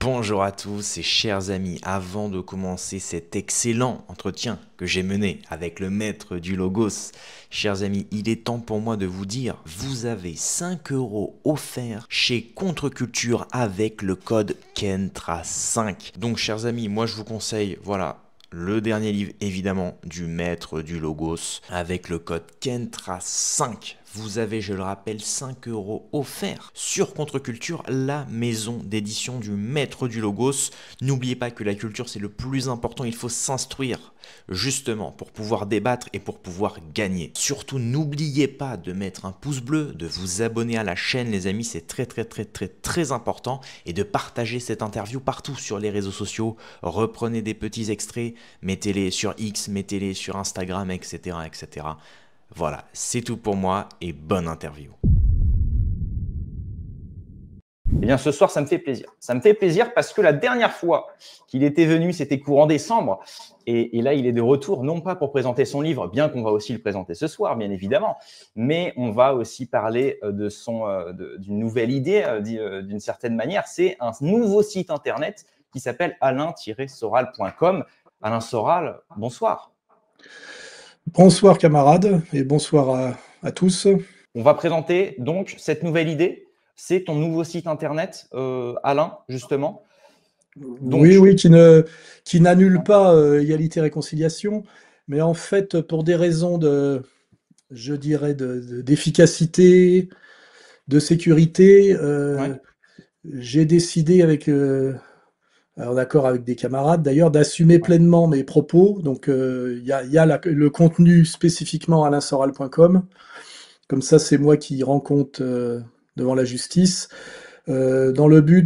Bonjour à tous et chers amis, avant de commencer cet excellent entretien que j'ai mené avec le maître du Logos, chers amis, il est temps pour moi de vous dire, vous avez 5 € offerts chez Contre-Culture avec le code KENTRA5. Donc chers amis, moi je vous conseille, voilà, le dernier livre évidemment du maître du Logos avec le code KENTRA5. Vous avez, je le rappelle, 5 € offerts sur Contre-Culture, la maison d'édition du maître du Logos. N'oubliez pas que la culture c'est le plus important, il faut s'instruire justement pour pouvoir débattre et pour pouvoir gagner. Surtout n'oubliez pas de mettre un pouce bleu, de vous abonner à la chaîne les amis, c'est très important, et de partager cette interview partout sur les réseaux sociaux. Reprenez des petits extraits, mettez-les sur X, mettez-les sur Instagram, etc. Voilà, c'est tout pour moi et bonne interview. Eh bien, ce soir, ça me fait plaisir. Ça me fait plaisir parce que la dernière fois qu'il était venu, c'était courant décembre. Et là, il est de retour, non pas pour présenter son livre, bien qu'on va aussi le présenter ce soir, bien évidemment, mais on va aussi parler d'une nouvelle idée, d'une certaine manière. C'est un nouveau site internet qui s'appelle alain-soral.com. Alain Soral, bonsoir. Bonsoir camarades et bonsoir à tous. On va présenter donc cette nouvelle idée. C'est ton nouveau site internet, Alain, justement. Donc, oui, qui n'annule pas égalité et réconciliation, mais en fait, pour des raisons je dirais, d'efficacité, de sécurité, j'ai décidé en accord avec des camarades d'ailleurs, d'assumer pleinement mes propos. Donc, il y a le contenu spécifiquement alainsoral.com. Comme ça, c'est moi qui rends compte devant la justice, dans le but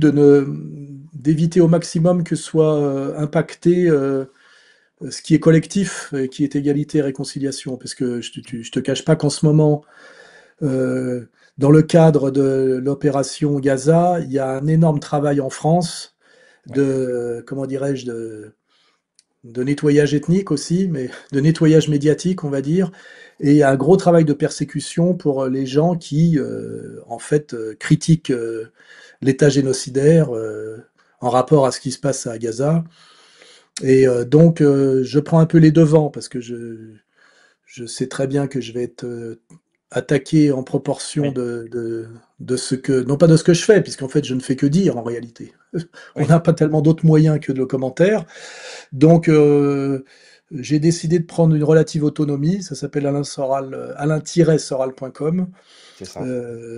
d'éviter au maximum que soit impacté ce qui est collectif, qui est égalité et réconciliation. Parce que je te cache pas qu'en ce moment, dans le cadre de l'opération Gaza, il y a un énorme travail en France comment dirais-je, de nettoyage ethnique aussi, mais de nettoyage médiatique, on va dire, et un gros travail de persécution pour les gens qui, en fait, critiquent l'État génocidaire en rapport à ce qui se passe à Gaza. Et donc, je prends un peu les devants, parce que je sais très bien que je vais être attaqué en proportion de ce que, non pas de ce que je fais, puisqu'en fait je ne fais que dire en réalité. On n'a pas tellement d'autres moyens que le commentaire. Donc j'ai décidé de prendre une relative autonomie, ça s'appelle alain-soral.com. C'est ça.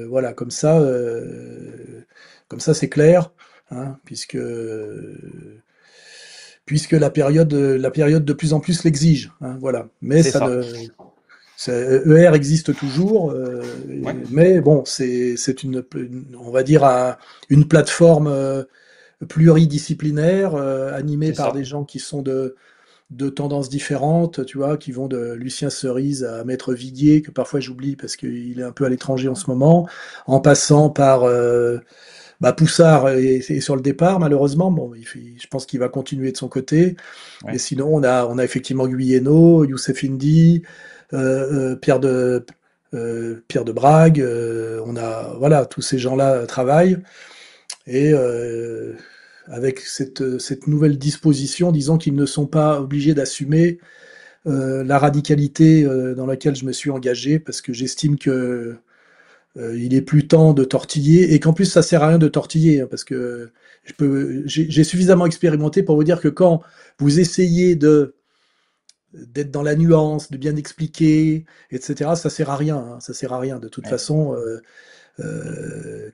Voilà, comme ça c'est clair, hein, puisque la période de plus en plus l'exige, hein, voilà. Mais ER existe toujours, mais bon, c'est on va dire une plateforme pluridisciplinaire, animée par des gens qui sont de tendances différentes, tu vois, qui vont de Lucien Cerise à Maître Viguier, que parfois j'oublie parce qu'il est un peu à l'étranger en ce moment, en passant par Poussard est sur le départ, malheureusement. Bon, je pense qu'il va continuer de son côté. Mais sinon, on a effectivement Guyeno, Youssef Indy, Pierre de Brague. Voilà, tous ces gens-là travaillent. Et avec cette nouvelle disposition, disons qu'ils ne sont pas obligés d'assumer la radicalité dans laquelle je me suis engagé, parce que j'estime que il est plus temps de tortiller, et qu'en plus ça sert à rien de tortiller, hein, parce que j'ai suffisamment expérimenté pour vous dire que quand vous essayez d'être dans la nuance, de bien expliquer, etc., ça sert à rien, hein, ça sert à rien de toute façon.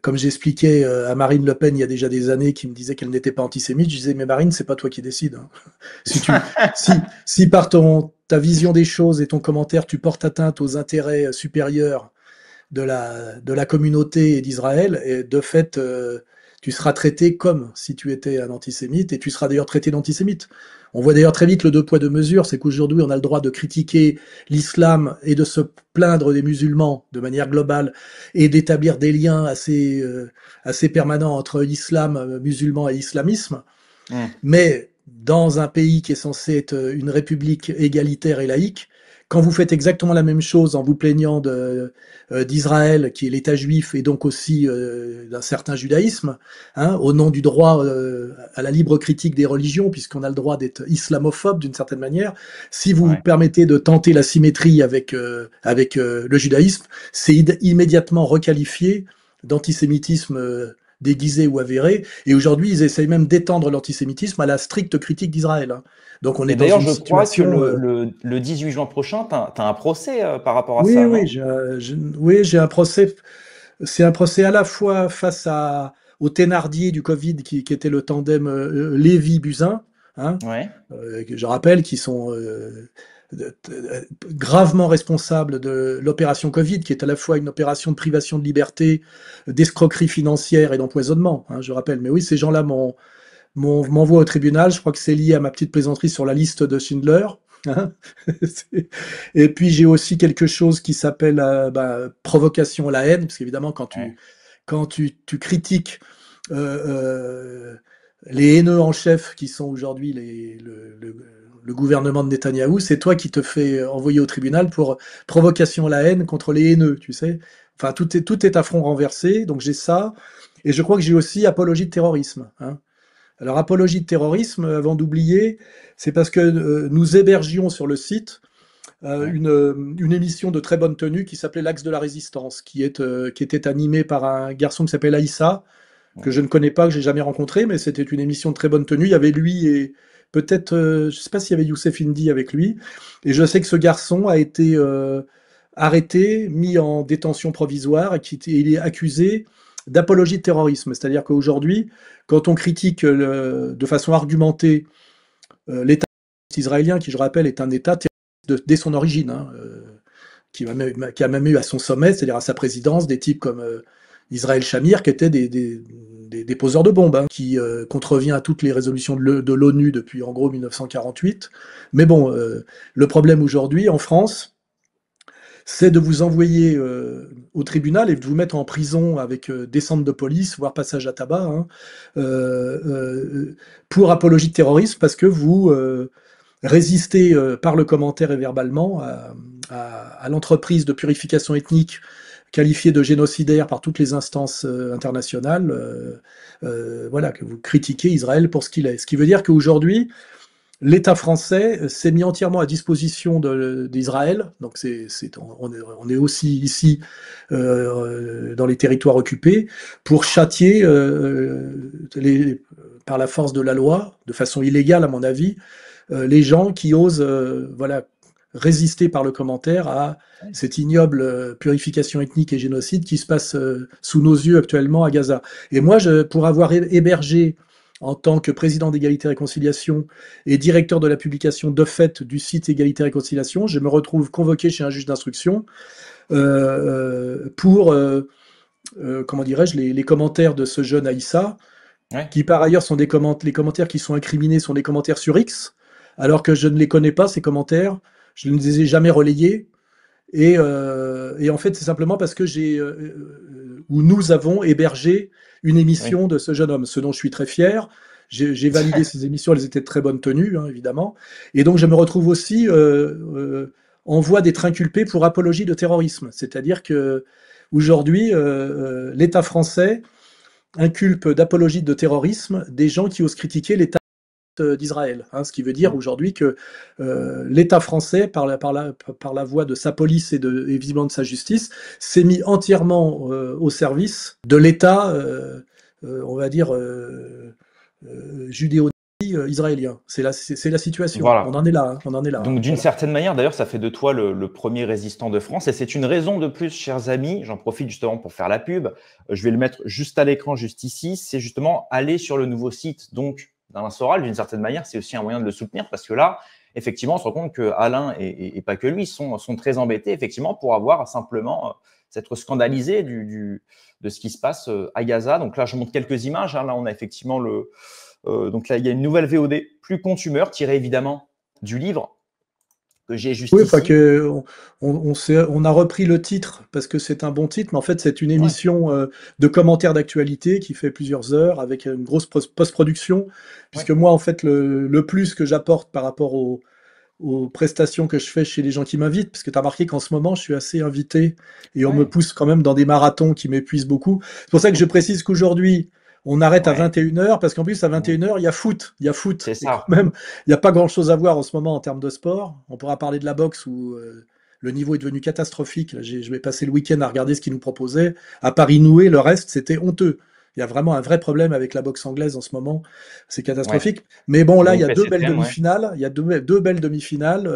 Comme j'expliquais à Marine Le Pen il y a déjà des années, qui me disait qu'elle n'était pas antisémite, je disais mais Marine, c'est pas toi qui décides, hein. Si par ta vision des choses et ton commentaire tu portes atteinte aux intérêts supérieurs de la communauté et d'Israël, et de fait tu seras traité comme si tu étais un antisémite, et tu seras d'ailleurs traité d'antisémite. On voit d'ailleurs très vite le deux poids deux mesures, c'est qu'aujourd'hui on a le droit de critiquer l'islam et de se plaindre des musulmans de manière globale, et d'établir des liens assez permanents entre islam, musulman et islamisme. Mais dans un pays qui est censé être une république égalitaire et laïque, quand vous faites exactement la même chose en vous plaignant d'Israël, qui est l'État juif, et donc aussi d'un certain judaïsme, hein, au nom du droit à la libre critique des religions, puisqu'on a le droit d'être islamophobe d'une certaine manière, si vous vous permettez de tenter la symétrie avec le judaïsme, c'est immédiatement requalifié d'antisémitisme déguisé ou avéré. Et aujourd'hui, ils essayent même d'étendre l'antisémitisme à la stricte critique d'Israël. Hein. Donc on est dans une situation. D'ailleurs, je crois que le 18 juin prochain, tu as un procès par rapport à oui, ça, oui, non? oui, j'ai un procès. C'est un procès à la fois face au Thénardier du Covid, qui était le tandem Lévy-Buzyn, hein, Ouais. je rappelle, qui sont gravement responsables de l'opération Covid, qui est à la fois une opération de privation de liberté, d'escroquerie financière et d'empoisonnement, hein, je rappelle. Mais oui, ces gens-là m'envoient au tribunal. Je crois que c'est lié à ma petite plaisanterie sur la liste de Schindler. Hein. Et puis j'ai aussi quelque chose qui s'appelle provocation à la haine, parce qu'évidemment quand tu critiques les haineux en chef qui sont aujourd'hui le gouvernement de Netanyahou, c'est toi qui te fais envoyer au tribunal pour provocation à la haine contre les haineux, tu sais. Enfin, tout est à front renversé, donc j'ai ça. Et je crois que j'ai aussi apologie de terrorisme. Hein. Alors, apologie de terrorisme, avant d'oublier, c'est parce que nous hébergions sur le site une émission de très bonne tenue qui s'appelait L'Axe de la Résistance, qui était animée par un garçon qui s'appelle Aïssa, que je ne connais pas, que j'ai jamais rencontré, mais c'était une émission de très bonne tenue. Il y avait lui et peut-être, je ne sais pas s'il y avait Youssef Indy avec lui. Et je sais que ce garçon a été arrêté, mis en détention provisoire, et il est accusé d'apologie de terrorisme. C'est-à-dire qu'aujourd'hui, quand on critique de façon argumentée l'État israélien, qui je rappelle est un État terroriste dès son origine, hein, qui a même eu à son sommet, c'est-à-dire à sa présidence, des types comme Israël Shamir, qui étaient des poseurs de bombes, hein, qui contrevient à toutes les résolutions de l'ONU depuis en gros 1948. Mais bon, le problème aujourd'hui en France, c'est de vous envoyer au tribunal et de vous mettre en prison avec descente de police, voire passage à tabac, hein, pour apologie de terrorisme, parce que vous résistez par le commentaire et verbalement à l'entreprise de purification ethnique qualifiée de génocidaire par toutes les instances internationales, voilà, que vous critiquez Israël pour ce qu'il est. Ce qui veut dire qu'aujourd'hui, l'État français s'est mis entièrement à disposition d'Israël, donc on est aussi ici dans les territoires occupés, pour châtier par la force de la loi, de façon illégale à mon avis, les gens qui osent voilà, résister par le commentaire à cette ignoble purification ethnique et génocide qui se passe sous nos yeux actuellement à Gaza. Et moi, pour avoir hébergé en tant que président d'Égalité et Réconciliation et directeur de la publication de fait du site Égalité et Réconciliation, je me retrouve convoqué chez un juge d'instruction pour, comment dirais-je, les commentaires de ce jeune Aïssa, qui par ailleurs sont les commentaires qui sont incriminés sont des commentaires sur X, alors que je ne les connais pas, ces commentaires, je ne les ai jamais relayés, et en fait c'est simplement parce que où nous avons hébergé une émission de ce jeune homme, ce dont je suis très fier. J'ai validé ces émissions, elles étaient de très bonne tenue, hein, évidemment. Et donc je me retrouve aussi en voie d'être inculpé pour apologie de terrorisme. C'est-à-dire que aujourd'hui, l'État français inculpe d'apologie de terrorisme des gens qui osent critiquer l'État d'Israël, hein, ce qui veut dire aujourd'hui que l'État français, par la voie de sa police et visiblement de sa justice, s'est mis entièrement au service de l'État, on va dire, judéo-israélien. C'est la situation. Voilà. On en est là. Hein, on en est là. Donc, d'une certaine manière, d'ailleurs, ça fait de toi le premier résistant de France. Et c'est une raison de plus, chers amis. J'en profite justement pour faire la pub. Je vais le mettre juste à l'écran, juste ici. C'est justement aller sur le nouveau site, donc, d'Alain Soral. D'une certaine manière, c'est aussi un moyen de le soutenir parce que là, effectivement, on se rend compte que Alain et pas que lui sont très embêtés, effectivement, pour avoir simplement s'être scandalisé de ce qui se passe à Gaza. Donc là, je montre quelques images. Hein. Là, on a effectivement donc là, il y a une nouvelle VOD, plus contumeur, tirée évidemment du livre que j'ai juste ici. On a repris le titre parce que c'est un bon titre, mais en fait, c'est une émission de commentaires d'actualité qui fait plusieurs heures avec une grosse post-production. Puisque moi, en fait, le plus que j'apporte par rapport aux prestations que je fais chez les gens qui m'invitent, parce que tu as remarqué qu'en ce moment, je suis assez invité et on me Ouais, pousse quand même dans des marathons qui m'épuisent beaucoup. C'est pour ça que je précise qu'aujourd'hui, on arrête à ouais, 21h, parce qu'en plus, à mm, 21h, il y a foot. Il y a foot. c'est Et quand ça. même, il n'y a pas grand-chose à voir en ce moment en termes de sport. On pourra parler de la boxe où le niveau est devenu catastrophique. Là, je vais passer le week-end à regarder ce qu'ils nous proposaient. À Paris-Noué, le reste, c'était honteux. Il y a vraiment un vrai problème avec la boxe anglaise en ce moment. C'est Ouais. catastrophique. Mais bon, là, il y a L'OIP deux belles septième, ouais. demi-finales. Il y a deux belles demi-finales.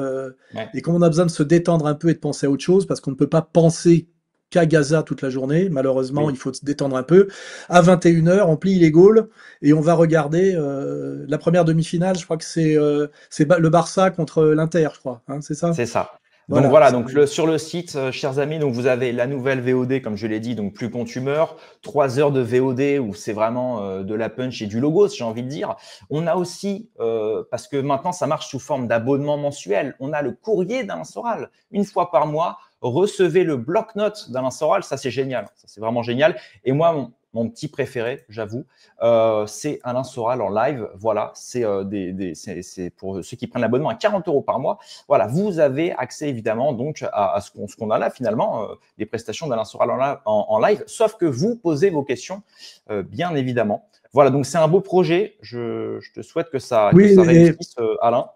Ouais. Et comme on a besoin de se détendre un peu et de penser à autre chose, parce qu'on ne peut pas penser qu'à Gaza toute la journée, malheureusement, il Oui. faut se détendre un peu. À 21h, on plie les Gaules et on va regarder la première demi-finale. Je crois que c'est le Barça contre l'Inter, je crois. Hein, c'est ça? C'est ça. Donc Voilà. voilà, donc sur le site, chers amis, donc vous avez la nouvelle VOD, comme je l'ai dit, donc plus contumeur, 3 heures de VOD où c'est vraiment de la punch et du logos, j'ai envie de dire. On a aussi, parce que maintenant ça marche sous forme d'abonnement mensuel, on a le courrier d'Alain Soral. Une fois par mois, recevez le bloc-notes d'Alain Soral, ça c'est génial, ça c'est vraiment génial. Et moi, mon petit préféré, j'avoue, c'est Alain Soral en live. Voilà, c'est c'est pour ceux qui prennent l'abonnement à 40 € par mois. Voilà, vous avez accès évidemment donc à ce qu'on a là finalement, les prestations d'Alain Soral en live, sauf que vous posez vos questions, bien évidemment. Voilà, donc c'est un beau projet. Je te souhaite que Oui, ça et réussisse, Alain.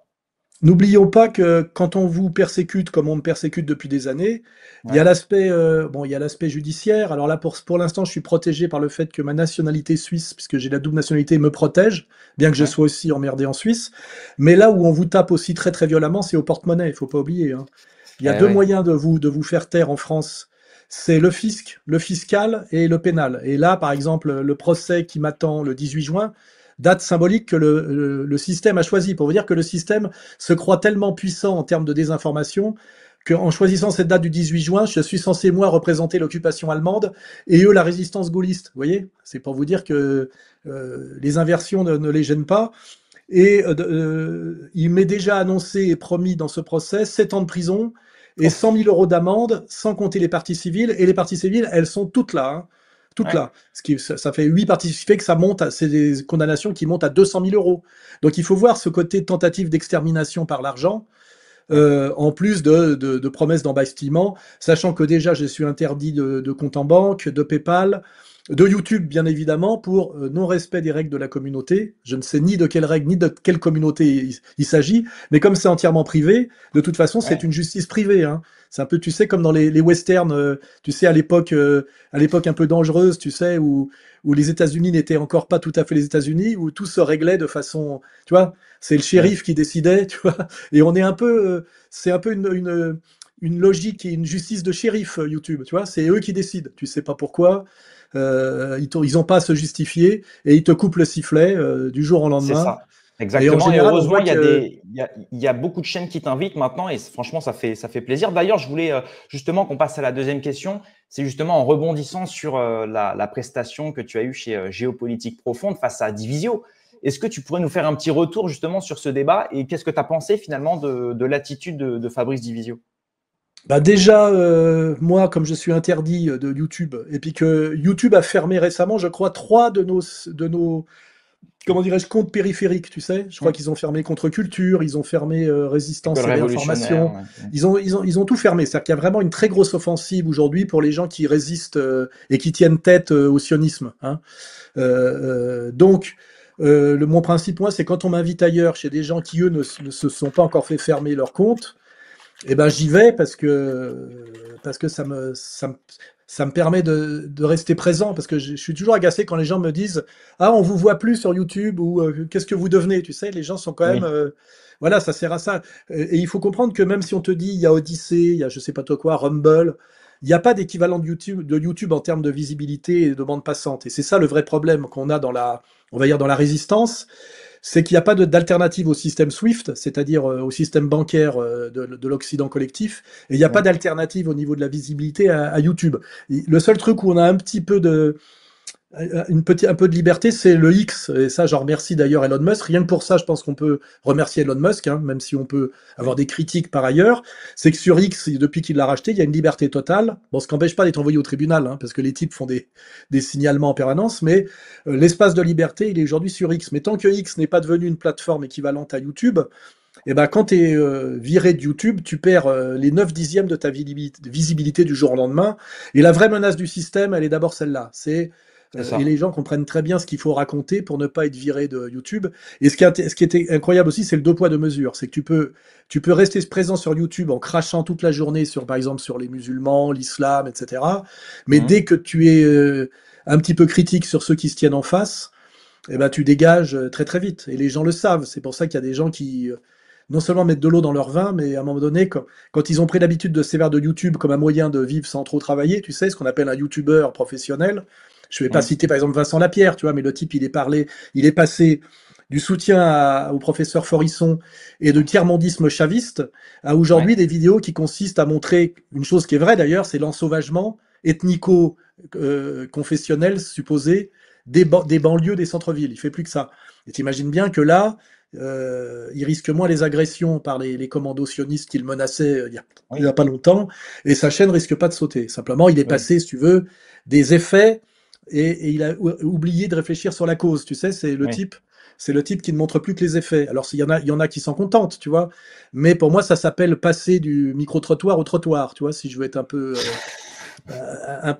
n'oublions pas que quand on vous persécute comme on me persécute depuis des années, il y a Ouais, l'aspect bon, il y a l'aspect judiciaire. Alors là, pour l'instant, je suis protégé par le fait que ma nationalité suisse, puisque j'ai la double nationalité, me protège, bien que je ouais, sois aussi emmerdé en Suisse. Mais là où on vous tape aussi très très violemment, c'est au porte-monnaie. Il faut pas oublier. Hein. Il y a deux ouais, moyens de vous faire taire en France. C'est le fisc, le fiscal et le pénal. Et là, par exemple, le procès qui m'attend le 18 juin, date symbolique que le système a choisi, pour vous dire que le système se croit tellement puissant en termes de désinformation qu'en choisissant cette date du 18 juin, je suis censé, moi, représenter l'occupation allemande et eux, la résistance gaulliste. Vous voyez? C'est pour vous dire que les inversions ne les gênent pas. Et il m'est déjà annoncé et promis dans ce procès 7 ans de prison et 100 000 € d'amende, sans compter les parties civiles. Et les parties civiles, elles sont toutes là. Hein, toutes ouais, là. Ça fait 8 parties civiles, fait que ça monte, c'est des condamnations qui montent à 200 000 €. Donc il faut voir ce côté de tentative d'extermination par l'argent, ouais, en plus de promesses d'embastillement, sachant que déjà je suis interdit de compte en banque, de PayPal, de YouTube bien évidemment, pour non-respect des règles de la communauté. Je ne sais ni de quelles règles ni de quelle communauté il s'agit, mais comme c'est entièrement privé, de toute façon c'est ouais, une justice privée. Hein. C'est un peu, tu sais, comme dans les westerns, tu sais, à l'époque un peu dangereuse, tu sais, où les États-Unis n'étaient encore pas tout à fait les États-Unis, où tout se réglait de façon, tu vois, c'est le ouais. shérif qui décidait, tu vois, et on est un peu, c'est un peu une logique et une justice de shérif, YouTube, tu vois, c'est eux qui décident, tu sais pas pourquoi, ils ont pas à se justifier, et ils te coupent le sifflet du jour au C'est lendemain, ça, et en exactement. Et général, on heureusement, voit que il y a beaucoup de chaînes qui t'invitent maintenant et franchement, ça fait plaisir. D'ailleurs, je voulais justement qu'on passe à la deuxième question. C'est justement en rebondissant sur la prestation que tu as eue chez Géopolitique Profonde face à Divisio. Est-ce que tu pourrais nous faire un petit retour justement sur ce débat et qu'est-ce que tu as pensé finalement de l'attitude de Fabrice Divisio? bah déjà, moi, comme je suis interdit de YouTube, et puis que YouTube a fermé récemment, je crois, trois de nos comment dirais-je, comptes périphériques, tu sais. Je crois Hum, qu'ils ont fermé Contre-Culture, ils ont fermé Résistance École et révolutionnaire. Réinformation. Ouais. Ils ont tout fermé. C'est-à-dire qu'il y a vraiment une très grosse offensive aujourd'hui pour les gens qui résistent et qui tiennent tête au sionisme. Hein. Donc, mon principe, moi, c'est quand on m'invite ailleurs chez des gens qui, eux, ne se sont pas encore fait fermer leur compte, eh ben, j'y vais parce que ça me permet de rester présent. Parce que je suis toujours agacé quand les gens me disent ah, on vous voit plus sur YouTube ou qu'est-ce que vous devenez. Tu sais, les gens sont quand même. Oui, Voilà, ça sert à ça. Et il faut comprendre que même si on te dit il y a Odyssée, il y a je sais pas toi quoi, Rumble, il n'y a pas d'équivalent de YouTube en termes de visibilité et de bande passante. Et c'est ça le vrai problème qu'on a on va dire dans la résistance, c'est qu'il n'y a pas d'alternative au système SWIFT, c'est-à-dire au système bancaire de l'Occident collectif, et il n'y a pas oui. d'alternative au niveau de la visibilité à YouTube. Le seul truc où on a un petit peu un peu de liberté, c'est le X. Et ça, j'en remercie d'ailleurs Elon Musk. Rien que pour ça, je pense qu'on peut remercier Elon Musk, hein, même si on peut avoir Oui. des critiques par ailleurs. C'est que sur X, depuis qu'il l'a racheté, il y a une liberté totale. Bon, ce qui n'empêche pas d'être envoyé au tribunal, hein, parce que les types font des signalements en permanence, mais l'espace de liberté, il est aujourd'hui sur X. Mais tant que X n'est pas devenu une plateforme équivalente à YouTube, Et ben, quand tu es viré de YouTube, tu perds les 9 dixièmes de ta visibilité du jour au lendemain. Et la vraie menace du système, elle est d'abord celle-là. C'est Et ça. les gens comprennent très bien ce qu'il faut raconter pour ne pas être viré de YouTube. Et ce qui était incroyable aussi, c'est le deux poids deux mesures. C'est que tu peux rester présent sur YouTube en crachant toute la journée sur, par exemple, sur les musulmans, l'islam, etc. Mais Mhm. dès que tu es un petit peu critique sur ceux qui se tiennent en face, eh ben, tu dégages très très vite. Et les gens le savent. C'est pour ça qu'il y a des gens qui non seulement mettent de l'eau dans leur vin, mais à un moment donné, quand ils ont pris l'habitude de se servir de YouTube comme un moyen de vivre sans trop travailler, tu sais, ce qu'on appelle un YouTuber professionnel. Je ne vais pas Mhm. citer par exemple Vincent Lapierre, tu vois, mais le type, il est passé du soutien au professeur Forisson et de tiers-mondisme chaviste à Ouais. aujourd'hui des vidéos qui consistent à montrer une chose qui est vraie d'ailleurs, c'est l'ensauvagement ethnico-confessionnel supposé des banlieues des centres-villes. Il fait plus que ça. Et t'imagines bien que là, il risque moins les agressions par les commandos sionistes qu'il menaçait il y Oui. a pas longtemps, et sa chaîne risque pas de sauter. Simplement, il est Oui. passé, si tu veux, des effets, et il a oublié de réfléchir sur la cause. Tu sais, Oui. c'est le type qui ne montre plus que les effets. Alors, il y en a qui s'en contentent, tu vois, mais pour moi, ça s'appelle passer du micro-trottoir au trottoir, tu vois, si je veux être un peu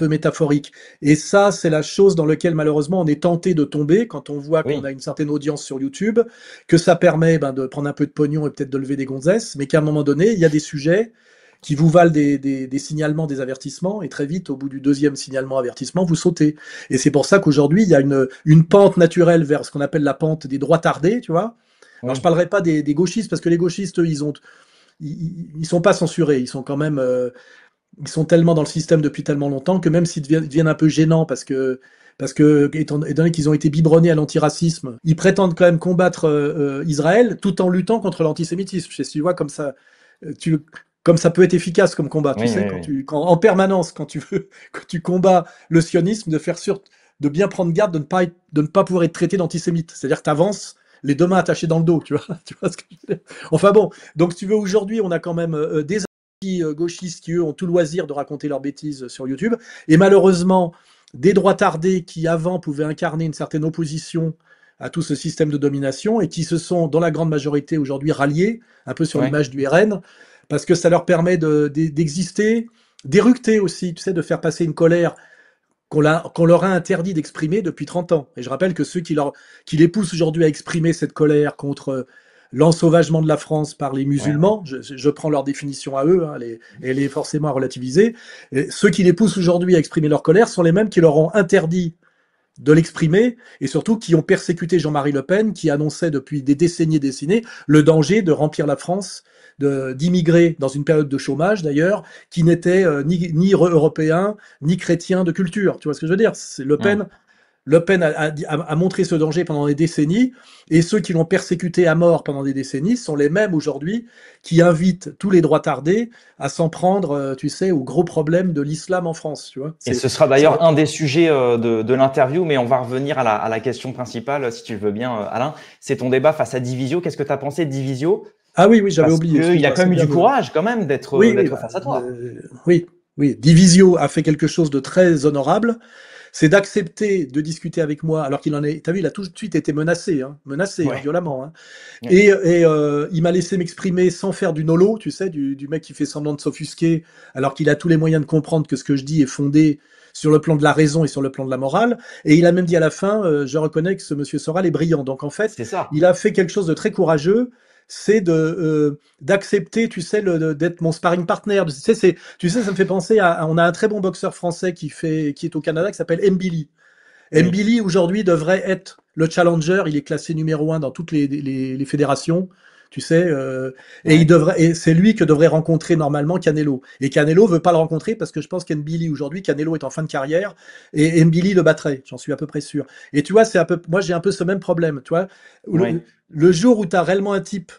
métaphorique. Et ça, c'est la chose dans laquelle malheureusement on est tenté de tomber quand on voit qu'on Oui. a une certaine audience sur YouTube, que ça permet de prendre un peu de pognon et peut-être de lever des gonzesses, mais qu'à un moment donné, il y a des sujets qui vous valent des signalements, des avertissements, et très vite, au bout du deuxième signalement avertissement, vous sautez. Et c'est pour ça qu'aujourd'hui, il y a une pente naturelle vers ce qu'on appelle la pente des droits tardés, tu vois. Alors je Oui. parlerai pas des gauchistes, parce que les gauchistes, eux, ils sont pas censurés, ils sont quand même ils sont tellement dans le système depuis tellement longtemps que même s'ils deviennent un peu gênants parce que étant donné qu'ils ont été biberonnés à l'antiracisme, ils prétendent quand même combattre Israël tout en luttant contre l'antisémitisme. Je sais si tu vois comme ça, tu, comme ça peut être efficace comme combat. Tu Oui. sais, Oui. en permanence, quand tu combats le sionisme, de bien prendre garde de ne pas pouvoir être traité d'antisémite. C'est-à-dire que tu avances les deux mains attachées dans le dos, tu vois, tu vois ce que je veux dire. Enfin bon, donc si tu veux, aujourd'hui, on a quand même des gauchistes qui, eux, ont tout loisir de raconter leurs bêtises sur YouTube. Et malheureusement, des droits tardés qui, avant, pouvaient incarner une certaine opposition à tout ce système de domination et qui se sont, dans la grande majorité, aujourd'hui ralliés, un peu sur Ouais. l'image du RN, parce que ça leur permet d'exister, d'éructer aussi, tu sais, de faire passer une colère qu'on leur a interdit d'exprimer depuis 30 ans. Et je rappelle que ceux qui les poussent aujourd'hui à exprimer cette colère contre l'ensauvagement de la France par les Ouais. musulmans, je prends leur définition à eux, hein, elle est forcément à relativiser, et ceux qui les poussent aujourd'hui à exprimer leur colère sont les mêmes qui leur ont interdit de l'exprimer, et surtout qui ont persécuté Jean-Marie Le Pen, qui annonçait depuis des décennies et décennies le danger de remplir la France d'immigrer dans une période de chômage d'ailleurs, qui n'étaient ni européens, ni chrétiens de culture. Tu vois ce que je veux dire? C'est Hum. Le Pen a montré ce danger pendant des décennies, et ceux qui l'ont persécuté à mort pendant des décennies sont les mêmes aujourd'hui qui invitent tous les droits tardés à s'en prendre, tu sais, au gros problème de l'islam en France. Tu vois, Et ce sera c'est d'ailleurs un des sujets de l'interview, mais on va revenir à la question principale, si tu le veux bien, Alain. C'est ton débat face à Divisio. Qu'est-ce que tu as pensé de Divisio? Ah oui, oui, j'avais Parce oublié, qu'il a excuse-moi, quand c'est même eu bien du de... courage quand même Oui, oui, d'être face à toi. oui, oui. Divisio a fait quelque chose de très honorable, c'est d'accepter de discuter avec moi, alors qu'il en est, t'as vu, il a tout de suite été menacé, hein, Ouais. violemment, hein. Ouais. Et il m'a laissé m'exprimer sans faire du nolo, tu sais, du mec qui fait semblant de s'offusquer, alors qu'il a tous les moyens de comprendre que ce que je dis est fondé sur le plan de la raison et sur le plan de la morale. Et il a même dit à la fin, je reconnais que ce monsieur Soral est brillant. Donc en fait, C'est ça. il a fait quelque chose de très courageux, c'est d'accepter, tu sais, d'être mon sparring partner. Tu sais, ça me fait penser on a un très bon boxeur français qui est au Canada, qui s'appelle Mbili. Oui. Mbili, aujourd'hui, devrait être le challenger. Il est classé numéro 1 dans toutes les fédérations, tu sais. Ouais. Et c'est lui que devrait rencontrer normalement Canelo. Et Canelo veut pas le rencontrer parce que je pense qu'Mbili, aujourd'hui, Canelo est en fin de carrière et Mbili le battrait. J'en suis à peu près sûr. Et tu vois, moi, j'ai un peu ce même problème, tu vois. Ouais. Le jour où tu as réellement un type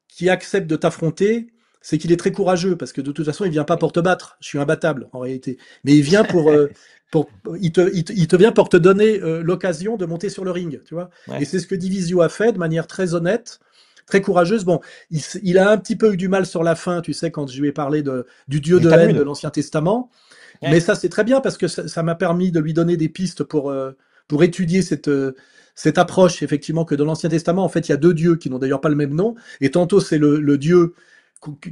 qui accepte de t'affronter, c'est qu'il est très courageux, parce que de toute façon, il vient pas pour te battre. Je suis imbattable, en réalité. Mais il vient il te vient pour te donner l'occasion de monter sur le ring, tu vois. Et Ouais. c'est ce que Divisio a fait de manière très honnête, très courageuse. Bon, il a un petit peu eu du mal sur la fin, tu sais, quand je lui ai parlé du Dieu Du de haine de Talmud. l'Ancien Testament. Mais Ouais. ça, c'est très bien, parce que ça m'a permis de lui donner des pistes pour étudier cette approche, effectivement, que dans l'Ancien Testament, en fait, il y a deux dieux qui n'ont d'ailleurs pas le même nom, et tantôt c'est le Dieu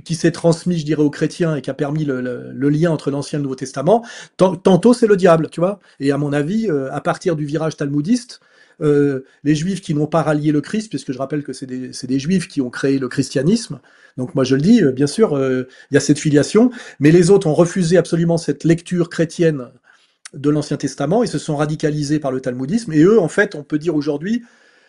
qui s'est transmis, je dirais, aux chrétiens et qui a permis le lien entre l'Ancien et le Nouveau Testament, tantôt c'est le diable, tu vois. Et à mon avis, à partir du virage talmudiste, les juifs qui n'ont pas rallié le Christ, puisque je rappelle que c'est des juifs qui ont créé le christianisme, donc moi je le dis, bien sûr, il y a cette filiation, mais les autres ont refusé absolument cette lecture chrétienne de l'Ancien Testament et se sont radicalisés par le talmudisme, et eux, en fait, on peut dire aujourd'hui,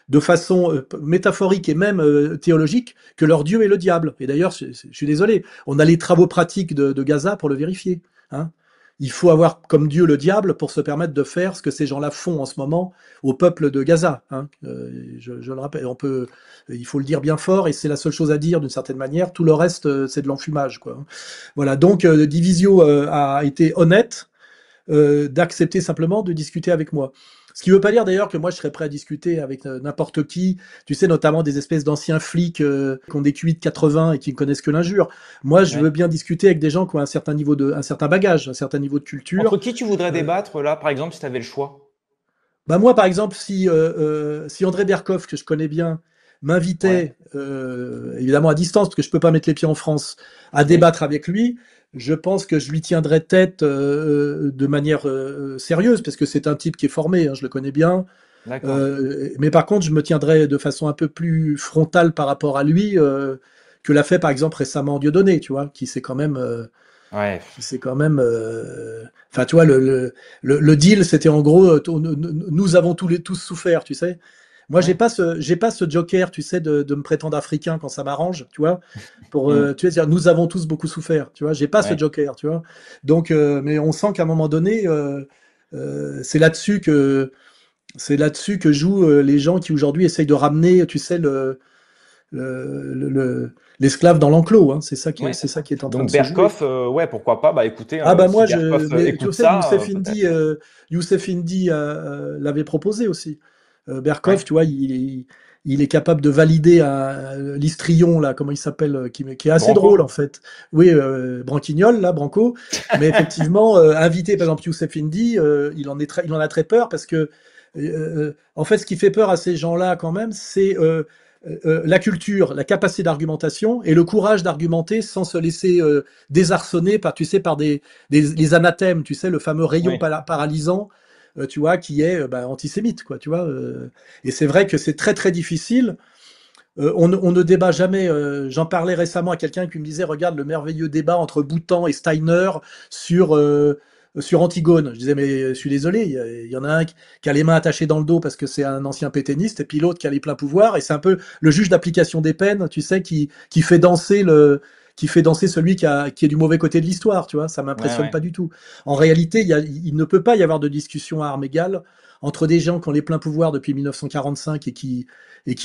de façon métaphorique et même théologique, que leur Dieu est le diable. Et d'ailleurs, je suis désolé, on a les travaux pratiques de Gaza pour le vérifier. Hein. Il faut avoir comme Dieu le diable pour se permettre de faire ce que ces gens-là font en ce moment au peuple de Gaza. Hein. Je le rappelle, il faut le dire bien fort, et c'est la seule chose à dire d'une certaine manière. Tout le reste, c'est de l'enfumage, quoi. Voilà. Donc, Divisio a été honnête d'accepter simplement de discuter avec moi. Ce qui ne veut pas dire d'ailleurs que moi je serais prêt à discuter avec n'importe qui, tu sais, notamment des espèces d'anciens flics qui ont des QI de 80 et qui ne connaissent que l'injure. Moi je veux bien discuter avec des gens qui ont un certain niveau un certain bagage, un certain niveau de culture. Entre qui tu voudrais débattre là, par exemple, si tu avais le choix? Bah moi par exemple, si André Berkoff, que je connais bien, m'invitait, évidemment à distance, parce que je ne peux pas mettre les pieds en France, à débattre avec lui, je pense que je lui tiendrai tête de manière sérieuse, parce que c'est un type qui est formé, hein, je le connais bien. Mais par contre, je me tiendrai de façon un peu plus frontale par rapport à lui que l'a fait par exemple récemment Dieudonné, tu vois, qui s'est quand même... Enfin, tu vois, le deal, c'était en gros, nous avons tous souffert, tu sais. Moi, j'ai pas ce joker, tu sais, de me prétendre africain quand ça m'arrange, tu vois. Pour, tu sais, nous avons tous beaucoup souffert, tu vois. J'ai pas ce joker, tu vois. Donc, mais on sent qu'à un moment donné, c'est là-dessus que jouent les gens qui aujourd'hui essayent de ramener, tu sais, l'esclave dans l'enclos, hein. C'est ça qui est en train de se jouer. Donc Berkoff, pourquoi pas. Bah écoutez, moi, si Berkoff écoute tu sais, ça, Youssef Indy l'avait proposé aussi. Berkoff, tu vois, il est capable de valider l'histrion, là, comment il s'appelle, qui est assez drôle, en fait. Oui, Branquignol, là, Branco. Mais effectivement, inviter, par exemple, Youssef Indy, il en a très peur, parce que, en fait, ce qui fait peur à ces gens-là, quand même, c'est la culture, la capacité d'argumentation et le courage d'argumenter sans se laisser désarçonner par, tu sais, par les anathèmes, tu sais, le fameux rayon paralysant, tu vois, qui est antisémite, quoi, tu vois. Et c'est vrai que c'est très très difficile. On ne débat jamais. J'en parlais récemment à quelqu'un qui me disait, regarde le merveilleux débat entre Boutan et Steiner sur Antigone. Je disais, mais je suis désolé, il y en a un qui a les mains attachées dans le dos parce que c'est un ancien pétainiste, et puis l'autre qui a les pleins pouvoirs, et c'est un peu le juge d'application des peines, tu sais, qui fait danser celui qui est du mauvais côté de l'histoire, tu vois. Ça m'impressionne pas du tout. En réalité, il ne peut pas y avoir de discussion à armes égales entre des gens qui ont les pleins pouvoirs depuis 1945 et qui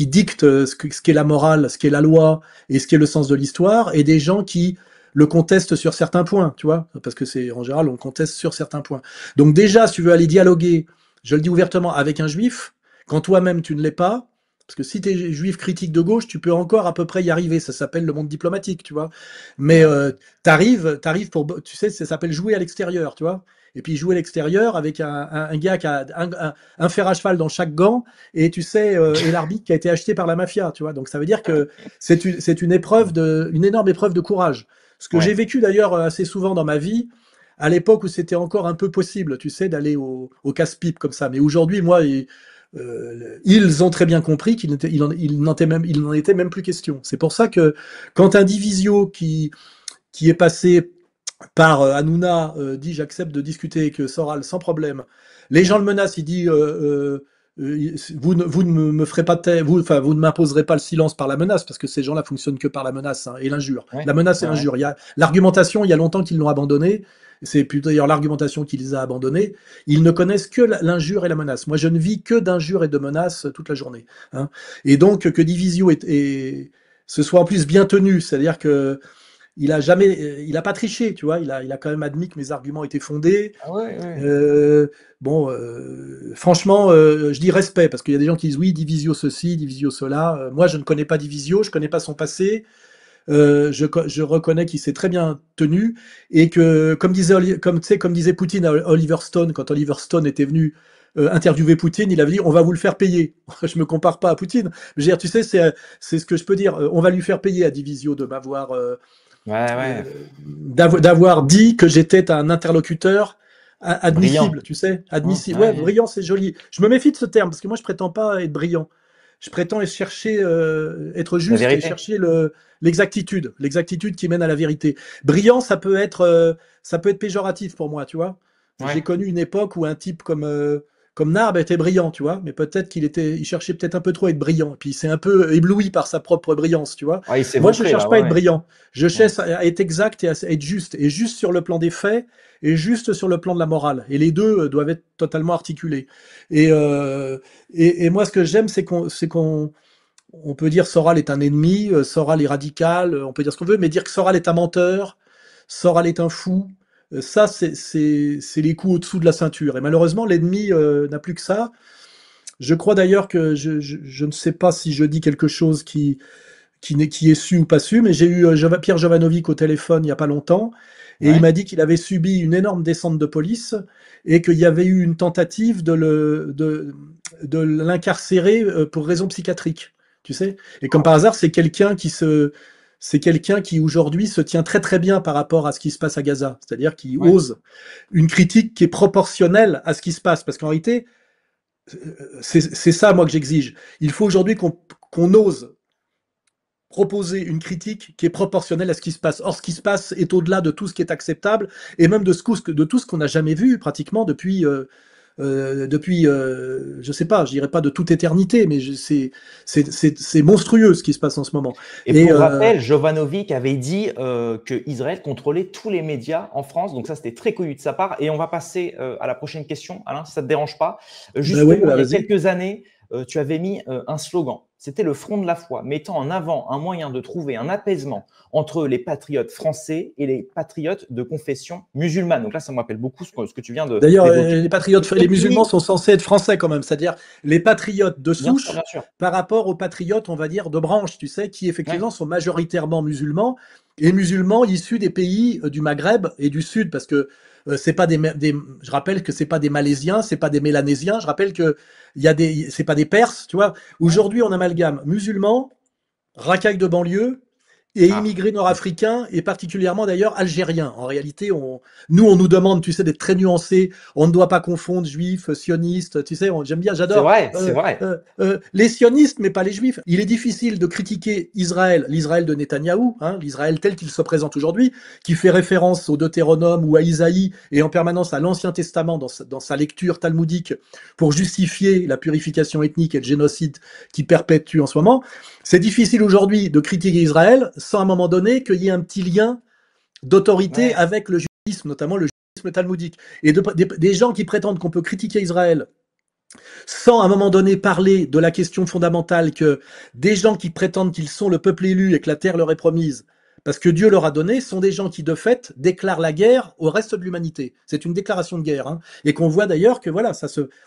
dictent ce qu'est la morale, ce qu'est la loi et ce qu'est le sens de l'histoire, et des gens qui le conteste sur certains points, tu vois, parce que c'est en général on conteste sur certains points. Donc déjà, si tu veux aller dialoguer, je le dis ouvertement, avec un juif, quand toi-même tu ne l'es pas, parce que si tu es juif critique de gauche, tu peux encore à peu près y arriver, ça s'appelle le monde diplomatique, tu vois. Mais t'arrives pour, tu sais, ça s'appelle jouer à l'extérieur, tu vois. Et puis jouer à l'extérieur avec un gars qui a un fer à cheval dans chaque gant, et tu sais, et l'arbitre qui a été acheté par la mafia, tu vois. Donc ça veut dire que c'est une énorme épreuve de courage. Ce que j'ai vécu d'ailleurs assez souvent dans ma vie, à l'époque où c'était encore un peu possible, tu sais, d'aller au casse-pipe comme ça. Mais aujourd'hui, moi, ils ont très bien compris qu'il n'en était même plus question. C'est pour ça que quand un Divisio qui est passé par Hanouna dit j'accepte de discuter avec Soral sans problème, les gens le menacent, il dit vous ne me ferez pas vous ne m'imposerez pas le silence par la menace, parce que ces gens-là fonctionnent que par la menace, hein, et l'injure. La menace et l'injure. Il y a l'argumentation, il y a longtemps qu'ils l'ont abandonnée. C'est plutôt d'ailleurs l'argumentation qui les a abandonnés. Ils ne connaissent que l'injure et la menace. Moi, je ne vis que d'injures et de menaces toute la journée. Hein. Et donc, que Divisio ce soit en plus bien tenu, c'est-à-dire que il a pas triché, tu vois. Il a quand même admis que mes arguments étaient fondés. Franchement, je dis respect, parce qu'il y a des gens qui disent oui, Divisio ceci, Divisio cela. Moi, je ne connais pas Divisio, je connais pas son passé. Je reconnais qu'il s'est très bien tenu, et que, comme disait Poutine à Oliver Stone, quand Oliver Stone était venu interviewé Poutine, il avait dit on va vous le faire payer. Je me compare pas à Poutine. Je veux dire, tu sais, c'est ce que je peux dire. On va lui faire payer à Divisio de m'avoir d'avoir dit que j'étais un interlocuteur admissible, brillant. tu sais, admissible. Ouais, brillant, c'est joli. Je me méfie de ce terme parce que moi, je prétends pas être brillant. Je prétends chercher être juste et chercher l'exactitude qui mène à la vérité. Brillant, ça peut être péjoratif pour moi, tu vois. Ouais. J'ai connu une époque où un type comme Narb était brillant, tu vois, mais peut-être il cherchait peut-être un peu trop à être brillant. Et puis il s'est un peu ébloui par sa propre brillance, tu vois. Ouais, moi, je cherche pas à être brillant. Je cherche à être exact et à être juste. Et juste sur le plan des faits et juste sur le plan de la morale. Et les deux doivent être totalement articulés. Et moi, ce que j'aime, c'est qu'on peut dire Soral est un ennemi, Soral est radical, on peut dire ce qu'on veut, mais dire que Soral est un menteur, Soral est un fou, ça, c'est les coups au-dessous de la ceinture. Et malheureusement, l'ennemi n'a plus que ça. Je crois d'ailleurs que je ne sais pas si je dis quelque chose qui est su ou pas su, mais j'ai eu Pierre Jovanovic au téléphone il n'y a pas longtemps, et il m'a dit qu'il avait subi une énorme descente de police et qu'il y avait eu une tentative de l'incarcérer pour raison psychiatrique, tu sais. Et comme par hasard, c'est quelqu'un qui aujourd'hui se tient très très bien par rapport à ce qui se passe à Gaza, c'est-à-dire qui ose une critique qui est proportionnelle à ce qui se passe, parce qu'en réalité, c'est ça moi que j'exige. Il faut aujourd'hui qu'on ose proposer une critique qui est proportionnelle à ce qui se passe. Or, ce qui se passe est au-delà de tout ce qui est acceptable, et même de tout ce qu'on n'a jamais vu pratiquement depuis je sais pas, je dirais pas de toute éternité, mais c'est monstrueux ce qui se passe en ce moment. Et pour rappel, Jovanovic avait dit que Israël contrôlait tous les médias en France, donc ça c'était très connu de sa part. Et on va passer à la prochaine question, Alain, si ça te dérange pas. Justement, il y a quelques années, tu avais mis un slogan. C'était le Front de la foi, mettant en avant un moyen de trouver un apaisement entre les patriotes français et les patriotes de confession musulmane. Donc là, ça me rappelle beaucoup ce que tu viens de. D'ailleurs, les musulmans sont censés être français quand même, c'est-à-dire les patriotes de souche bien sûr. Par rapport aux patriotes, on va dire, de branche, tu sais, qui effectivement sont majoritairement musulmans et musulmans issus des pays du Maghreb et du Sud, parce que c'est pas je rappelle que c'est pas des Malaisiens, c'est pas des Mélanésiens, je rappelle que c'est pas des Perses, tu vois. Aujourd'hui, on amalgame musulmans, racailles de banlieue et immigrés nord-africains, et particulièrement d'ailleurs algériens. En réalité, on nous demande, tu sais, d'être très nuancés. On ne doit pas confondre juifs, sionistes, tu sais, j'aime bien, j'adore. C'est vrai. Les sionistes, mais pas les juifs. Il est difficile de critiquer Israël, l'Israël de Netanyahou, l'Israël tel qu'il se présente aujourd'hui, qui fait référence au Deutéronome ou à Isaïe, et en permanence à l'Ancien Testament dans sa lecture talmudique, pour justifier la purification ethnique et le génocide qui perpétue en ce moment. C'est difficile aujourd'hui de critiquer Israël sans à un moment donné qu'il y ait un petit lien d'autorité avec le judaïsme, notamment le judaïsme talmudique. Et des gens qui prétendent qu'on peut critiquer Israël sans à un moment donné parler de la question fondamentale que des gens qui prétendent qu'ils sont le peuple élu et que la terre leur est promise, parce que Dieu leur a donné, sont des gens qui, de fait, déclarent la guerre au reste de l'humanité. C'est une déclaration de guerre. Et qu'on voit d'ailleurs que, voilà,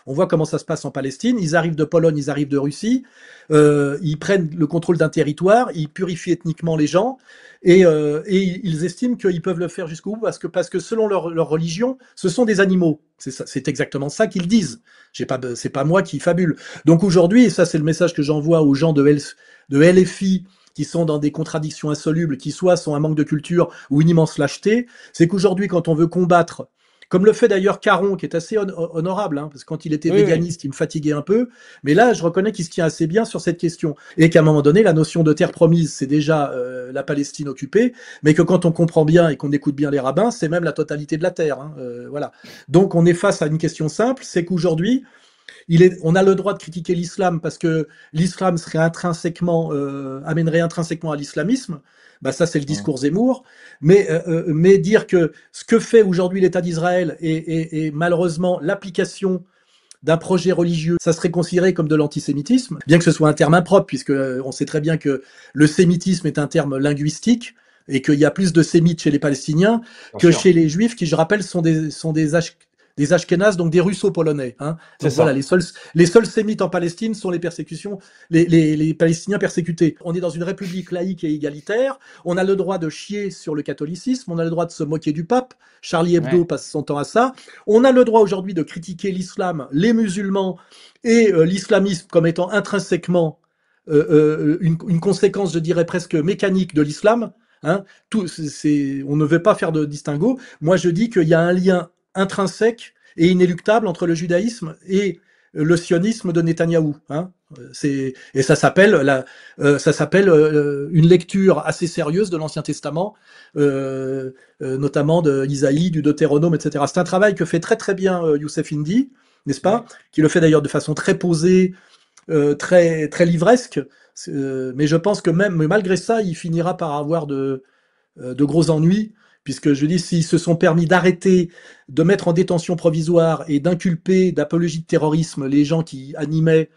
on voit comment ça se passe en Palestine. Ils arrivent de Pologne, ils arrivent de Russie, ils prennent le contrôle d'un territoire, ils purifient ethniquement les gens, et ils estiment qu'ils peuvent le faire jusqu'au bout, parce que selon leur religion, ce sont des animaux. C'est exactement ça qu'ils disent. C'est pas moi qui fabule. Donc aujourd'hui, et ça c'est le message que j'envoie aux gens de LFI, qui sont dans des contradictions insolubles, qui soit sont un manque de culture ou une immense lâcheté, c'est qu'aujourd'hui, quand on veut combattre, comme le fait d'ailleurs Caron, qui est assez honorable, parce que quand il était véganiste, il me fatiguait un peu, mais là, je reconnais qu'il se tient assez bien sur cette question, et qu'à un moment donné, la notion de terre promise, c'est déjà la Palestine occupée, mais que quand on comprend bien et qu'on écoute bien les rabbins, c'est même la totalité de la terre. Voilà. Donc, on est face à une question simple, c'est qu'aujourd'hui, on a le droit de critiquer l'islam parce que l'islam serait amènerait intrinsèquement à l'islamisme. Bah ça, c'est le discours Zemmour. Mais dire que ce que fait aujourd'hui l'État d'Israël est malheureusement l'application d'un projet religieux, ça serait considéré comme de l'antisémitisme, bien que ce soit un terme impropre, puisque on sait très bien que le sémitisme est un terme linguistique et qu'il y a plus de sémites chez les Palestiniens que chez les Juifs, qui, je rappelle, sont des des Ashkénazes, donc des Russo-Polonais. Hein. Donc voilà, les seuls sémites en Palestine sont les persécutions, les Palestiniens persécutés. On est dans une république laïque et égalitaire. On a le droit de chier sur le catholicisme. On a le droit de se moquer du pape. Charlie Hebdo passe son temps à ça. On a le droit aujourd'hui de critiquer l'islam, les musulmans et l'islamisme comme étant intrinsèquement une conséquence, je dirais presque mécanique de l'islam. Hein. On ne veut pas faire de distinguo. Moi, je dis qu'il y a un lien intrinsèque et inéluctable entre le judaïsme et le sionisme de Netanyahou. Hein. Et ça s'appelle une lecture assez sérieuse de l'Ancien Testament, notamment de Isaïe, du Deutéronome, etc. C'est un travail que fait très très bien Youssef Indy, n'est-ce pas? Qui le fait d'ailleurs de façon très posée, très très livresque. Mais je pense que même malgré ça, il finira par avoir de gros ennuis, puisque je dis, s'ils se sont permis d'arrêter, de mettre en détention provisoire et d'inculper d'apologie de terrorisme les gens qui animaient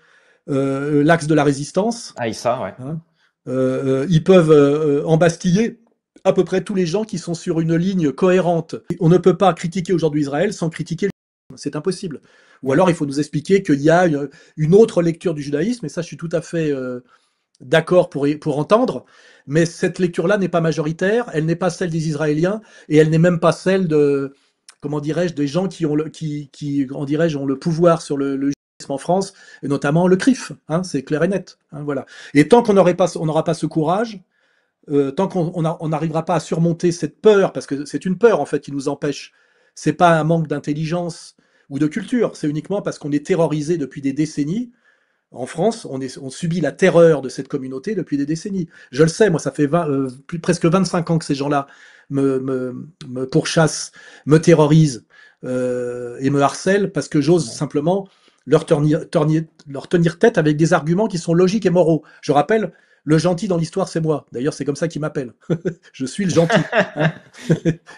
l'axe de la résistance, hein, ils peuvent embastiller à peu près tous les gens qui sont sur une ligne cohérente. On ne peut pas critiquer aujourd'hui Israël sans critiquer le judaïsme, c'est impossible. Ou alors il faut nous expliquer qu'il y a une autre lecture du judaïsme, et ça je suis tout à fait d'accord pour entendre, mais cette lecture-là n'est pas majoritaire, elle n'est pas celle des Israéliens, et elle n'est même pas celle de, comment dirais-je, des gens qui ont ont le pouvoir sur le judaïsme en France, et notamment le CRIF, hein, c'est clair et net. Hein, voilà. Et tant qu'on n'aura pas ce courage, tant qu'on n'arrivera pas à surmonter cette peur, parce que c'est une peur en fait qui nous empêche, c'est pas un manque d'intelligence ou de culture, c'est uniquement parce qu'on est terrorisé depuis des décennies. En France, on subit la terreur de cette communauté depuis des décennies. Je le sais, moi, ça fait presque 25 ans que ces gens-là me pourchassent, me terrorisent et me harcèlent parce que j'ose simplement leur tenir tête avec des arguments qui sont logiques et moraux. Je rappelle, le gentil dans l'histoire, c'est moi. D'ailleurs, c'est comme ça qu'ils m'appellent. Je suis le gentil. Hein.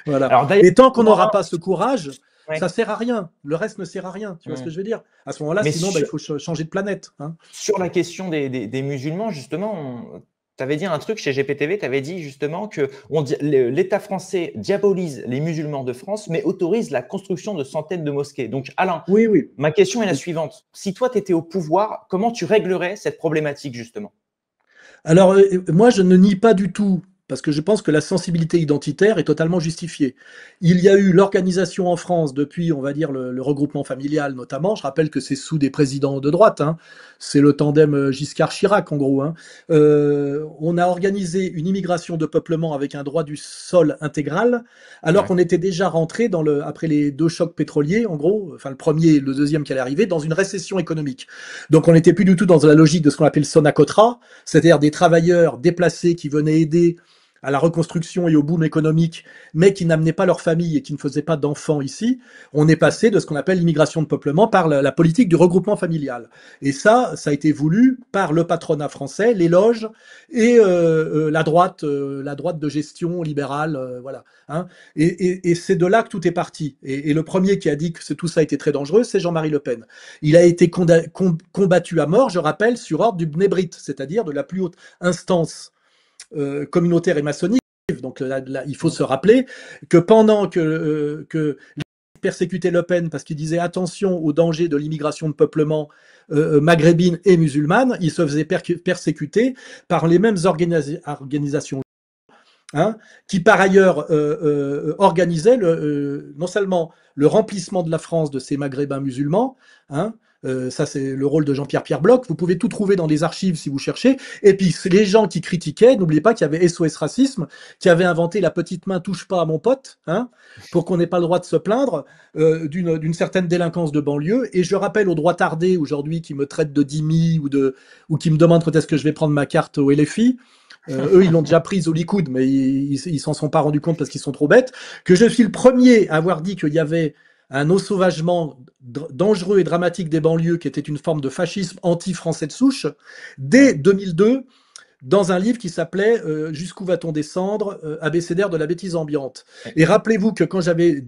Voilà. Alors, et tant qu'on n'aura pas ce courage, ça sert à rien. Le reste ne sert à rien. Tu vois ce que je veux dire? À ce moment-là, sinon, il faut changer de planète. Hein. Sur la question des musulmans, justement, tu avais dit un truc chez GPTV, tu avais dit justement que l'État français diabolise les musulmans de France, mais autorise la construction de centaines de mosquées. Donc, Alain, ma question est la suivante. Si toi, tu étais au pouvoir, comment tu réglerais cette problématique, justement? Alors, moi, je ne nie pas du tout, parce que je pense que la sensibilité identitaire est totalement justifiée. Il y a eu l'organisation en France depuis, on va dire, le regroupement familial notamment. Je rappelle que c'est sous des présidents de droite. Hein. C'est le tandem Giscard-Chirac, en gros. Hein. On a organisé une immigration de peuplement avec un droit du sol intégral, alors qu'on était déjà rentré après les 2 chocs pétroliers, en gros, enfin le premier et le deuxième qui allait arriver, dans une récession économique. Donc on n'était plus du tout dans la logique de ce qu'on appelle Sonacotra, c'est-à-dire des travailleurs déplacés qui venaient aider à la reconstruction et au boom économique, mais qui n'amenaient pas leur famille et qui ne faisaient pas d'enfants ici. On est passé de ce qu'on appelle l'immigration de peuplement par la politique du regroupement familial. Et ça a été voulu par le patronat français, les loges et la droite de gestion libérale, voilà. Hein. Et c'est de là que tout est parti. Et le premier qui a dit que tout ça était très dangereux, c'est Jean-Marie Le Pen. Il a été combattu à mort, je rappelle, sur ordre du Bnei-Brit, c'est-à-dire de la plus haute instance communautaire et maçonnique. Donc là, il faut se rappeler que pendant que les persécutaient Le Pen parce qu'ils disaient attention au danger de l'immigration de peuplement maghrébine et musulmane, ils se faisaient persécuter par les mêmes organisations, hein, qui par ailleurs organisaient non seulement le remplissement de la France de ces maghrébins musulmans, hein, ça c'est le rôle de Jean-Pierre Bloch, vous pouvez tout trouver dans les archives si vous cherchez, et puis les gens qui critiquaient, n'oubliez pas qu'il y avait SOS Racisme, qui avait inventé la petite main touche pas à mon pote, hein, pour qu'on n'ait pas le droit de se plaindre d'une certaine délinquance de banlieue, et je rappelle aux droits tardés aujourd'hui qui me traitent de dhimmi ou qui me demandent quand est-ce que je vais prendre ma carte au LFI, eux, ils l'ont déjà prise au Likoud, mais ils s'en sont pas rendus compte parce qu'ils sont trop bêtes, que je suis le premier à avoir dit qu'il y avait un ensauvagement dangereux et dramatique des banlieues qui était une forme de fascisme anti-français de souche, dès 2002, dans un livre qui s'appelait Jusqu'où va-t-on descendre, abécédaire de la bêtise ambiante. Et rappelez-vous que quand j'avais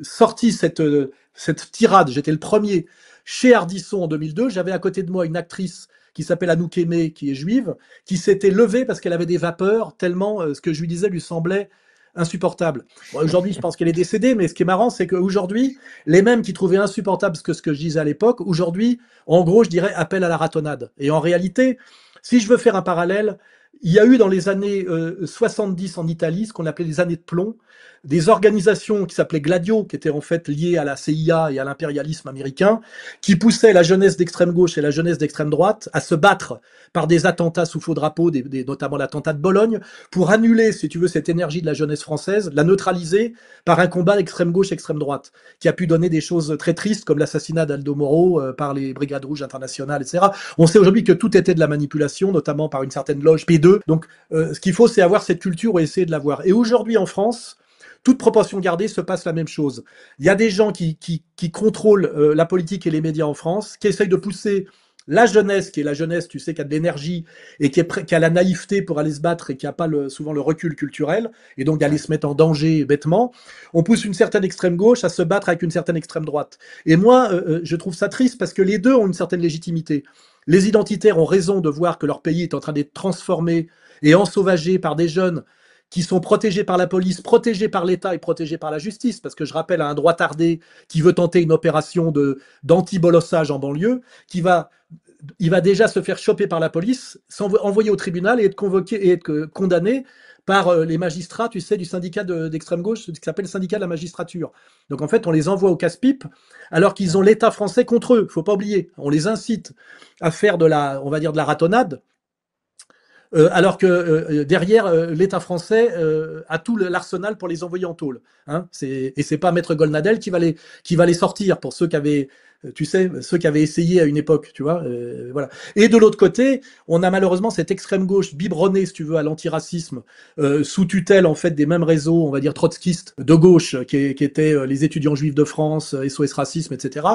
sorti cette tirade, j'étais le premier chez Ardisson en 2002, j'avais à côté de moi une actrice qui s'appelle Anouk Aimé, qui est juive, qui s'était levée parce qu'elle avait des vapeurs, tellement ce que je lui disais lui semblait insupportable. Bon, aujourd'hui, je pense qu'elle est décédée, mais ce qui est marrant, c'est qu'aujourd'hui, les mêmes qui trouvaient insupportable ce que je disais à l'époque, aujourd'hui, en gros, je dirais appel à la ratonnade. Et en réalité, si je veux faire un parallèle, il y a eu dans les années 70 en Italie, ce qu'on appelait les années de plomb, des organisations qui s'appelaient Gladio, qui étaient en fait liées à la CIA et à l'impérialisme américain, qui poussaient la jeunesse d'extrême gauche et la jeunesse d'extrême droite à se battre par des attentats sous faux drapeau, notamment l'attentat de Bologne, pour annuler, si tu veux, cette énergie de la jeunesse française, la neutraliser par un combat extrême gauche, extrême droite, qui a pu donner des choses très tristes, comme l'assassinat d'Aldo Moro par les Brigades Rouges internationales, etc. On sait aujourd'hui que tout était de la manipulation, notamment par une certaine loge P2. Donc, ce qu'il faut, c'est avoir cette culture et essayer de l'avoir. Et aujourd'hui, en France, toute proportion gardée, se passe la même chose. Il y a des gens qui contrôlent la politique et les médias en France, qui essayent de pousser la jeunesse, qui est la jeunesse, tu sais, qui a de l'énergie et qui a la naïveté pour aller se battre et qui n'a pas souvent le recul culturel, et donc d'aller se mettre en danger bêtement. On pousse une certaine extrême gauche à se battre avec une certaine extrême droite. Et moi, je trouve ça triste parce que les deux ont une certaine légitimité. Les identitaires ont raison de voir que leur pays est en train d'être transformé et ensauvagé par des jeunes qui sont protégés par la police, protégés par l'État et protégés par la justice, parce que je rappelle à un droit tardé qui veut tenter une opération d'anti-bolossage en banlieue, il va déjà se faire choper par la police, envoyer au tribunal et être convoqué et être condamné par les magistrats, tu sais, du syndicat d'extrême gauche, qui s'appelle le syndicat de la magistrature. Donc en fait, on les envoie au casse-pipe, alors qu'ils ont l'État français contre eux. Faut pas oublier. On les incite à faire on va dire de la ratonnade. Alors que derrière, l'État français a tout l'arsenal pour les envoyer en tôle. Hein. Et c'est pas Maître Golnadel qui va les sortir pour ceux qui avaient, tu sais, ceux qui avaient essayé à une époque, tu vois. Voilà. Et de l'autre côté, on a malheureusement cette extrême gauche biberonnée, si tu veux, à l'antiracisme, sous tutelle en fait des mêmes réseaux, on va dire trotskistes de gauche, qui étaient les étudiants juifs de France, SOS Racisme, etc.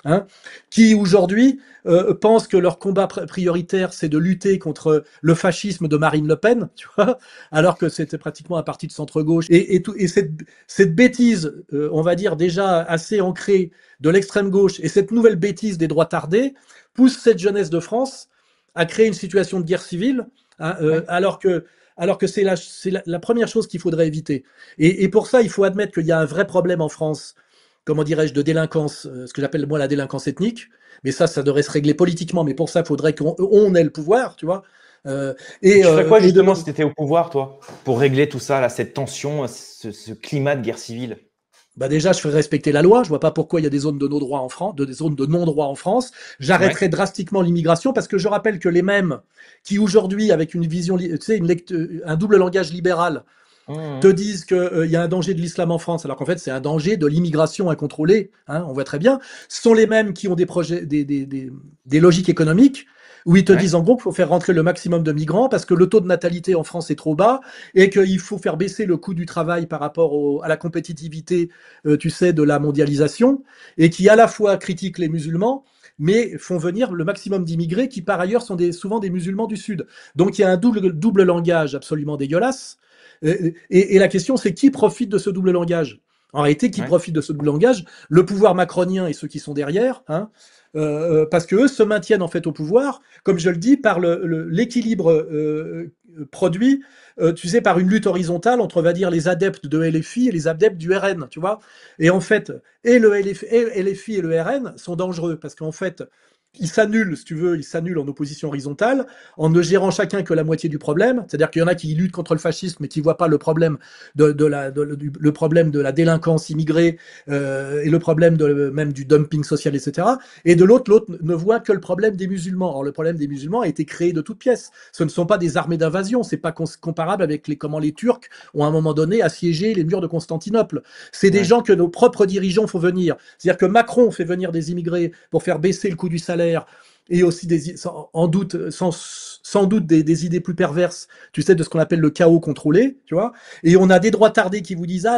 Hein, qui aujourd'hui pensent que leur combat prioritaire, c'est de lutter contre le fascisme de Marine Le Pen, tu vois, alors que c'était pratiquement un parti de centre-gauche. Et cette bêtise, on va dire déjà assez ancrée de l'extrême gauche, et cette nouvelle bêtise des droits tardés, pousse cette jeunesse de France à créer une situation de guerre civile, hein, alors que c'est la première chose qu'il faudrait éviter. Et pour ça, il faut admettre qu'il y a un vrai problème en France, comment dirais-je, de délinquance, ce que j'appelle moi la délinquance ethnique. Mais ça devrait se régler politiquement. Mais pour ça, il faudrait qu'on ait le pouvoir, tu vois. Tu ferais quoi justement si tu étais au pouvoir, toi, pour régler tout ça, là, cette tension, ce climat de guerre civile? Bah déjà, je ferais respecter la loi. Je vois pas pourquoi il y a des zones de non-droit en France, des zones de non-droit en France. J'arrêterais drastiquement l'immigration parce que je rappelle que les mêmes qui aujourd'hui, avec une vision, tu sais, un double langage libéral, te disent qu'il y a un danger de l'islam en France, alors qu'en fait c'est un danger de l'immigration incontrôlée, hein, on voit très bien. Ce sont les mêmes qui ont des projets, des logiques économiques, où ils te disent en gros qu'il faut faire rentrer le maximum de migrants parce que le taux de natalité en France est trop bas et qu'il faut faire baisser le coût du travail par rapport à la compétitivité, tu sais, de la mondialisation, et qui à la fois critiquent les musulmans, mais font venir le maximum d'immigrés qui par ailleurs sont souvent des musulmans du Sud. Donc il y a un double langage absolument dégueulasse. Et la question, c'est qui profite de ce double langage? En réalité, qui profite de ce double langage? Le pouvoir macronien et ceux qui sont derrière, hein, parce que eux se maintiennent en fait au pouvoir, comme je le dis, par l'équilibre produit, tu sais, par une lutte horizontale entre, on va dire, les adeptes de LFI et les adeptes du RN, tu vois. Et en fait, et le LFI et le RN sont dangereux parce qu'en fait, ils s'annulent, si tu veux, ils s'annulent en opposition horizontale, en ne gérant chacun que la moitié du problème. C'est-à-dire qu'il y en a qui luttent contre le fascisme, mais qui ne voient pas le problème le problème de la délinquance immigrée et le problème même du dumping social, etc. Et de l'autre ne voit que le problème des musulmans. Or, le problème des musulmans a été créé de toutes pièces. Ce ne sont pas des armées d'invasion. C'est pas comparable avec comment les Turcs ont à un moment donné assiégé les murs de Constantinople. C'est des gens que nos propres dirigeants font venir. C'est-à-dire que Macron fait venir des immigrés pour faire baisser le coût du salaire et aussi sans doute des idées plus perverses, tu sais, de ce qu'on appelle le chaos contrôlé, tu vois. Et on a des droits tardés qui vous disent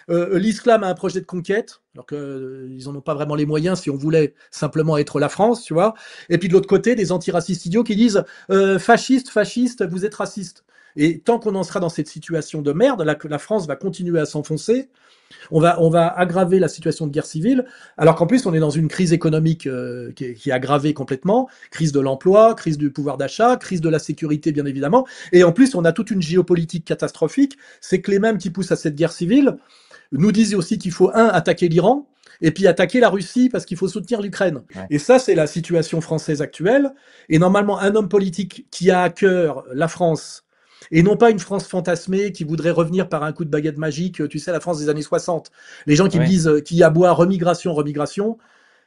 l'islam a un projet de conquête, alors qu'ils n'en ont pas vraiment les moyens si on voulait simplement être la France, tu vois. Et puis de l'autre côté, des antiracistes idiots qui disent fasciste, vous êtes raciste. Et tant qu'on en sera dans cette situation de merde, la France va continuer à s'enfoncer. On va aggraver la situation de guerre civile, alors qu'en plus on est dans une crise économique qui est aggravée complètement, crise de l'emploi, crise du pouvoir d'achat, crise de la sécurité bien évidemment, et en plus on a toute une géopolitique catastrophique. C'est que les mêmes qui poussent à cette guerre civile nous disent aussi qu'il faut attaquer l'Iran, et puis attaquer la Russie parce qu'il faut soutenir l'Ukraine. Ouais. Et ça, c'est la situation française actuelle. Et normalement, un homme politique qui a à cœur la France, et non pas une France fantasmée qui voudrait revenir par un coup de baguette magique, tu sais, la France des années 60. Les gens qui me disent qu'il y a beau à remigration,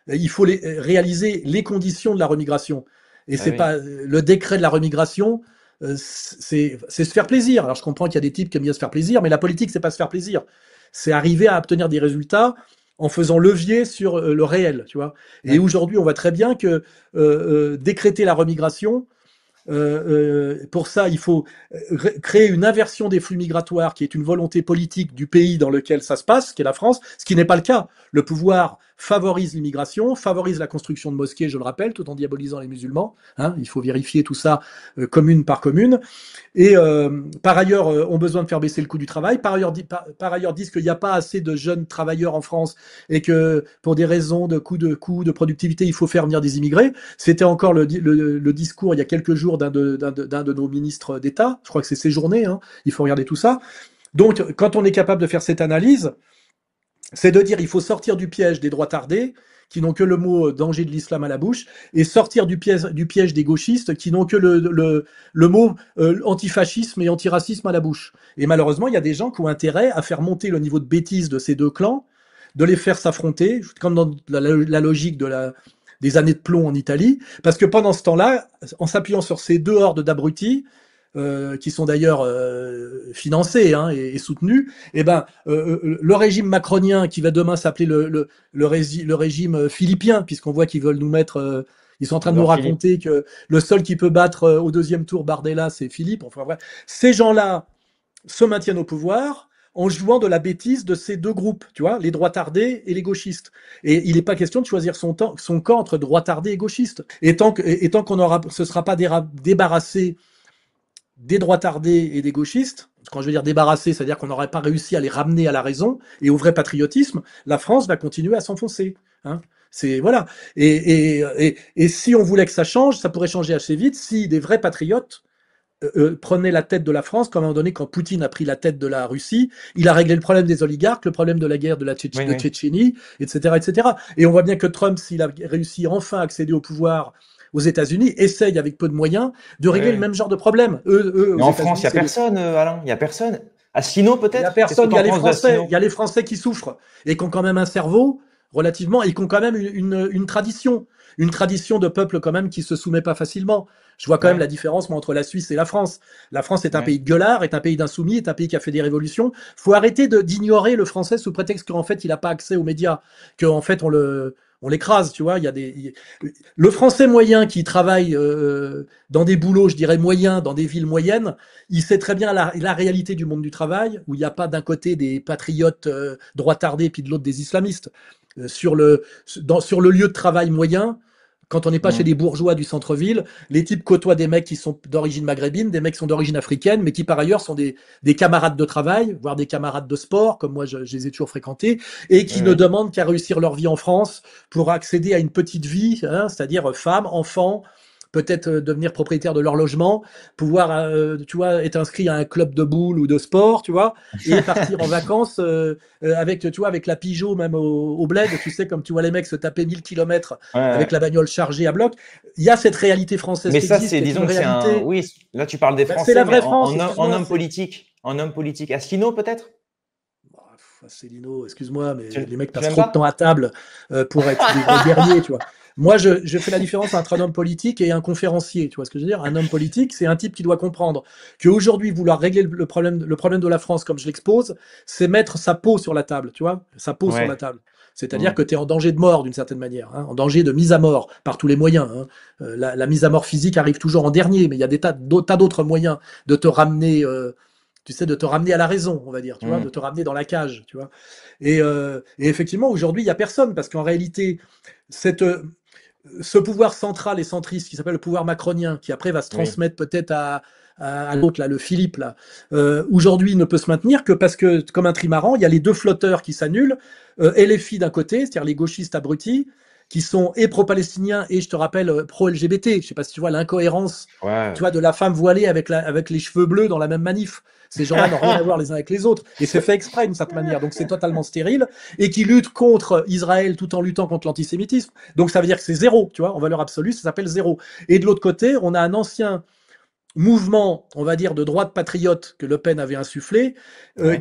il faut réaliser les conditions de la remigration. Et c'est pas le décret de la remigration, c'est se faire plaisir. Alors je comprends qu'il y a des types qui aiment bien se faire plaisir, mais la politique, c'est pas se faire plaisir. C'est arriver à obtenir des résultats en faisant levier sur le réel, tu vois. Et aujourd'hui, on voit très bien que décréter la remigration, pour ça, il faut créer une inversion des flux migratoires qui est une volonté politique du pays dans lequel ça se passe, qui est la France, ce qui n'est pas le cas. Le pouvoir favorise l'immigration, favorise la construction de mosquées, je le rappelle, tout en diabolisant les musulmans. Hein, il faut vérifier tout ça commune par commune. Et par ailleurs, ont besoin de faire baisser le coût du travail. Par ailleurs, disent qu'il n'y a pas assez de jeunes travailleurs en France et que pour des raisons de coût de productivité, il faut faire venir des immigrés. C'était encore le discours il y a quelques jours d'un de nos ministres d'État. Je crois que c'est Séjourné. Hein. Il faut regarder tout ça. Donc, quand on est capable de faire cette analyse, c'est de dire il faut sortir du piège des droitards qui n'ont que le mot danger de l'islam à la bouche, et sortir du piège des gauchistes qui n'ont que le mot antifascisme et antiracisme à la bouche. Et malheureusement, il y a des gens qui ont intérêt à faire monter le niveau de bêtise de ces deux clans, de les faire s'affronter, comme dans la logique des années de plomb en Italie, parce que pendant ce temps-là, en s'appuyant sur ces deux hordes d'abrutis, qui sont d'ailleurs financés et soutenus, et le régime macronien qui va demain s'appeler le régime philippien, puisqu'on voit qu'ils veulent nous mettre, ils sont en train de nous raconter que le seul qui peut battre au deuxième tour Bardella, c'est Philippe. Enfin bref, ces gens-là se maintiennent au pouvoir en jouant de la bêtise de ces deux groupes, tu vois, les droitardés et les gauchistes. Et il n'est pas question de choisir son camp entre droitardés et gauchistes. Et tant qu'on se sera pas débarrassé des droitardés et des gauchistes, quand je veux dire débarrasser, c'est-à-dire qu'on n'aurait pas réussi à les ramener à la raison et au vrai patriotisme, la France va continuer à s'enfoncer. Hein. C'est voilà. Et si on voulait que ça change, ça pourrait changer assez vite si des vrais patriotes prenaient la tête de la France, comme à un moment donné, quand Poutine a pris la tête de la Russie, il a réglé le problème des oligarques, le problème de la guerre de Tchétchénie, etc., etc. Et on voit bien que Trump, s'il a réussi enfin à accéder au pouvoir aux États-Unis, essaye avec peu de moyens de régler le même genre de problème. Mais en France, il n'y a personne, Alain, il n'y a personne. Asselineau, peut-être. Il n'y a personne, il y a les Français. Il y a les Français qui souffrent et qui ont quand même un cerveau relativement, et qui ont quand même une tradition de peuple quand même qui se soumet pas facilement. Je vois quand même la différence moi, entre la Suisse et la France. La France est un pays de gueulards, est un pays d'insoumis, est un pays qui a fait des révolutions. Faut arrêter d'ignorer le Français sous prétexte qu'en fait il n'a pas accès aux médias, qu'en fait on l'écrase, tu vois. Le Français moyen qui travaille dans des boulots, je dirais moyens, dans des villes moyennes, il sait très bien la réalité du monde du travail, où il n'y a pas d'un côté des patriotes droitardés puis de l'autre des islamistes. Sur le lieu de travail moyen, quand on n'est pas chez des bourgeois du centre-ville, les types côtoient des mecs qui sont d'origine maghrébine, des mecs qui sont d'origine africaine, mais qui par ailleurs sont des camarades de travail, voire des camarades de sport, comme moi je les ai toujours fréquentés, et qui ne demandent qu'à réussir leur vie en France pour accéder à une petite vie, hein, c'est-à-dire femmes, enfants, peut-être devenir propriétaire de leur logement, pouvoir, tu vois, être inscrit à un club de boules ou de sport, tu vois, et partir en vacances avec, tu vois, avec la Pigeot même au bled, tu sais, comme tu vois les mecs se taper 1000 km avec la bagnole chargée à bloc. Il y a cette réalité française. Mais ça, c'est, disons que c'est un... Oui, là, tu parles des Français, c'est la vraie France, en homme politique. En homme politique. Asselineau, peut-être? Asselineau, excuse-moi, mais les mecs passent trop de temps à table pour être des guerriers, tu vois. Moi, je fais la différence entre un homme politique et un conférencier, tu vois ce que je veux dire? Un homme politique, c'est un type qui doit comprendre qu'aujourd'hui, vouloir régler le problème de la France, comme je l'expose, c'est mettre sa peau sur la table, tu vois? Sa peau sur la table. C'est-à-dire que tu es en danger de mort d'une certaine manière, hein, en danger de mise à mort par tous les moyens. Hein. La mise à mort physique arrive toujours en dernier, mais il y a des tas d'autres moyens de te ramener... tu sais, de te ramener à la raison, on va dire, tu vois, de te ramener dans la cage, tu vois. Et effectivement, aujourd'hui, il n'y a personne, parce qu'en réalité, ce pouvoir central et centriste qui s'appelle le pouvoir macronien, qui après va se transmettre peut-être à l'autre, là, le Philippe, là, aujourd'hui ne peut se maintenir que parce que, comme un trimaran, il y a les deux flotteurs qui s'annulent, LFI d'un côté, c'est-à-dire les gauchistes abrutis, qui sont et pro-palestiniens et, je te rappelle, pro-LGBT. Je sais pas si tu vois l'incohérence, tu vois, de la femme voilée avec les cheveux bleus dans la même manif. Ces gens-là n'ont rien à voir les uns avec les autres. Et c'est fait exprès d'une certaine manière. Donc c'est totalement stérile. Et qui luttent contre Israël tout en luttant contre l'antisémitisme. Donc ça veut dire que c'est zéro, tu vois, en valeur absolue, ça s'appelle zéro. Et de l'autre côté, on a un ancien mouvement, on va dire, de droite patriote que Le Pen avait insufflé,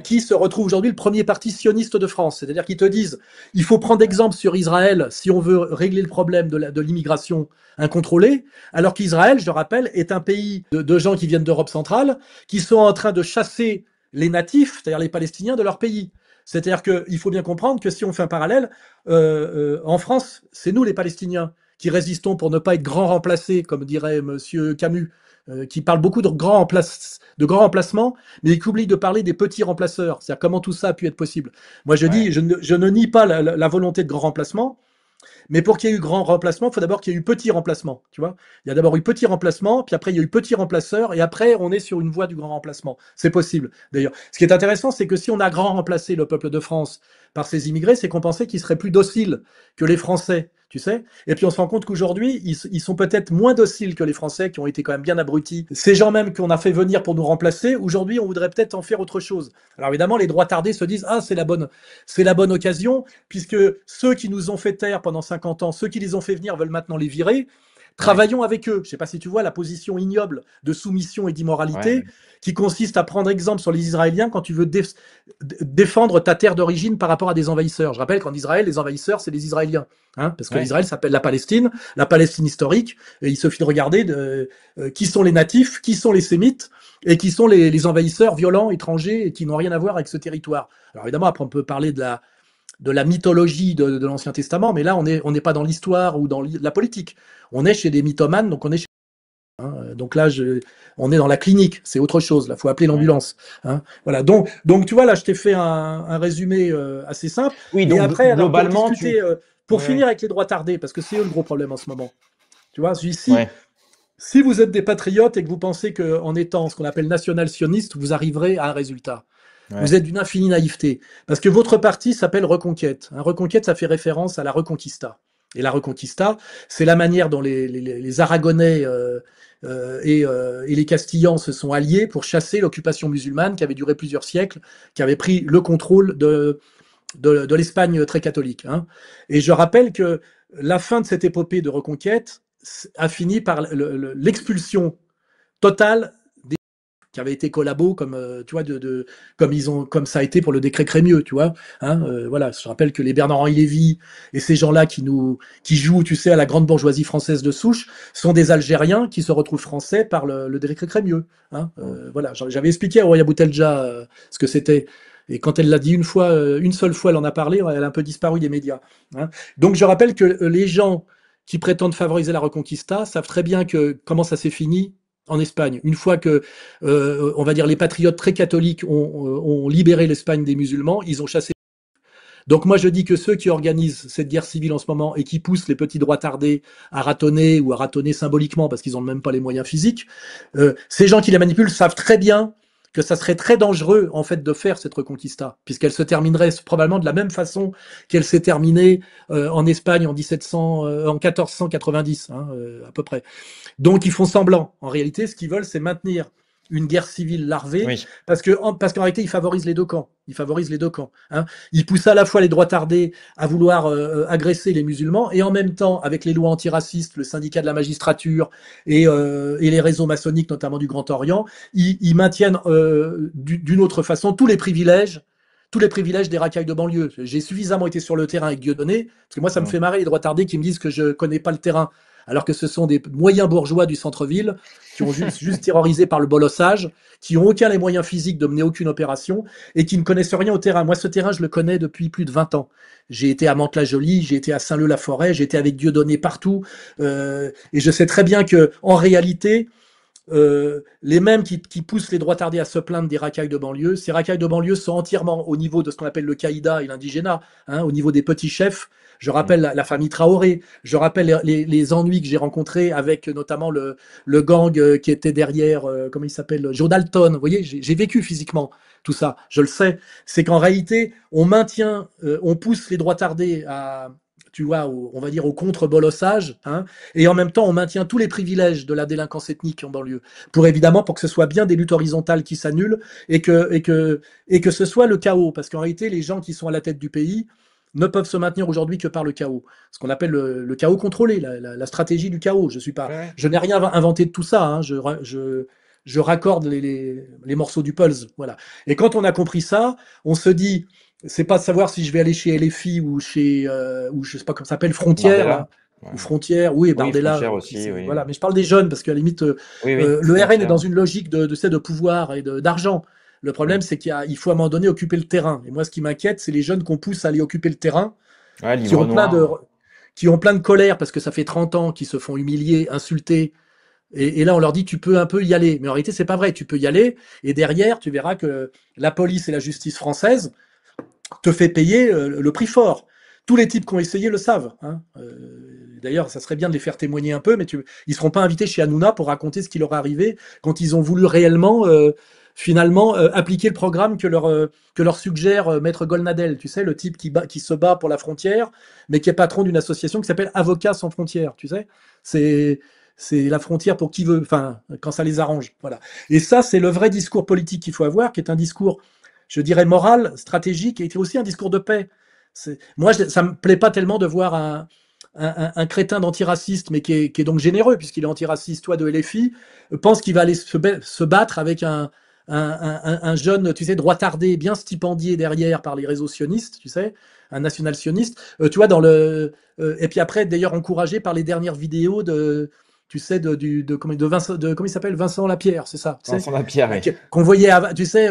qui se retrouve aujourd'hui le premier parti sioniste de France. C'est-à-dire qu'ils te disent, il faut prendre exemple sur Israël si on veut régler le problème de l'immigration incontrôlée, alors qu'Israël, je le rappelle, est un pays de gens qui viennent d'Europe centrale, qui sont en train de chasser les natifs, c'est-à-dire les Palestiniens, de leur pays. C'est-à-dire qu'il faut bien comprendre que si on fait un parallèle, en France, c'est nous les Palestiniens qui résistons pour ne pas être grands remplacés, comme dirait Monsieur Camus, qui parle beaucoup de grands remplacements, mais qui oublie de parler des petits remplaceurs. C'est-à-dire comment tout ça a pu être possible. Moi, je dis, je ne nie pas la volonté de grand remplacement, mais pour qu'il y ait eu grand remplacement, il faut d'abord qu'il y ait eu petit remplacement. Tu vois, il y a d'abord eu petit remplacement, puis après il y a eu petit remplaceur, et après on est sur une voie du grand remplacement. C'est possible. D'ailleurs, ce qui est intéressant, c'est que si on a grand remplacé le peuple de France par ces immigrés, c'est qu'on pensait qu'ils seraient plus dociles que les Français. Tu sais. Et puis on se rend compte qu'aujourd'hui, ils sont peut-être moins dociles que les Français, qui ont été quand même bien abrutis. Ces gens même qu'on a fait venir pour nous remplacer, aujourd'hui, on voudrait peut-être en faire autre chose. Alors évidemment, les droitards se disent, ah, c'est la bonne occasion, puisque ceux qui nous ont fait taire pendant 50 ans, ceux qui les ont fait venir veulent maintenant les virer. Travaillons avec eux. Je ne sais pas si tu vois la position ignoble de soumission et d'immoralité qui consiste à prendre exemple sur les Israéliens quand tu veux défendre ta terre d'origine par rapport à des envahisseurs. Je rappelle qu'en Israël, les envahisseurs, c'est les Israéliens. Hein, parce que l'Israël s'appelle la Palestine historique. Et il suffit de regarder qui sont les natifs, qui sont les sémites et qui sont les envahisseurs violents, étrangers et qui n'ont rien à voir avec ce territoire. Alors évidemment, après, on peut parler de la mythologie de l'Ancien Testament, mais là, on n'est pas dans l'histoire ou dans la politique. On est chez des mythomanes, donc on est chez... donc là, on est dans la clinique, c'est autre chose. Là, faut appeler l'ambulance. Hein, voilà. Donc, tu vois, là, je t'ai fait un résumé assez simple. Oui, donc et après, globalement, pour finir avec les droits tardés, parce que c'est eux le gros problème en ce moment. Tu vois, si vous êtes des patriotes et que vous pensez qu'en étant ce qu'on appelle national-sioniste, vous arriverez à un résultat. Vous êtes d'une infinie naïveté. Parce que votre parti s'appelle Reconquête. Reconquête, ça fait référence à la Reconquista. Et la Reconquista, c'est la manière dont les Aragonais et les Castillans se sont alliés pour chasser l'occupation musulmane qui avait duré plusieurs siècles, qui avait pris le contrôle de l'Espagne très catholique. Hein. Et je rappelle que la fin de cette épopée de Reconquête a fini par l'expulsion totale qui avait été collabo comme tu vois comme ça a été pour le décret Crémieux, tu vois, hein, voilà, je rappelle que les Bernard-Henri Lévy et ces gens-là qui jouent, tu sais, à la grande bourgeoisie française de souche sont des Algériens qui se retrouvent français par le décret Crémieux, hein, voilà, j'avais expliqué à Roya Boutelja ce que c'était. Et quand elle l'a dit une seule fois, elle en a parlé, elle a un peu disparu des médias. Hein. Donc je rappelle que les gens qui prétendent favoriser la Reconquista savent très bien comment ça s'est fini en Espagne. Une fois que, on va dire, les patriotes très catholiques ont libéré l'Espagne des musulmans, ils ont chassé. Donc moi je dis que ceux qui organisent cette guerre civile en ce moment et qui poussent les petits droitardés à ratonner ou à ratonner symboliquement parce qu'ils n'ont même pas les moyens physiques, ces gens qui les manipulent savent très bien que ça serait très dangereux en fait de faire cette Reconquista, puisqu'elle se terminerait probablement de la même façon qu'elle s'est terminée en Espagne en 1490, hein, à peu près. Donc ils font semblant. En réalité, ce qu'ils veulent, c'est maintenir une guerre civile larvée, parce qu'en réalité, ils favorisent les deux camps. Hein. Ils poussent à la fois les droitardés à vouloir agresser les musulmans, et en même temps, avec les lois antiracistes, le syndicat de la magistrature et les réseaux maçonniques, notamment du Grand Orient, ils maintiennent d'une autre façon tous les privilèges des racailles de banlieue. J'ai suffisamment été sur le terrain avec Dieudonné, parce que moi, ça me fait marrer les droitardés qui me disent que je connais pas le terrain, alors que ce sont des moyens bourgeois du centre-ville qui ont juste terrorisé par le bolossage, qui n'ont aucun les moyens physiques de mener aucune opération et qui ne connaissent rien au terrain. Moi, ce terrain, je le connais depuis plus de 20 ans. J'ai été à Mantes-la-Jolie, j'ai été à Saint-Leu-la-Forêt, j'ai été avec Dieudonné partout, et je sais très bien que en réalité, les mêmes qui poussent les droitards à se plaindre des racailles de banlieue, ces racailles de banlieue sont entièrement au niveau de ce qu'on appelle le caïda et l'indigénat, hein, au niveau des petits chefs. Je rappelle la famille Traoré, je rappelle les ennuis que j'ai rencontrés avec notamment le gang qui était derrière, comment il s'appelle, Joe Dalton. Vous voyez, j'ai vécu physiquement tout ça, je le sais. C'est qu'en réalité, on pousse les droitardés à, tu vois, on va dire au contre-bolossage, hein, et en même temps, on maintient tous les privilèges de la délinquance ethnique en banlieue, pour que ce soit bien des luttes horizontales qui s'annulent et que ce soit le chaos, parce qu'en réalité, les gens qui sont à la tête du pays ne peuvent se maintenir aujourd'hui que par le chaos, ce qu'on appelle le chaos contrôlé, la stratégie du chaos. Je n'ai rien inventé de tout ça, hein, je raccorde les morceaux du puzzle, voilà. Et quand on a compris ça, on se dit, c'est pas de savoir si je vais aller chez LFI ou ou je sais pas comment ça s'appelle, Frontière, Bardella. ou Frontière, oui, Bardella, Frontière aussi, oui. voilà. Mais je parle des jeunes parce qu'à la limite, Oui, le RN est Frontière. dans une logique de pouvoir et d'argent. Le problème, c'est qu'il faut à un moment donné occuper le terrain. Et moi, ce qui m'inquiète, c'est les jeunes qu'on pousse à aller occuper le terrain, Ouais, qui ont livre noir. qui ont plein de colère parce que ça fait 30 ans qu'ils se font humilier, insulter. Et là, on leur dit, tu peux un peu y aller. Mais en réalité, c'est pas vrai. Tu peux y aller. Et derrière, tu verras que la police et la justice française te fait payer le prix fort. Tous les types qui ont essayé le savent, hein. D'ailleurs, ça serait bien de les faire témoigner un peu, mais ils seront pas invités chez Hanouna pour raconter ce qui leur est arrivé quand ils ont voulu réellement, finalement, appliquer le programme que leur suggère Maître Golnadel. Tu sais, le type qui se bat pour la frontière, mais qui est patron d'une association qui s'appelle Avocats sans frontières. Tu sais, c'est la frontière pour qui veut, enfin, quand ça les arrange. Voilà. Et ça, c'est le vrai discours politique qu'il faut avoir, qui est un discours, je dirais, moral, stratégique, et aussi un discours de paix. Moi, ça me plaît pas tellement de voir un crétin d'antiraciste, mais qui est donc généreux, puisqu'il est antiraciste, toi de LFI, pense qu'il va aller se battre avec un jeune, tu sais, droitardé, bien stipendié derrière par les réseaux sionistes, tu sais, un national sioniste, tu vois, et puis après, d'ailleurs, encouragé par les dernières vidéos tu sais, de Vincent, comment il s'appelle, Vincent Lapierre, c'est ça, tu sais, Vincent Lapierre, oui. qu'on voyait, tu sais,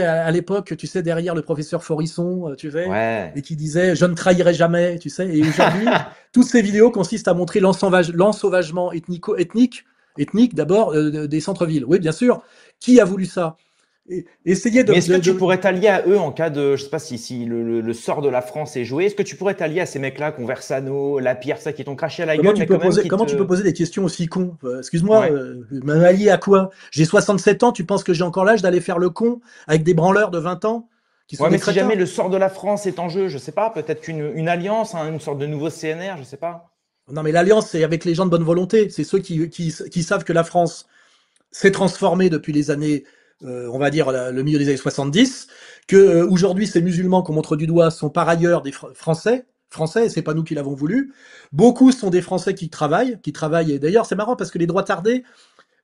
à l'époque, tu sais, derrière le professeur Forisson, tu sais, Ouais. et qui disait je ne trahirai jamais, tu sais. Et aujourd'hui, toutes ces vidéos consistent à montrer l'ensauvagement ethnique d'abord des centres-villes. Oui, bien sûr. Qui a voulu ça? Essayer Mais est-ce que tu pourrais t'allier à eux en cas de, je sais pas si le sort de la France est joué, est-ce que tu pourrais t'allier à ces mecs-là, Conversano, Lapierre, ça qui t'ont craché à la gueule, mais quand même qui Comment tu peux poser des questions aussi cons? Excuse-moi, Ouais. m'allier à quoi? J'ai 67 ans, tu penses que j'ai encore l'âge d'aller faire le con avec des branleurs de 20 ans qui sont Ouais, des mais si crétins? jamais le sort de la France est en jeu, je sais pas, peut-être une alliance, hein, une sorte de nouveau CNR, je sais pas. Non, mais l'alliance, c'est avec les gens de bonne volonté. C'est ceux qui savent que la France s'est transformée depuis les années, on va dire, le milieu des années 70, que aujourd'hui, ces musulmans qu'on montre du doigt sont par ailleurs des Français, et c'est pas nous qui l'avons voulu. Beaucoup sont des Français qui travaillent, et d'ailleurs, c'est marrant parce que les droits tardés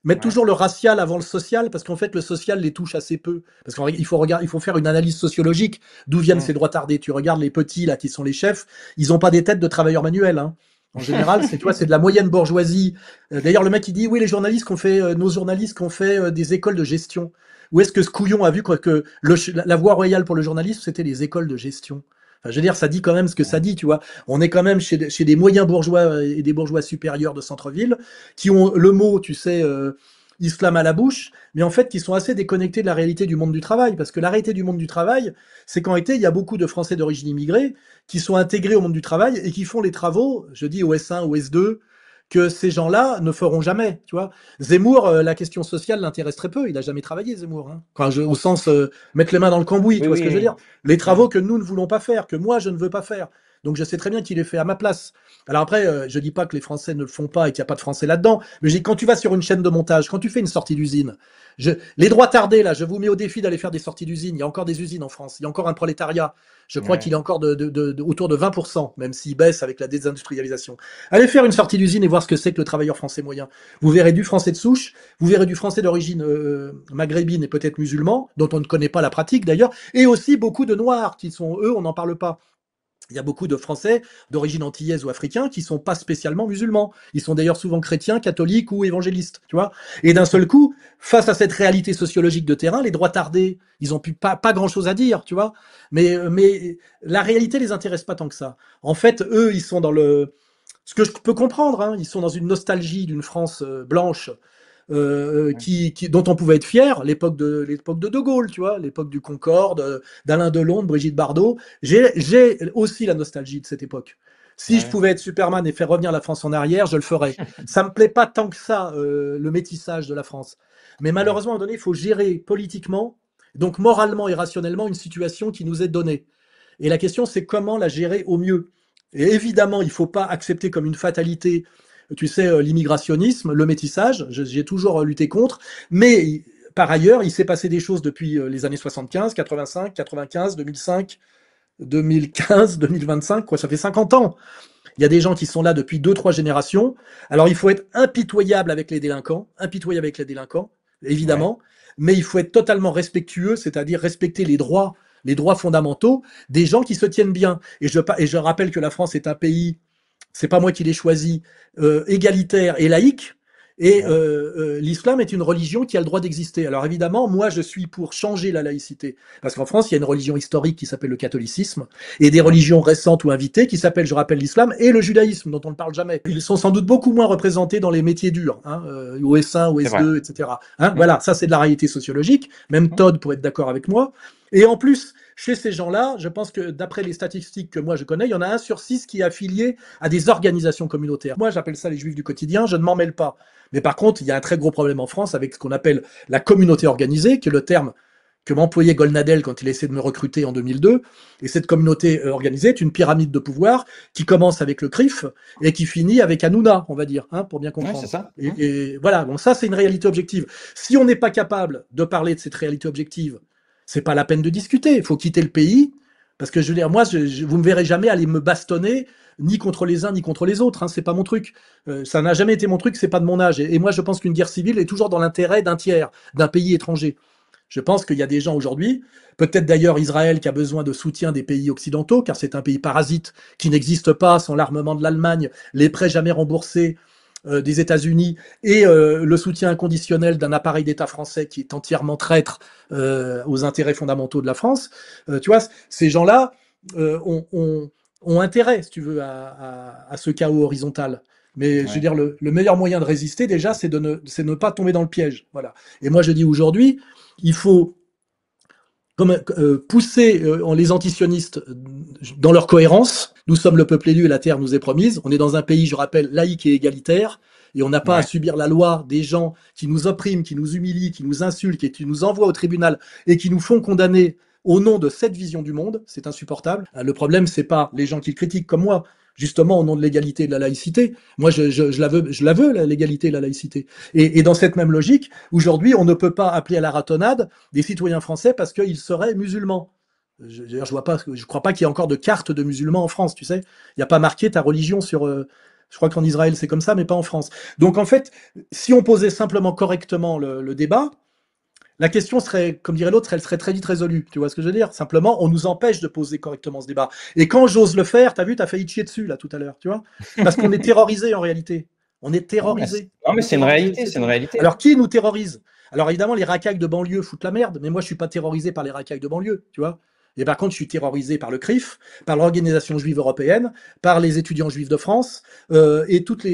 mettent Ouais. toujours le racial avant le social, parce qu'en fait, le social les touche assez peu. Parce il faut faire une analyse sociologique d'où viennent Mm. ces droits tardés. Tu regardes les petits, là, qui sont les chefs, ils n'ont pas des têtes de travailleurs manuels, hein. En général, c'est de la moyenne bourgeoisie. D'ailleurs, le mec, il dit, oui, les journalistes nos journalistes qui ont fait des écoles de gestion. Où est-ce que ce couillon a vu que la voie royale pour le journalisme, c'était les écoles de gestion? Enfin, je veux dire, ça dit quand même ce que ça dit, tu vois. On est quand même chez des moyens bourgeois et des bourgeois supérieurs de centre-ville qui ont le mot, tu sais, islam à la bouche, mais en fait qui sont assez déconnectés de la réalité du monde du travail. Parce que la réalité du monde du travail, c'est qu'en été, il y a beaucoup de Français d'origine immigrée qui sont intégrés au monde du travail et qui font les travaux, je dis au S1, au S2, que ces gens-là ne feront jamais, tu vois. Zemmour, la question sociale l'intéresse très peu. Il n'a jamais travaillé, Zemmour, hein. Enfin, au sens mettre les mains dans le cambouis, tu Oui, vois ce que je veux oui, dire. Les oui. travaux que nous ne voulons pas faire, que moi je ne veux pas faire. Donc je sais très bien qu'il est fait à ma place. Alors après, je dis pas que les Français ne le font pas et qu'il n'y a pas de Français là-dedans, mais quand tu vas sur une chaîne de montage, quand tu fais une sortie d'usine, les droits tardés, là, je vous mets au défi d'aller faire des sorties d'usine. Il y a encore des usines en France, il y a encore un prolétariat. Je crois Ouais. qu'il est encore autour de 20%, même s'il baisse avec la désindustrialisation. Allez faire une sortie d'usine et voir ce que c'est que le travailleur français moyen. Vous verrez du français de souche, vous verrez du français d'origine maghrébine et peut-être musulman, dont on ne connaît pas la pratique d'ailleurs, et aussi beaucoup de noirs qui sont, eux, on n'en parle pas. Il y a beaucoup de Français d'origine antillaise ou africain qui sont pas spécialement musulmans. Ils sont d'ailleurs souvent chrétiens, catholiques ou évangélistes, tu vois. Et d'un seul coup, face à cette réalité sociologique de terrain, les droits tardés, ils ont pas grand chose à dire, tu vois. Mais la réalité les intéresse pas tant que ça. En fait, eux, ils sont dans ce que je peux comprendre, hein, ils sont dans une nostalgie d'une France blanche dont on pouvait être fier, l'époque de Gaulle, tu vois, l'époque du Concorde, d'Alain Delon, de Brigitte Bardot. J'ai aussi la nostalgie de cette époque. Si je pouvais être Superman et faire revenir la France en arrière, je le ferais. Ça me plaît pas tant que ça, le métissage de la France. Mais malheureusement, à un moment donné, il faut gérer politiquement, donc moralement et rationnellement, une situation qui nous est donnée. Et la question, c'est comment la gérer au mieux. Et évidemment, il ne faut pas accepter comme une fatalité, tu sais, l'immigrationnisme, le métissage. J'ai toujours lutté contre. Mais par ailleurs, il s'est passé des choses depuis les années 75, 85, 95, 2005, 2015, 2025, quoi, ça fait 50 ans. Il y a des gens qui sont là depuis 2-3 générations. Alors il faut être impitoyable avec les délinquants, évidemment, mais il faut être totalement respectueux, c'est-à-dire respecter les droits fondamentaux des gens qui se tiennent bien. Et je rappelle que la France est un pays, c'est pas moi qui l'ai choisi, égalitaire et laïque. Et l'islam est une religion qui a le droit d'exister. Alors évidemment, moi je suis pour changer la laïcité. Parce qu'en France, il y a une religion historique qui s'appelle le catholicisme, et des religions récentes ou invitées qui s'appellent, je rappelle, l'islam et le judaïsme, dont on ne parle jamais. Ils sont sans doute beaucoup moins représentés dans les métiers durs, au S1, au S2, etc. Voilà, ça c'est de la réalité sociologique. Même Todd pourrait être d'accord avec moi. Et en plus, chez ces gens-là, je pense que d'après les statistiques que moi je connais, il y en a 1 sur 6 qui est affilié à des organisations communautaires. Moi, j'appelle ça les juifs du quotidien, je ne m'en mêle pas. Mais par contre, il y a un très gros problème en France avec ce qu'on appelle la communauté organisée, qui est le terme que m'employait Golnadel quand il essayait de me recruter en 2002. Et cette communauté organisée est une pyramide de pouvoir qui commence avec le CRIF et qui finit avec Hanouna, on va dire, pour bien comprendre. Ouais, c'est ça. Et voilà, bon, ça c'est une réalité objective. Si on n'est pas capable de parler de cette réalité objective, c'est pas la peine de discuter. Il faut quitter le pays. Parce que je veux dire, moi, vous me verrez jamais aller me bastonner ni contre les uns ni contre les autres. C'est pas mon truc. Ça n'a jamais été mon truc. C'est pas de mon âge. Et moi, je pense qu'une guerre civile est toujours dans l'intérêt d'un tiers, d'un pays étranger. Je pense qu'il y a des gens aujourd'hui, peut-être d'ailleurs Israël qui a besoin de soutien des pays occidentaux, car c'est un pays parasite qui n'existe pas sans l'armement de l'Allemagne, les prêts jamais remboursés des États-Unis et le soutien inconditionnel d'un appareil d'État français qui est entièrement traître aux intérêts fondamentaux de la France. Tu vois, ces gens-là ont intérêt, si tu veux, à ce chaos horizontal. Mais je veux dire, le meilleur moyen de résister, déjà, c'est de ne pas tomber dans le piège. Voilà. Et moi, je dis aujourd'hui, il faut pousser les antisionistes dans leur cohérence. Nous sommes le peuple élu et la terre nous est promise. On est dans un pays, je rappelle, laïque et égalitaire. Et on n'a pas à subir la loi des gens qui nous oppriment, qui nous humilient, qui nous insultent, qui nous envoient au tribunal et qui nous font condamner au nom de cette vision du monde. C'est insupportable. Le problème, c'est pas les gens qui critiquent comme moi, justement au nom de l'égalité et de la laïcité. Moi, je la veux, l'égalité et la laïcité. Et dans cette même logique, aujourd'hui, on ne peut pas appeler à la ratonnade des citoyens français parce qu'ils seraient musulmans. Je crois pas qu'il y ait encore de carte de musulmans en France, tu sais. Il n'y a pas marqué ta religion sur... je crois qu'en Israël, c'est comme ça, mais pas en France. Donc, en fait, si on posait simplement correctement le débat, la question serait, comme dirait l'autre, elle serait très vite résolue. Tu vois ce que je veux dire? Simplement, on nous empêche de poser correctement ce débat. Et quand j'ose le faire, t'as vu, t'as failli te chier dessus, là, tout à l'heure, tu vois? Parce qu'on est terrorisé, en réalité. On est terrorisé. Non, mais c'est une réalité, c'est une réalité. Alors, qui nous terrorise? Alors, évidemment, les racailles de banlieue foutent la merde, mais moi, je suis pas terrorisé par les racailles de banlieue, tu vois? Et par contre, je suis terrorisé par le CRIF, par l'Organisation juive européenne, par les étudiants juifs de France, et toute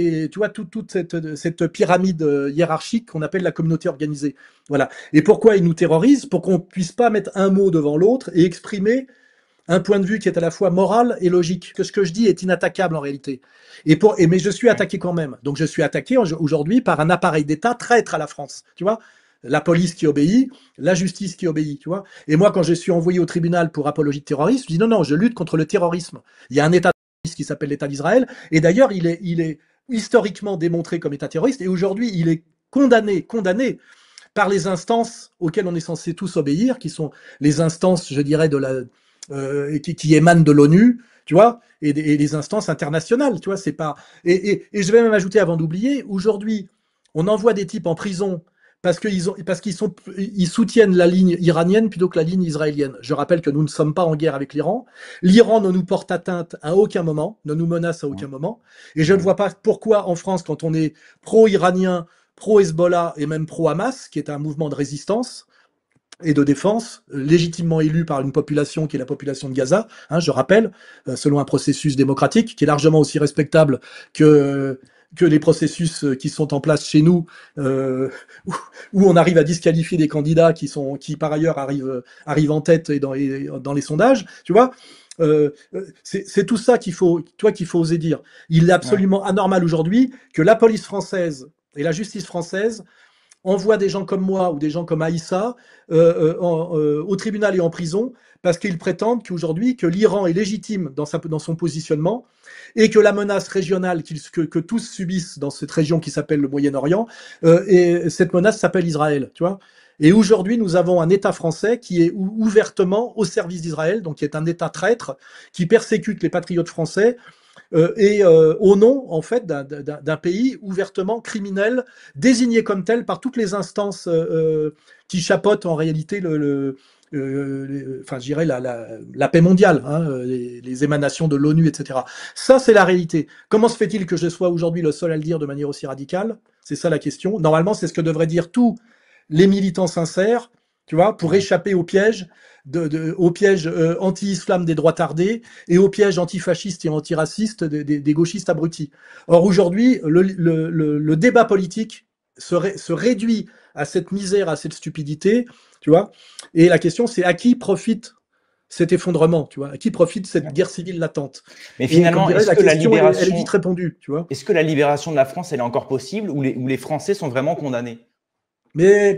cette pyramide hiérarchique qu'on appelle la communauté organisée. Voilà. Et pourquoi ils nous terrorisent? Pour qu'on puisse pas mettre un mot devant l'autre et exprimer un point de vue qui est à la fois moral et logique. Que ce que je dis est inattaquable en réalité. Mais je suis attaqué quand même. Donc je suis attaqué aujourd'hui par un appareil d'État traître à la France. Tu vois? La police qui obéit, la justice qui obéit, tu vois. Et moi, quand je suis envoyé au tribunal pour apologie de terrorisme, je dis non, je lutte contre le terrorisme. Il y a un État terroriste qui s'appelle l'État d'Israël, et d'ailleurs, il est historiquement démontré comme État terroriste, et aujourd'hui, il est condamné par les instances auxquelles on est censé tous obéir, qui sont les instances, je dirais, qui émanent de l'ONU, tu vois, et des instances internationales, tu vois. C'est pas. Et je vais même ajouter, avant d'oublier, aujourd'hui, on envoie des types en prison parce qu'ils soutiennent la ligne iranienne plutôt que la ligne israélienne. Je rappelle que nous ne sommes pas en guerre avec l'Iran. L'Iran ne nous porte atteinte à aucun moment, ne nous menace à aucun moment. Et je ne vois pas pourquoi en France, quand on est pro-iranien, pro-Hezbollah et même pro-Hamas, qui est un mouvement de résistance et de défense, légitimement élu par une population qui est la population de Gaza, je rappelle, selon un processus démocratique qui est largement aussi respectable que que les processus qui sont en place chez nous, où on arrive à disqualifier des candidats qui par ailleurs arrivent en tête et dans les sondages, tu vois. C'est tout ça qu'il faut oser dire. Il est absolument anormal aujourd'hui que la police française et la justice française envoient des gens comme moi ou des gens comme Aïssa au tribunal et en prison parce qu'ils prétendent qu'aujourd'hui que l'Iran est légitime dans son positionnement et que la menace régionale que tous subissent dans cette région qui s'appelle le Moyen-Orient, et cette menace s'appelle Israël, tu vois. Et aujourd'hui, nous avons un État français qui est ouvertement au service d'Israël, donc qui est un État traître, qui persécute les patriotes français, au nom, en fait, d'un pays ouvertement criminel, désigné comme tel par toutes les instances qui chapeautent en réalité enfin, je dirais la paix mondiale, hein, les émanations de l'ONU, etc. Ça, c'est la réalité. Comment se fait-il que je sois aujourd'hui le seul à le dire de manière aussi radicale? C'est ça la question. Normalement, c'est ce que devraient dire tous les militants sincères, tu vois, pour échapper au piège anti-islam des droits tardés et au piège antifasciste et antiracistes des gauchistes abrutis. Or, aujourd'hui, le débat politique se réduit à cette misère, à cette stupidité, tu vois. Et la question, c'est à qui profite cet effondrement, tu vois, à qui profite cette guerre civile latente. Mais finalement, est-ce que la libération, elle est vite répondue, tu vois. Est-ce que la libération de la France, elle est encore possible ou les Français sont vraiment condamnés? Mais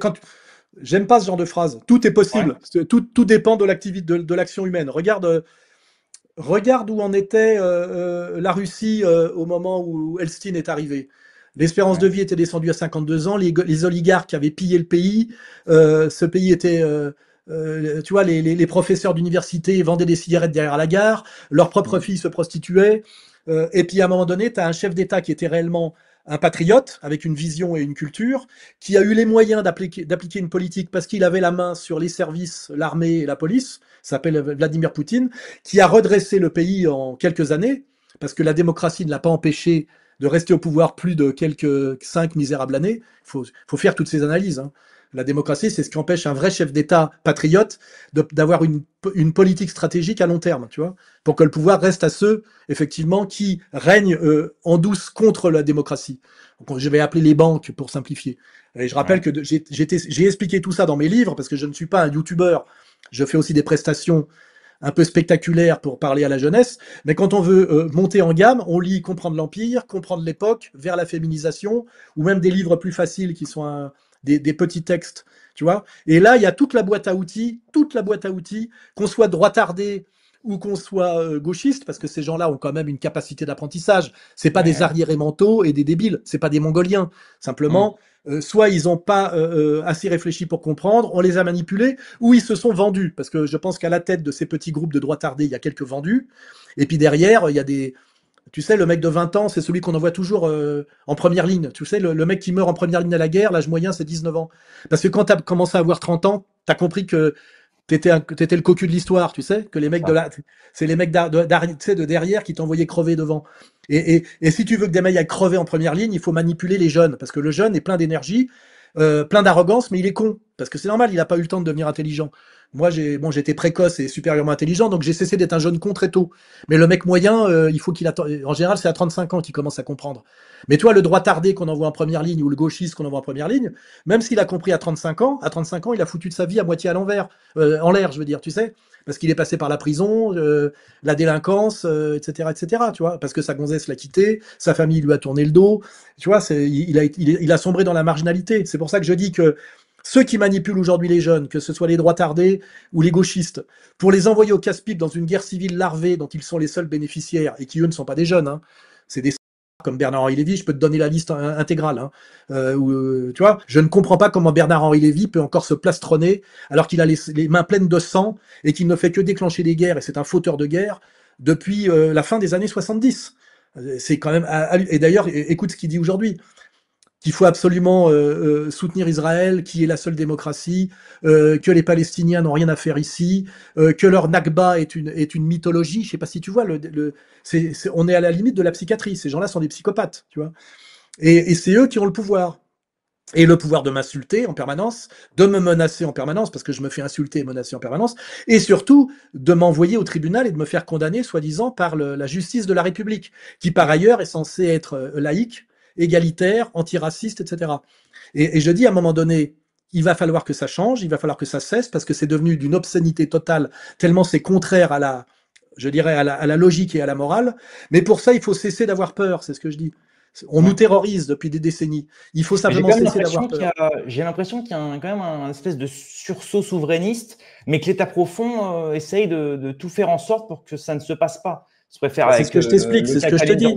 j'aime pas ce genre de phrase. Tout est possible. Ouais. Tout dépend de l'activité, de l'action humaine. Regarde où en était la Russie au moment où Elstine est arrivé. L'espérance de vie était descendue à 52 ans. Les oligarques avaient pillé le pays. Ce pays était... tu vois, les professeurs d'université vendaient des cigarettes derrière la gare. Leurs propres filles se prostituaient. Et puis à un moment donné, tu as un chef d'État qui était réellement un patriote avec une vision et une culture, qui a eu les moyens d'appliquer une politique parce qu'il avait la main sur les services, l'armée et la police, s'appelle Vladimir Poutine, qui a redressé le pays en quelques années, parce que la démocratie ne l'a pas empêché de rester au pouvoir plus de quelques 5 misérables années. Il faut faire toutes ces analyses, hein. La démocratie, c'est ce qui empêche un vrai chef d'État patriote d'avoir une politique stratégique à long terme, tu vois, pour que le pouvoir reste à ceux, effectivement, qui règnent en douce contre la démocratie. Donc, je vais appeler les banques pour simplifier. Et je rappelle que j'ai expliqué tout ça dans mes livres, parce que je ne suis pas un youtubeur. Je fais aussi des prestations un peu spectaculaires pour parler à la jeunesse. Mais quand on veut monter en gamme, on lit Comprendre l'Empire, Comprendre l'époque, Vers la féminisation, ou même des livres plus faciles qui sont des petits textes, tu vois. Et là, il y a toute la boîte à outils, qu'on soit droitardé ou qu'on soit gauchiste, parce que ces gens-là ont quand même une capacité d'apprentissage. C'est pas des arriérés mentaux et des débiles, c'est pas des Mongoliens. Simplement, soit ils n'ont pas assez réfléchi pour comprendre, on les a manipulés, ou ils se sont vendus, parce que je pense qu'à la tête de ces petits groupes de droitardés, il y a quelques vendus, et puis derrière, il y a des... Tu sais, le mec de 20 ans, c'est celui qu'on envoie toujours en première ligne. Tu sais, le mec qui meurt en première ligne à la guerre, l'âge moyen, c'est 19 ans. Parce que quand tu as commencé à avoir 30 ans, tu as compris que t'étais le cocu de l'histoire, tu sais, que les mecs c'est les mecs de derrière qui t'envoyaient crever devant. Et si tu veux que des mecs aillent crever en première ligne, il faut manipuler les jeunes, parce que le jeune est plein d'énergie, plein d'arrogance, mais il est con. Parce que c'est normal, il n'a pas eu le temps de devenir intelligent. Moi, j'étais précoce et supérieurement intelligent, donc j'ai cessé d'être un jeune con très tôt. Mais le mec moyen, il faut qu'il attende. En général, c'est à 35 ans qu'il commence à comprendre. Mais toi, le droit tardé qu'on envoie en première ligne ou le gauchiste qu'on envoie en première ligne, même s'il a compris à 35 ans, il a foutu de sa vie à moitié à l'envers, en l'air, je veux dire, tu sais, parce qu'il est passé par la prison, la délinquance, etc., etc., tu vois, parce que sa gonzesse l'a quitté, sa famille lui a tourné le dos, tu vois, il a sombré dans la marginalité. C'est pour ça que je dis que ceux qui manipulent aujourd'hui les jeunes, que ce soit les droitardés ou les gauchistes, pour les envoyer au casse-pipe dans une guerre civile larvée dont ils sont les seuls bénéficiaires, et qui eux ne sont pas des jeunes, hein, c'est des comme Bernard-Henri Lévy, je peux te donner la liste intégrale. Hein, tu vois, je ne comprends pas comment Bernard-Henri Lévy peut encore se plastronner alors qu'il a les mains pleines de sang et qu'il ne fait que déclencher des guerres, et c'est un fauteur de guerre depuis la fin des années 70. C'est quand même... Et d'ailleurs, écoute ce qu'il dit aujourd'hui, qu'il faut absolument soutenir Israël, qui est la seule démocratie, que les Palestiniens n'ont rien à faire ici, que leur Nakba est une mythologie. Je sais pas si tu vois, on est à la limite de la psychiatrie. Ces gens-là sont des psychopathes, tu vois. Et c'est eux qui ont le pouvoir. Et le pouvoir de m'insulter en permanence, de me menacer en permanence, parce que je me fais insulter et menacer en permanence, et surtout de m'envoyer au tribunal et de me faire condamner, soi-disant, par la justice de la République, qui par ailleurs est censée être laïque, égalitaire, antiraciste, etc. Et je dis à un moment donné, il va falloir que ça change, il va falloir que ça cesse, parce que c'est devenu d'une obscénité totale, tellement c'est contraire à la, je dirais, à la logique et à la morale. Mais pour ça, il faut cesser d'avoir peur, c'est ce que je dis. On nous terrorise depuis des décennies. Il faut simplement cesser d'avoir peur. J'ai l'impression qu'il y a quand même un espèce de sursaut souverainiste, mais que l'État profond essaye de tout faire en sorte pour que ça ne se passe pas. Je préfère c'est ce que je t'explique, c'est ce que je te dis.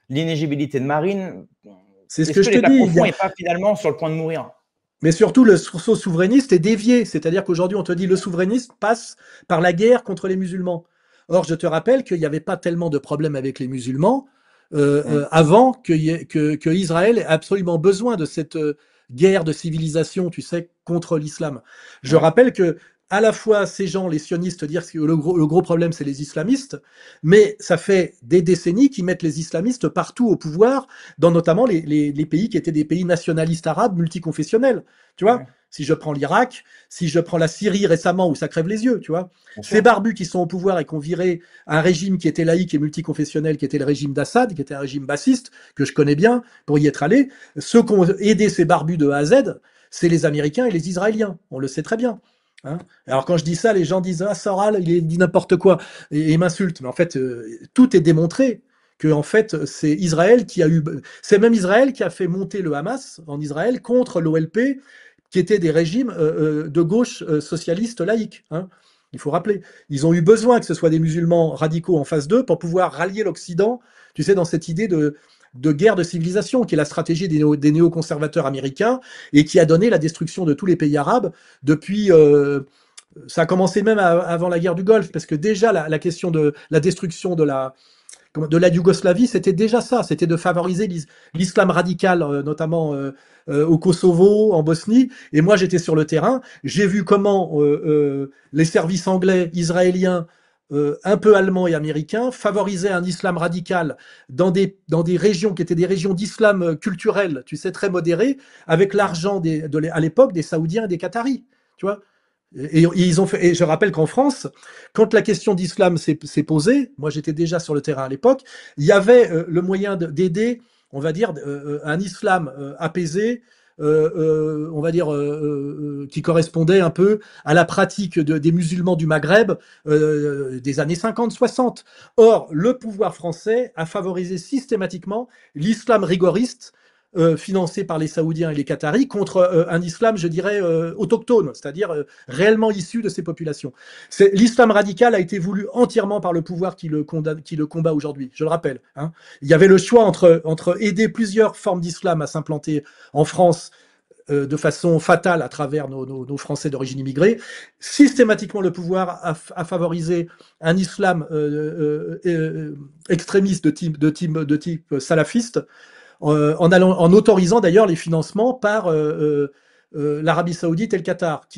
L'inéligibilité de Marine. C'est ce que je te dis. L'État profond n'est pas finalement sur le point de mourir. Mais surtout, le sursaut souverainiste est dévié. C'est-à-dire qu'aujourd'hui, on te dit le souverainisme passe par la guerre contre les musulmans. Or, je te rappelle qu'il n'y avait pas tellement de problèmes avec les musulmans avant que Israël ait absolument besoin de cette guerre de civilisation, tu sais, contre l'islam. Je rappelle que à la fois ces gens, les sionistes, dire que le gros problème c'est les islamistes, mais ça fait des décennies qu'ils mettent les islamistes partout au pouvoir, dans notamment les pays qui étaient des pays nationalistes arabes multiconfessionnels. Tu vois, si je prends l'Irak, si je prends la Syrie récemment où ça crève les yeux, tu vois. Ces barbus qui sont au pouvoir et qui ont viré un régime qui était laïque et multiconfessionnel, qui était le régime d'Assad, qui était un régime bassiste, que je connais bien pour y être allé, ceux qui ont aidé ces barbus de A à Z, c'est les Américains et les Israéliens. On le sait très bien. Hein. Alors quand je dis ça, les gens disent ah Soral, il dit n'importe quoi et m'insultent. Mais en fait, tout est démontré que en fait c'est Israël qui a eu, c'est même Israël qui a fait monter le Hamas en Israël contre l'OLP, qui étaient des régimes de gauche socialiste laïque. Hein. Il faut rappeler, ils ont eu besoin que ce soit des musulmans radicaux en face d'eux pour pouvoir rallier l'Occident. Tu sais, dans cette idée de guerre de civilisation, qui est la stratégie des néoconservateurs américains et qui a donné la destruction de tous les pays arabes depuis. Ça a commencé même avant la guerre du Golfe, parce que déjà la question de la destruction de la Yougoslavie, c'était déjà ça, c'était de favoriser l'islam radical, notamment au Kosovo, en Bosnie. Et moi, j'étais sur le terrain, j'ai vu comment les services anglais, israéliens, un peu allemands et américains favorisaient un islam radical dans des régions qui étaient des régions d'islam culturel, tu sais, très modérées, avec l'argent à l'époque des Saoudiens et des Qataris, tu vois. Et ils ont fait, et je rappelle qu'en France, quand la question d'islam s'est posée, moi j'étais déjà sur le terrain à l'époque, il y avait le moyen d'aider, on va dire, un islam apaisé, on va dire, qui correspondait un peu à la pratique des musulmans du Maghreb des années 50-60. Or, le pouvoir français a favorisé systématiquement l'islam rigoriste financé par les Saoudiens et les Qataris contre un islam, je dirais, autochtone, c'est-à-dire réellement issu de ces populations. L'islam radical a été voulu entièrement par le pouvoir qui le combat aujourd'hui, je le rappelle. Hein. Il y avait le choix entre aider plusieurs formes d'islam à s'implanter en France de façon fatale à travers nos Français d'origine immigrée. Systématiquement, le pouvoir a favorisé un islam extrémiste de type salafiste, en autorisant d'ailleurs les financements par l'Arabie Saoudite et le Qatar,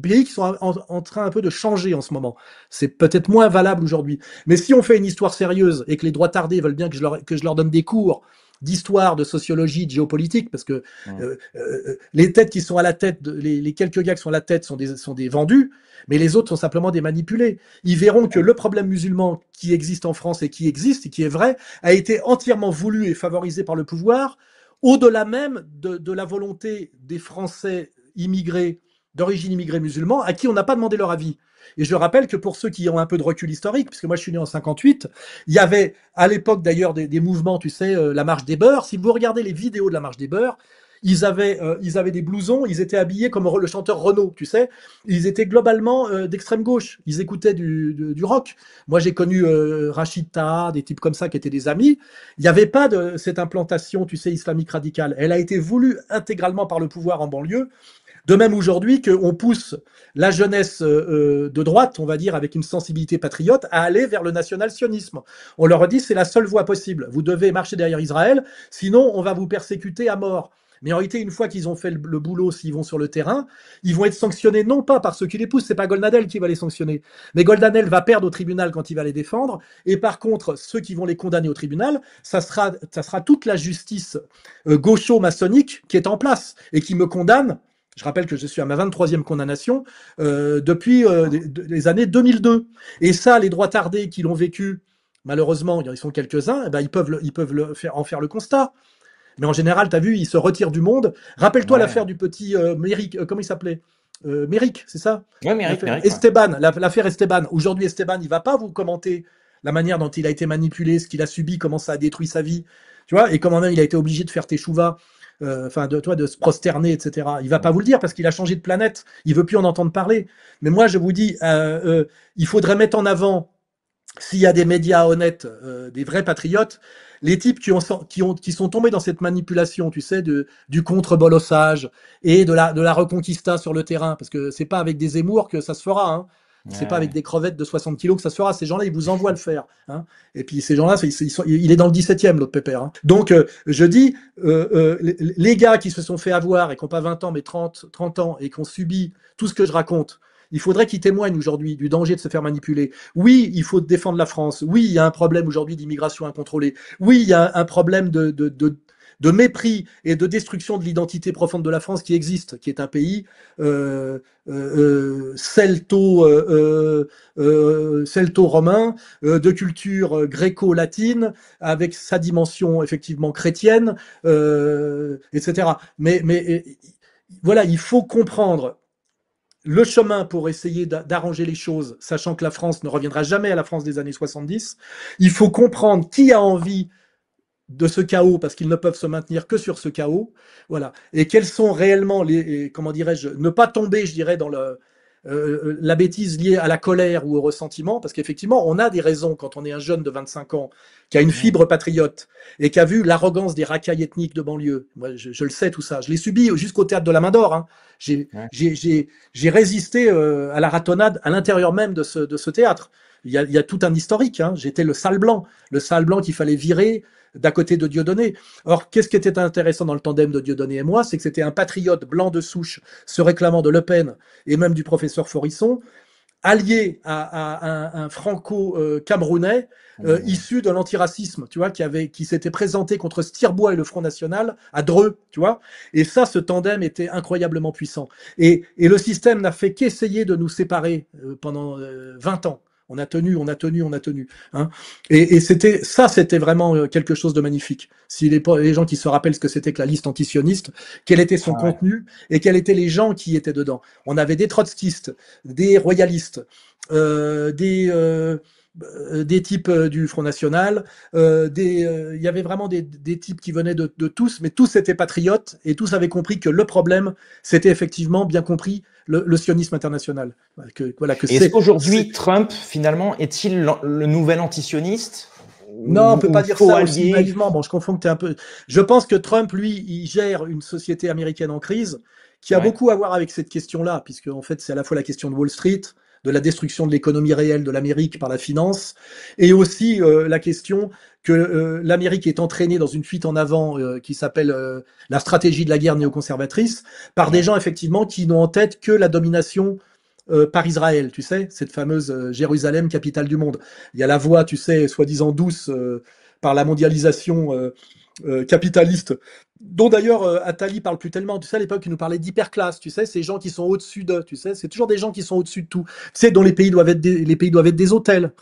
pays qui sont en train un peu de changer en ce moment. C'est peut-être moins valable aujourd'hui. Mais si on fait une histoire sérieuse et que les droits tardés veulent bien que je leur donne des cours d'histoire, de sociologie, de géopolitique, parce que les têtes qui sont à la tête, les quelques gars qui sont à la tête sont des vendus, mais les autres sont simplement des manipulés. Ils verront que le problème musulman qui existe en France et qui existe et qui est vrai, a été entièrement voulu et favorisé par le pouvoir, au-delà même de la volonté des Français immigrés, d'origine immigrée musulman, à qui on n'a pas demandé leur avis. Et je rappelle que pour ceux qui ont un peu de recul historique, puisque moi je suis né en 58, il y avait à l'époque d'ailleurs des mouvements, tu sais, la marche des beurs. Si vous regardez les vidéos de la marche des beurs, ils avaient des blousons, ils étaient habillés comme le chanteur Renaud, tu sais. Ils étaient globalement d'extrême gauche. Ils écoutaient du rock. Moi, j'ai connu Rachid Taha, des types comme ça qui étaient des amis. Il n'y avait pas de cette implantation, tu sais, islamique radicale. Elle a été voulue intégralement par le pouvoir en banlieue. De même aujourd'hui qu'on pousse la jeunesse de droite, on va dire, avec une sensibilité patriote, à aller vers le national-sionisme. On leur dit c'est la seule voie possible. Vous devez marcher derrière Israël, sinon on va vous persécuter à mort. Mais en réalité, une fois qu'ils ont fait le boulot, s'ils vont sur le terrain, ils vont être sanctionnés non pas par ceux qui les poussent, c'est pas Golnadel qui va les sanctionner, mais Golnadel va perdre au tribunal quand il va les défendre, et par contre, ceux qui vont les condamner au tribunal, ça sera toute la justice gaucho-maçonnique qui est en place, et qui me condamne. Je rappelle que je suis à ma 23e condamnation depuis les années 2002. Et ça, les droits tardés qui l'ont vécu, malheureusement, ils sont quelques-uns, eh ben, ils peuvent en faire le constat. Mais en général, tu as vu, ils se retirent du monde. Rappelle-toi Ouais. l'affaire du petit Méric, comment il s'appelait Méric, c'est ça? Ouais, Méric, ouais. Esteban, l'affaire Esteban. Aujourd'hui, Esteban, il va pas vous commenter la manière dont il a été manipulé, ce qu'il a subi, comment ça a détruit sa vie, tu vois, et comment même il a été obligé de faire teshuva, enfin de se prosterner, etc. Il va pas vous le dire parce qu'il a changé de planète, il veut plus en entendre parler. Mais moi, je vous dis, il faudrait mettre en avant, s'il y a des médias honnêtes, des vrais patriotes, les types qui sont tombés dans cette manipulation, tu sais, du contre-bolossage et de la reconquista sur le terrain, parce que c'est pas avec des Zemmour que ça se fera, hein. C'est pas avec des crevettes de 60 kilos que ça se fera. Ces gens-là, ils vous envoient le faire, hein. Et puis ces gens-là, il est dans le 17e, l'autre pépère, hein. Donc, je dis, les gars qui se sont fait avoir et qui n'ont pas 20 ans, mais 30 ans, et qui ont subi tout ce que je raconte, il faudrait qu'ils témoignent aujourd'hui du danger de se faire manipuler. Oui, il faut défendre la France. Oui, il y a un problème aujourd'hui d'immigration incontrôlée. Oui, il y a un problème de mépris et de destruction de l'identité profonde de la France qui existe, qui est un pays celto-romain, de culture gréco-latine, avec sa dimension effectivement chrétienne, etc. Mais voilà, il faut comprendre le chemin pour essayer d'arranger les choses, sachant que la France ne reviendra jamais à la France des années 70. Il faut comprendre qui a envie de ce chaos, parce qu'ils ne peuvent se maintenir que sur ce chaos, voilà. Et quels sont réellement comment dirais-je, ne pas tomber, je dirais, dans la bêtise liée à la colère ou au ressentiment, parce qu'effectivement, on a des raisons quand on est un jeune de 25 ans, qui a une fibre patriote, et qui a vu l'arrogance des racailles ethniques de banlieue. Moi, je le sais, tout ça. Je l'ai subi jusqu'au théâtre de la Main d'Or, hein. J'ai résisté à la ratonnade à l'intérieur même de ce théâtre. Il y a tout un historique, hein. J'étais le sale blanc qu'il fallait virer d'à côté de Dieudonné. Or, qu'est-ce qui était intéressant dans le tandem de Dieudonné et moi, c'est que c'était un patriote blanc de souche, se réclamant de Le Pen et même du professeur Forisson, allié à un franco-camerounais issu de l'antiracisme, tu vois, qui s'était présenté contre Stirbois et le Front National à Dreux, tu vois. Et ça, ce tandem était incroyablement puissant. Et le système n'a fait qu'essayer de nous séparer pendant 20 ans. On a tenu, hein. Et c'était vraiment quelque chose de magnifique. Si les gens qui se rappellent ce que c'était que la liste antisioniste, quel était son contenu et quels étaient les gens qui étaient dedans. On avait des trotskistes, des royalistes, des types du Front National, il y avait vraiment des types qui venaient de tous, mais tous étaient patriotes et tous avaient compris que le problème, c'était effectivement bien compris le sionisme international. Est-ce qu'aujourd'hui, Trump, finalement, est-il le nouvel antisioniste? Non, on peut pas dire ça aussi naïvement. Bon, je confonds que tu es un peu. Je pense que Trump, lui, il gère une société américaine en crise qui a beaucoup à voir avec cette question-là, puisque en fait, c'est à la fois la question de Wall Street, de la destruction de l'économie réelle de l'Amérique par la finance, et aussi la question que l'Amérique est entraînée dans une fuite en avant qui s'appelle la stratégie de la guerre néoconservatrice, par des gens effectivement qui n'ont en tête que la domination par Israël, tu sais, cette fameuse Jérusalem, capitale du monde. Il y a la voie, tu sais, soi-disant douce par la mondialisation capitaliste, dont d'ailleurs Attali parle plus tellement. Tu sais, à l'époque, il nous parlait d'hyperclasse, tu sais, ces gens qui sont au-dessus d'eux, tu sais, c'est toujours des gens qui sont au-dessus de tout. Tu sais, dont les pays doivent être des hôtels.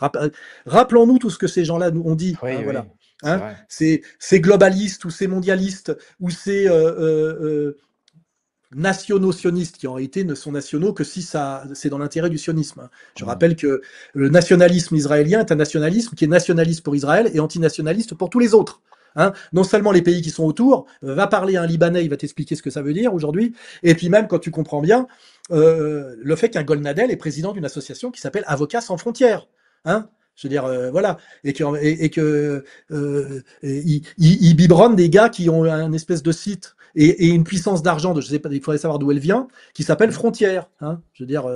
Rappelons-nous tout ce que ces gens-là nous ont dit. Oui, oui, voilà. Hein, c'est globalistes ou c'est mondialistes ou c'est nationaux sionistes qui en réalité ne sont nationaux que si c'est dans l'intérêt du sionisme. Je rappelle que le nationalisme israélien est un nationalisme qui est nationaliste pour Israël et antinationaliste pour tous les autres. Hein, non seulement les pays qui sont autour, va parler à un Libanais, il va t'expliquer ce que ça veut dire aujourd'hui, et puis même quand tu comprends bien le fait qu'un Golnadel est président d'une association qui s'appelle Avocats sans frontières. Hein, je veux dire, voilà, et que il biberonne des gars qui ont un espèce de site et une puissance d'argent, je sais pas, il faudrait savoir d'où elle vient, qui s'appelle Frontières. Hein, je veux dire,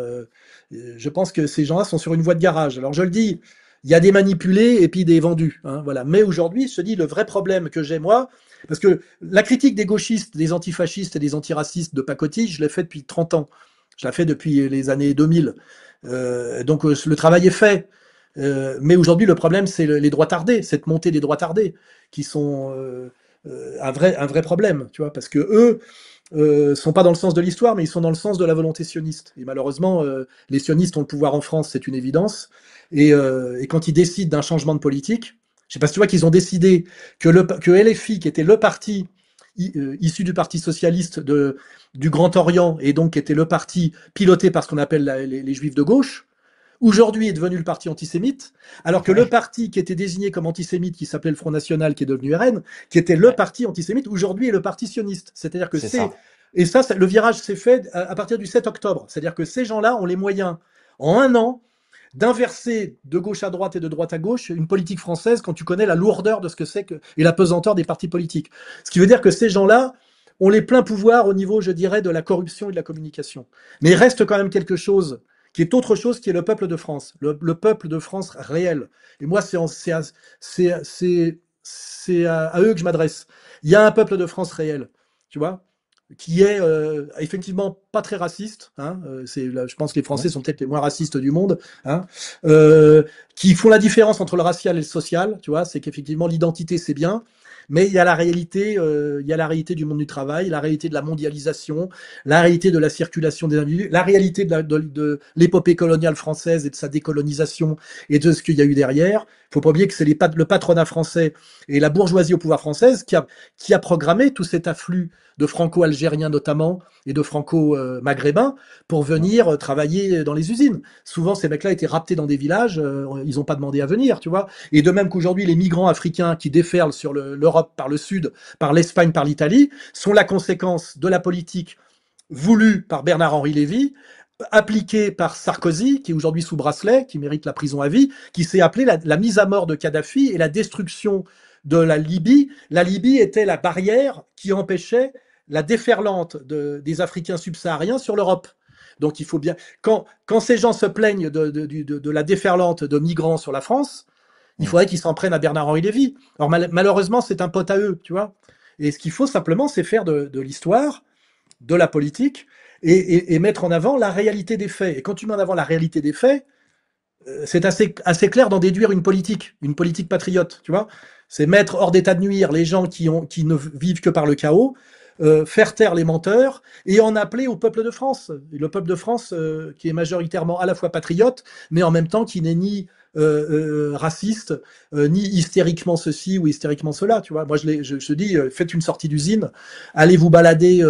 je pense que ces gens-là sont sur une voie de garage. Alors je le dis, il y a des manipulés et puis des vendus. Hein, voilà. Mais aujourd'hui, je te dis, le vrai problème que j'ai moi, parce que la critique des gauchistes, des antifascistes et des antiracistes de pacotille, je l'ai fait depuis 30 ans. Je l'ai fait depuis les années 2000. Donc le travail est fait. Mais aujourd'hui, le problème, c'est les droits tardés, cette montée des droits tardés, qui sont un vrai problème, tu vois, parce que eux sont pas dans le sens de l'histoire, mais ils sont dans le sens de la volonté sioniste. Et malheureusement, les sionistes ont le pouvoir en France, c'est une évidence. Et quand ils décident d'un changement de politique, je sais pas si tu vois qu'ils ont décidé que LFI, qui était le parti issu du Parti socialiste du Grand Orient, et donc qui était le parti piloté par ce qu'on appelle les Juifs de gauche, aujourd'hui est devenu le parti antisémite, alors que le parti qui était désigné comme antisémite, qui s'appelait le Front National, qui est devenu RN, qui était le parti antisémite, aujourd'hui est le parti sioniste. C'est-à-dire que et ça, le virage s'est fait à partir du 7 octobre. C'est-à-dire que ces gens-là ont les moyens, en un an, d'inverser de gauche à droite et de droite à gauche une politique française quand tu connais la lourdeur de ce que c'est et la pesanteur des partis politiques. Ce qui veut dire que ces gens-là ont les pleins pouvoirs au niveau, je dirais, de la corruption et de la communication. Mais il reste quand même quelque chose qui est autre chose, qui est le peuple de France, le peuple de France réel. Et moi, c'est à eux que je m'adresse. Il y a un peuple de France réel, tu vois, qui est effectivement pas très raciste. Hein, je pense que les Français sont peut-être les moins racistes du monde. Hein, qui font la différence entre le racial et le social. Tu vois, c'est qu'effectivement l'identité c'est bien, mais il y a la réalité du monde du travail, la réalité de la mondialisation, la réalité de la circulation des individus, la réalité de l'épopée coloniale française et de sa décolonisation et de ce qu'il y a eu derrière. Il faut pas oublier que c'est le patronat français et la bourgeoisie au pouvoir française qui a programmé tout cet afflux de franco-algériens notamment et de franco-maghrébins pour venir travailler dans les usines. Souvent, ces mecs-là étaient raptés dans des villages, ils n'ont pas demandé à venir, tu vois. Et de même qu'aujourd'hui, les migrants africains qui déferlent sur l'Europe par le sud, par l'Espagne, par l'Italie, sont la conséquence de la politique voulue par Bernard-Henri Lévy, appliquée par Sarkozy, qui est aujourd'hui sous bracelet, qui mérite la prison à vie, qui s'est appelée la mise à mort de Kadhafi et la destruction de la Libye. La Libye était la barrière qui empêchait la déferlante des Africains subsahariens sur l'Europe. Donc il faut bien... Quand ces gens se plaignent de la déferlante de migrants sur la France, il faudrait qu'ils s'en prennent à Bernard-Henri Lévy. Alors malheureusement, c'est un pote à eux, tu vois. Et ce qu'il faut simplement, c'est faire de l'histoire, de la politique, et mettre en avant la réalité des faits. Et quand tu mets en avant la réalité des faits, c'est assez clair d'en déduire une politique patriote, tu vois. C'est mettre hors d'état de nuire les gens qui ne vivent que par le chaos, faire taire les menteurs et en appeler au peuple de France. Et le peuple de France qui est majoritairement à la fois patriote, mais en même temps qui n'est ni raciste, ni hystériquement ceci ou hystériquement cela. Tu vois, moi je dis, faites une sortie d'usine, allez vous balader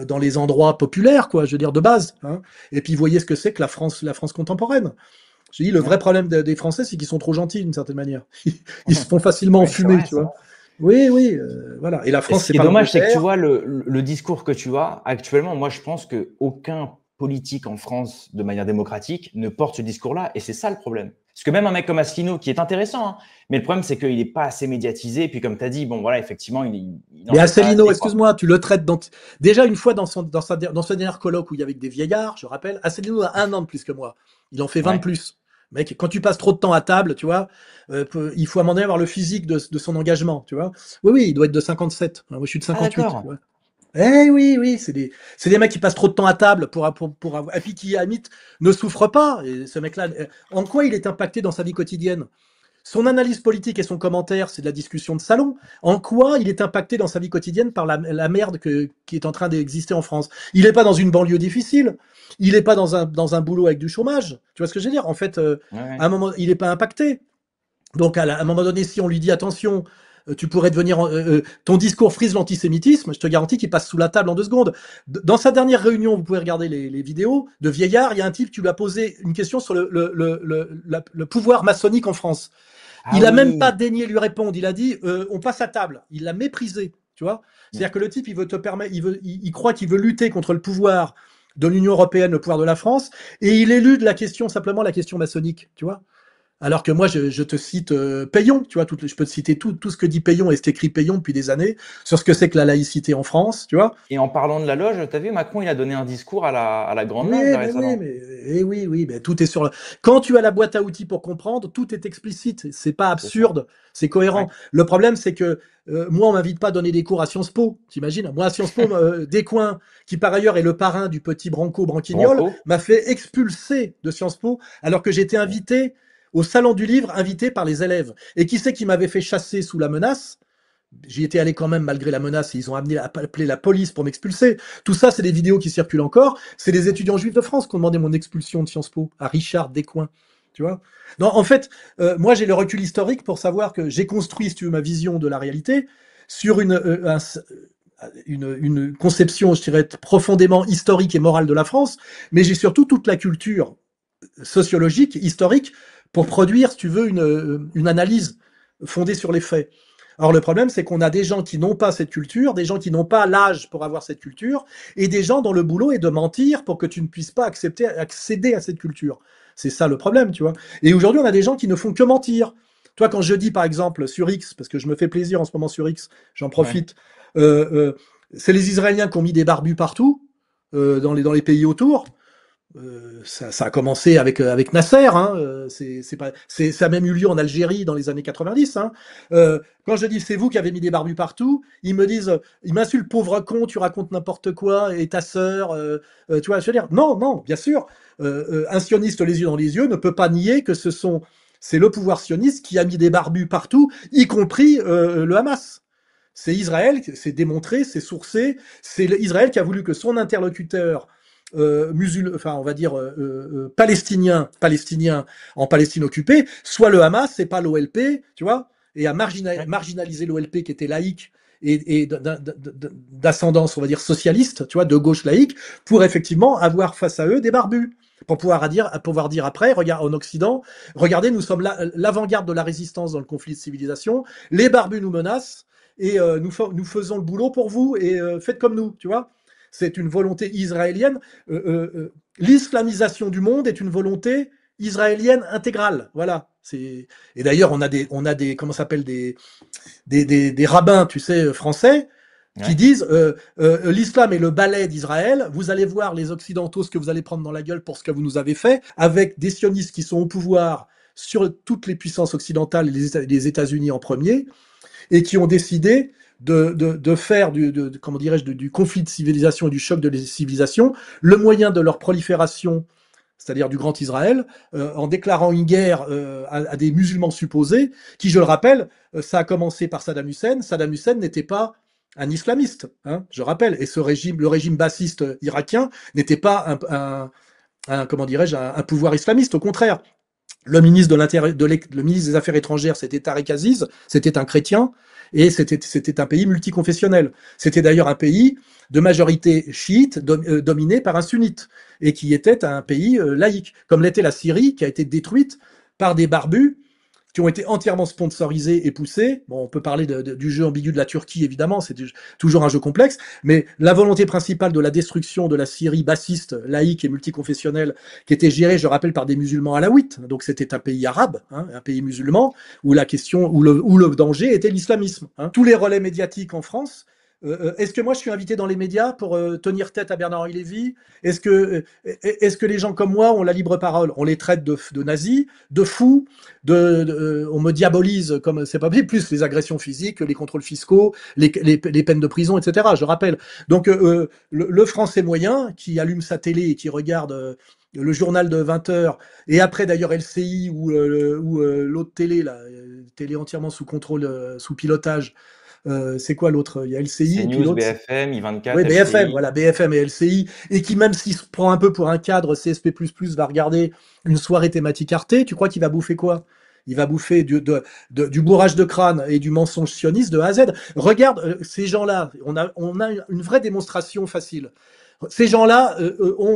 dans les endroits populaires, quoi, je veux dire de base, hein, et puis voyez ce que c'est que la France contemporaine. Je dis, le vrai problème des Français, c'est qu'ils sont trop gentils d'une certaine manière. Ils se font facilement enfumer, tu vois. Oui, voilà. Et la France, c'est pas dommage, c'est que tu vois le discours que tu as actuellement. Moi, je pense que aucun politique en France, de manière démocratique, ne porte ce discours-là, et c'est ça le problème. Parce que même un mec comme Asselineau, qui est intéressant, hein, mais le problème, c'est qu'il n'est pas assez médiatisé. Et puis, comme tu as dit, bon, voilà, effectivement, mais Asselineau, excuse-moi, tu le traites déjà une fois dans ce dernier colloque où il y avait des vieillards, je rappelle, Asselineau a 1 an de plus que moi. Il en fait 20 de plus. Mec, quand tu passes trop de temps à table, tu vois, il faut à un moment donné avoir le physique de son engagement, tu vois. Oui, il doit être de 57. Moi, je suis de 58. Tu vois. Eh oui, c'est des mecs qui passent trop de temps à table pour avoir, et puis qui, à la limite, ne souffrent pas. Et ce mec-là, en quoi il est impacté dans sa vie quotidienne? Son analyse politique et son commentaire, c'est de la discussion de salon. En quoi il est impacté dans sa vie quotidienne par la merde qui est en train d'exister en France? Il n'est pas dans une banlieue difficile. Il n'est pas dans un boulot avec du chômage. Tu vois ce que je veux dire? En fait, à un moment, il n'est pas impacté. Donc, à un moment donné, si on lui dit attention, tu pourrais devenir... ton discours frise l'antisémitisme, je te garantis qu'il passe sous la table en 2 secondes. Dans sa dernière réunion, vous pouvez regarder les vidéos de Vieillard, il y a un type qui lui a posé une question sur le pouvoir maçonnique en France. Il n'a même pas daigné lui répondre. Il a dit on passe à table. Il l'a méprisé, tu vois. C'est-à-dire que le type, il croit qu'il veut lutter contre le pouvoir de l'Union européenne, le pouvoir de la France, et il élude simplement la question maçonnique, tu vois. Alors que moi, je te cite Payon, tu vois, je peux te citer tout ce que dit Payon, et c'est écrit Payon depuis des années, sur ce que c'est que la laïcité en France, tu vois. Et en parlant de la loge, tu as vu, Macron, il a donné un discours à la Grande Loge récemment. Oui, mais tout est sur Quand tu as la boîte à outils pour comprendre, tout est explicite, c'est pas absurde, c'est cohérent. Ouais. Le problème, c'est que moi, on m'invite pas à donner des cours à Sciences Po, t'imagines? Moi, à Sciences Po, Descoings, qui par ailleurs est le parrain du petit Branquignol, m'a fait expulser de Sciences Po, alors que j'étais invité au salon du livre, invité par les élèves. Et qui c'est qui m'avait fait chasser sous la menace? J'y étais allé quand même malgré la menace, et ils ont appelé la police pour m'expulser. Tout ça, c'est des vidéos qui circulent encore. C'est les étudiants juifs de France qui ont demandé mon expulsion de Sciences Po, à Richard Descoings. Tu vois? Non, en fait, moi j'ai le recul historique pour savoir que j'ai construit, si tu veux, ma vision de la réalité sur une conception, je dirais, profondément historique et morale de la France, mais j'ai surtout toute la culture sociologique, historique, pour produire, si tu veux, une analyse fondée sur les faits. Alors le problème, c'est qu'on a des gens qui n'ont pas cette culture, des gens qui n'ont pas l'âge pour avoir cette culture, et des gens dont le boulot est de mentir pour que tu ne puisses pas accéder à cette culture. C'est ça le problème, tu vois. Et aujourd'hui, on a des gens qui ne font que mentir. Toi, quand je dis, par exemple, sur X, parce que je me fais plaisir en ce moment sur X, j'en profite, c'est les Israéliens qui ont mis des barbus partout, dans les pays autour. Ça a commencé avec Nasser, hein, ça a même eu lieu en Algérie dans les années 90. Hein. Quand je dis c'est vous qui avez mis des barbus partout, ils m'insultent pauvre con, tu racontes n'importe quoi, et ta sœur, tu vois, je veux dire, non, bien sûr, un sioniste les yeux dans les yeux ne peut pas nier que c'est le pouvoir sioniste qui a mis des barbus partout, y compris le Hamas. C'est Israël, c'est démontré, c'est sourcé, c'est Israël qui a voulu que son interlocuteur on va dire palestinien en Palestine occupée, soit le Hamas, c'est pas l'OLP, tu vois, et à marginaliser l'OLP qui était laïque et d'ascendance, on va dire socialiste, tu vois, de gauche laïque, pour effectivement avoir face à eux des barbus. Pour pouvoir dire après, regarde, en Occident, regardez, nous sommes l'avant-garde de la résistance dans le conflit de civilisation, les barbus nous menacent, et nous faisons le boulot pour vous, et faites comme nous, tu vois. C'est une volonté israélienne. L'islamisation du monde est une volonté israélienne intégrale. Voilà. Et d'ailleurs, on a des comment s'appelle des rabbins, tu sais, français, qui disent l'islam est le ballet d'Israël. Vous allez voir les Occidentaux ce que vous allez prendre dans la gueule pour ce que vous nous avez fait, avec des sionistes qui sont au pouvoir sur toutes les puissances occidentales, les États-Unis en premier, et qui ont décidé de faire comment dirais-je, du conflit de civilisation et du choc de civilisation le moyen de leur prolifération, c'est-à-dire du Grand Israël, en déclarant une guerre à des musulmans supposés, qui, je le rappelle, ça a commencé par Saddam Hussein. Saddam Hussein n'était pas un islamiste, hein, je rappelle, et le régime bassiste irakien n'était pas comment dirais-je, un pouvoir islamiste, au contraire. Le ministre le ministre des Affaires étrangères, c'était Tariq Aziz, c'était un chrétien, et c'était un pays multiconfessionnel. C'était d'ailleurs un pays de majorité chiite dominé par un sunnite, et qui était un pays laïque, comme l'était la Syrie, qui a été détruite par des barbus qui ont été entièrement sponsorisés et poussés. Bon, on peut parler du jeu ambigu de la Turquie, évidemment, c'est toujours un jeu complexe, mais la volonté principale de la destruction de la Syrie bassiste, laïque et multiconfessionnelle, qui était gérée, je rappelle, par des musulmans alaouites, donc c'était un pays arabe, hein, un pays musulman, où le danger était l'islamisme. Hein. Tous les relais médiatiques en France, est-ce que moi je suis invité dans les médias pour tenir tête à Bernard-Henri Lévy? Est-ce que les gens comme moi ont la libre parole? On les traite de nazis, de fous, on me diabolise comme c'est pas possible, plus les agressions physiques, les contrôles fiscaux, les peines de prison, etc. Je rappelle. Donc le Français moyen qui allume sa télé et qui regarde le journal de 20 heures, et après d'ailleurs LCI ou l'autre télé, télé entièrement sous contrôle, sous pilotage. C'est quoi l'autre? Il y a LCI. CNews, BFM, I24. Oui, BFM, voilà, BFM et LCI. Et qui, même s'il se prend un peu pour un cadre CSP++, va regarder une soirée thématique Arte, tu crois qu'il va bouffer quoi? Il va bouffer du bourrage de crâne et du mensonge sioniste de A à Z. Regarde ces gens-là, on a une vraie démonstration facile. Ces gens-là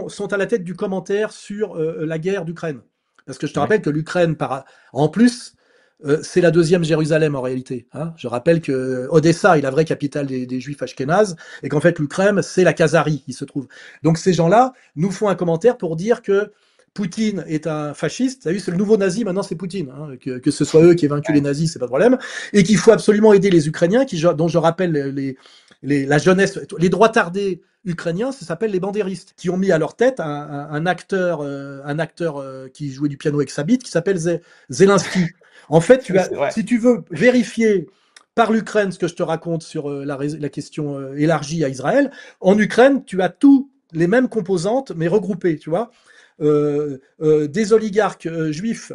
sont à la tête du commentaire sur la guerre d'Ukraine. Parce que je te rappelle que l'Ukraine, en plus, c'est la deuxième Jérusalem en réalité. Hein. Je rappelle que Odessa est la vraie capitale des Juifs ashkénazes et qu'en fait l'Ukraine, c'est la Khazarie qui se trouve. Donc ces gens-là nous font un commentaire pour dire que Poutine est un fasciste. Vous savez, c'est le nouveau nazi, maintenant c'est Poutine. Hein. Que ce soit eux qui aient vaincu les nazis, c'est pas de problème. Et qu'il faut absolument aider les Ukrainiens, dont je rappelle la jeunesse, les droits tardés ukrainiens, ça s'appelle les bandéristes, qui ont mis à leur tête un acteur qui jouait du piano avec sa bite, qui s'appelle Zelensky. En fait, si tu veux vérifier par l'Ukraine ce que je te raconte sur la question élargie à Israël, en Ukraine, tu as tous les mêmes composantes, mais regroupées, tu vois. Des oligarques juifs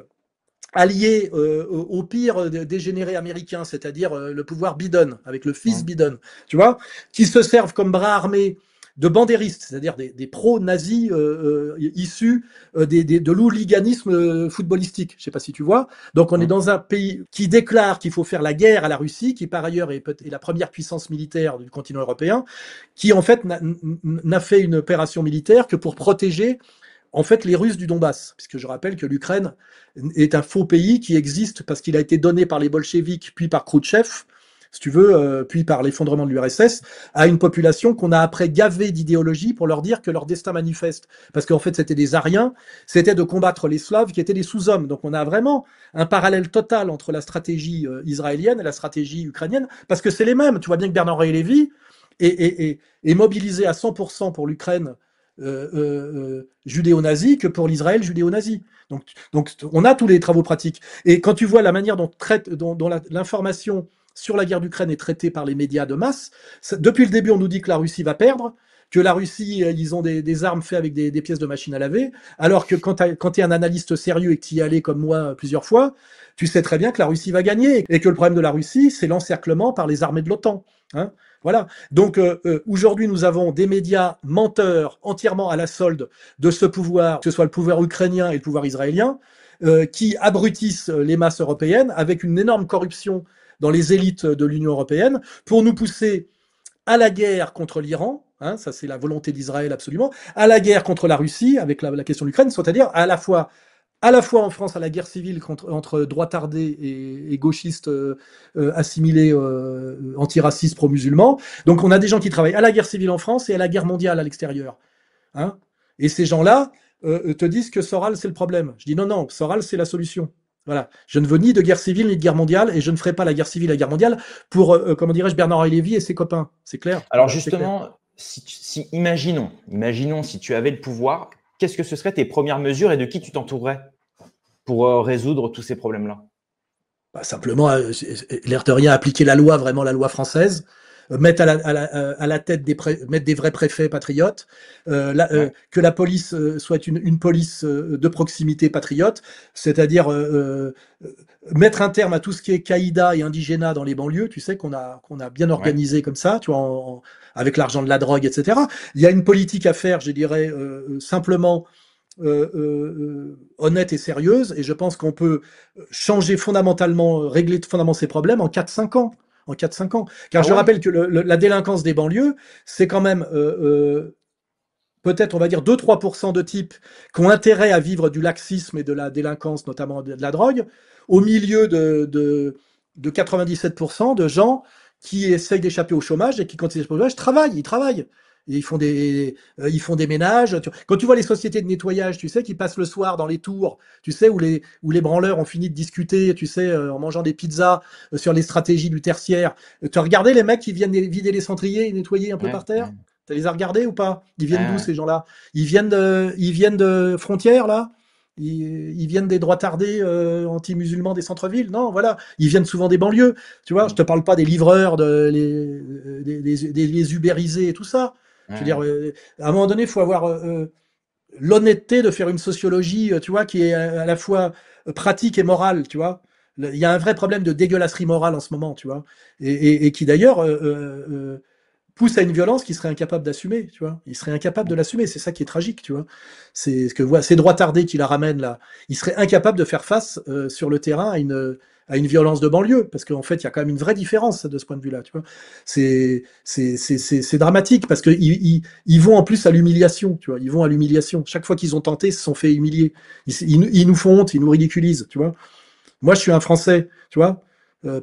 alliés au pire dégénérés américains, c'est-à-dire le pouvoir Biden, avec le fils Biden, tu vois, qui se servent comme bras armés de bandéristes, c'est-à-dire des pro-nazis issus de l'hooliganisme footballistique. Je ne sais pas si tu vois. Donc on est dans un pays qui déclare qu'il faut faire la guerre à la Russie, qui par ailleurs est la première puissance militaire du continent européen, qui en fait n'a fait une opération militaire que pour protéger en fait les Russes du Donbass, puisque je rappelle que l'Ukraine est un faux pays qui existe parce qu'il a été donné par les bolcheviks, puis par Khrouchtchev, si tu veux, puis par l'effondrement de l'URSS, à une population qu'on a après gavé d'idéologie pour leur dire que leur destin manifeste, parce qu'en fait c'était des Aryens, c'était de combattre les Slaves qui étaient des sous-hommes. Donc on a vraiment un parallèle total entre la stratégie israélienne et la stratégie ukrainienne, parce que c'est les mêmes. Tu vois bien que Bernard-Henri Lévy est mobilisé à 100% pour l'Ukraine judéo-nazi que pour l'Israël judéo-nazi. Donc on a tous les travaux pratiques. Et quand tu vois la manière dont l'information sur la guerre d'Ukraine est traitée par les médias de masse, depuis le début on nous dit que la Russie va perdre, que la Russie, ils ont des armes faites avec des pièces de machine à laver, alors que quand tu es un analyste sérieux et que tu y es allé comme moi plusieurs fois, tu sais très bien que la Russie va gagner, et que le problème de la Russie, c'est l'encerclement par les armées de l'OTAN. Hein, voilà. Donc aujourd'hui, nous avons des médias menteurs entièrement à la solde de ce pouvoir, que ce soit le pouvoir ukrainien et le pouvoir israélien, qui abrutissent les masses européennes avec une énorme corruption dans les élites de l'Union européenne pour nous pousser à la guerre contre l'Iran, hein, ça c'est la volonté d'Israël absolument, à la guerre contre la Russie avec la question de l'Ukraine, c'est-à-dire à la fois en France à la guerre civile entre droitardés et gauchistes assimilés antiracistes pro-musulmans. Donc on a des gens qui travaillent à la guerre civile en France et à la guerre mondiale à l'extérieur. Hein, et ces gens-là te disent que Soral c'est le problème. Je dis non, Soral c'est la solution. Voilà. Je ne veux ni de guerre civile ni de guerre mondiale et je ne ferai pas la guerre civile et la guerre mondiale pour, comment dirais-je, Bernard-Henri Lévy et ses copains. C'est clair? Alors justement, imaginons si tu avais le pouvoir, qu'est-ce que ce seraient tes premières mesures et de qui tu t'entourerais pour résoudre tous ces problèmes-là? Simplement, l'air de rien, appliquer la loi, vraiment la loi française, mettre à la tête mettre des vrais préfets patriotes, que la police soit une police de proximité patriote, c'est-à-dire mettre un terme à tout ce qui est caïda et indigénat dans les banlieues, tu sais, qu'on a bien organisé comme ça, tu vois, avec l'argent de la drogue, etc. Il y a une politique à faire, je dirais, simplement honnête et sérieuse, et je pense qu'on peut changer fondamentalement, régler fondamentalement ces problèmes en 4-5 ans. En 4-5 ans. Car je rappelle que la délinquance des banlieues, c'est quand même peut-être, on va dire, 2-3% de types qui ont intérêt à vivre du laxisme et de la délinquance, notamment de la drogue, au milieu de 97% de gens qui essayent d'échapper au chômage et qui, quand ils échappent au chômage, ils travaillent. Et ils font des ménages. Quand tu vois les sociétés de nettoyage, tu sais, qui passent le soir dans les tours, tu sais, où les branleurs ont fini de discuter, tu sais, en mangeant des pizzas sur les stratégies du tertiaire. Tu as regardé les mecs qui viennent vider les centriers et nettoyer un peu par terre? Tu les as regardés ou pas? Ils viennent d'où ces gens-là? Ils viennent de frontières, là? Ils viennent des droitardés anti-musulmans des centres-villes? Non, voilà. Ils viennent souvent des banlieues. Tu vois, je te parle pas des livreurs, des ubérisés et tout ça. Je veux dire, à un moment donné, il faut avoir l'honnêteté de faire une sociologie, tu vois, qui est à la fois pratique et morale, tu vois. Il y a un vrai problème de dégueulasserie morale en ce moment, tu vois, et qui d'ailleurs pousse à une violence qu'il serait incapable d'assumer, tu vois. Il serait incapable de l'assumer, c'est ça qui est tragique, tu vois. C'est ce que ces droitardés qui la ramènent là, ils seraient incapables de faire face sur le terrain à une violence de banlieue, parce qu'en fait, il y a quand même une vraie différence de ce point de vue-là, tu vois. C'est dramatique, parce que ils vont en plus à l'humiliation, tu vois. Ils vont à l'humiliation. Chaque fois qu'ils ont tenté, ils se sont fait humilier. Ils nous font honte, ils nous ridiculisent, tu vois. Moi, je suis un Français, tu vois.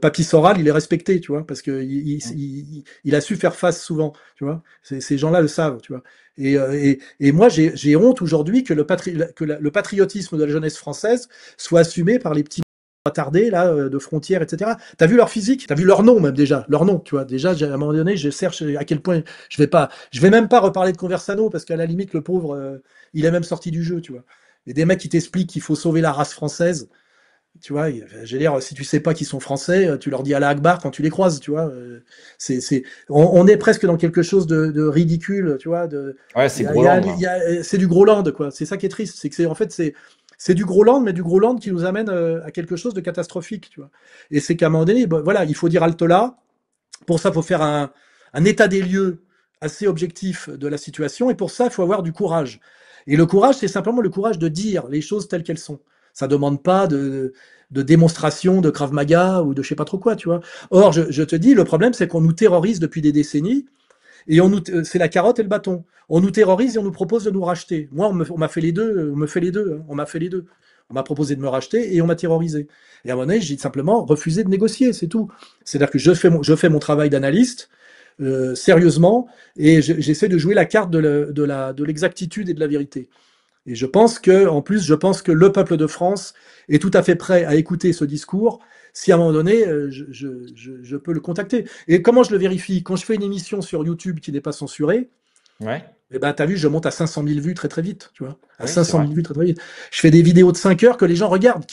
Papy Soral, il est respecté, tu vois, parce que il a su faire face souvent, tu vois. Ces gens-là le savent, tu vois. Et moi, j'ai honte aujourd'hui que le patriotisme de la jeunesse française soit assumé par les petits attardés là de frontières, etc. T'as vu leur physique, t'as vu leur nom même déjà, leur nom, tu vois. Déjà, à un moment donné, je cherche à quel point je vais même pas reparler de Conversano parce qu'à la limite, le pauvre, il est même sorti du jeu, tu vois. Il y a des mecs qui t'expliquent qu'il faut sauver la race française. Tu vois, je veux dire, si tu sais pas qu'ils sont français, tu leur dis Allah Akbar quand tu les croises, tu vois. On est presque dans quelque chose de ridicule, tu vois. Ouais, c'est Groland. C'est du Groland, quoi. C'est ça qui est triste, c'est que en fait c'est du Groland, mais du Groland qui nous amène à quelque chose de catastrophique, tu vois. Et c'est qu'à un moment donné, voilà, il faut dire halte là. Pour ça, il faut faire un état des lieux assez objectif de la situation. Et pour ça, il faut avoir du courage. Et le courage, c'est simplement le courage de dire les choses telles qu'elles sont. Ça ne demande pas de démonstration de Krav Maga ou de je sais pas trop quoi, tu vois. Or, je te dis, le problème, c'est qu'on nous terrorise depuis des décennies. Et c'est la carotte et le bâton. On nous terrorise et on nous propose de nous racheter. Moi, on m'a fait les deux. On me fait les deux. On m'a fait les deux. On m'a proposé de me racheter et on m'a terrorisé. Et à un moment donné, j'ai simplement refusé de négocier, c'est tout. C'est-à-dire que je fais mon travail d'analyste sérieusement et j'essaie de jouer la carte de l'exactitude et de la vérité. Et en plus, je pense que le peuple de France est tout à fait prêt à écouter ce discours si à un moment donné, je peux le contacter. Et comment je le vérifie? Quand je fais une émission sur YouTube qui n'est pas censurée, Ouais. eh ben, tu as vu, je monte à 500 000 vues très très vite, tu vois. À Oui, 500 000 vues très très vite. Je fais des vidéos de 5 heures que les gens regardent.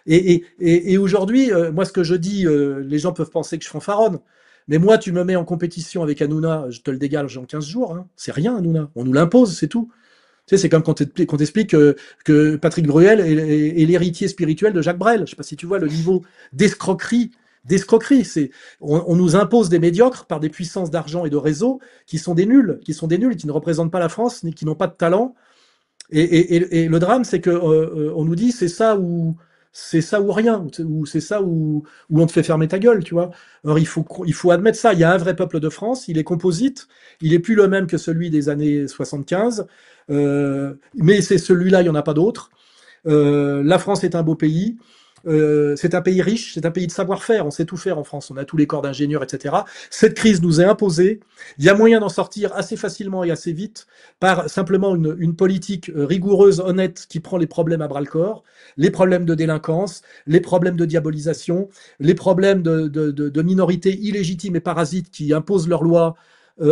Et aujourd'hui, moi, ce que je dis, les gens peuvent penser que je fanfaronne. Mais moi, tu me mets en compétition avec Hanouna, je te le dégage en 15 jours. Hein. C'est rien, Hanouna. On nous l'impose, c'est tout. Tu sais, c'est comme quand on t'explique que Patrick Bruel est l'héritier spirituel de Jacques Brel. Je ne sais pas si tu vois le niveau d'escroquerie. On nous impose des médiocres par des puissances d'argent et de réseau qui sont des nuls, qui ne représentent pas la France, qui n'ont pas de talent. Et le drame, c'est que on nous dit c'est ça ou rien, ou c'est ça où on te fait fermer ta gueule, tu vois. Alors il faut admettre ça. Il y a un vrai peuple de France. Il est composite. Il est plus le même que celui des années 75. Mais c'est celui-là, il n'y en a pas d'autre. La France est un beau pays. C'est un pays riche, c'est un pays de savoir-faire, on sait tout faire en France, on a tous les corps d'ingénieurs, etc. Cette crise nous est imposée, il y a moyen d'en sortir assez facilement et assez vite par simplement une politique rigoureuse, honnête, qui prend les problèmes à bras-le-corps, les problèmes de délinquance, les problèmes de diabolisation, les problèmes de minorités illégitimes et parasites qui imposent leurs lois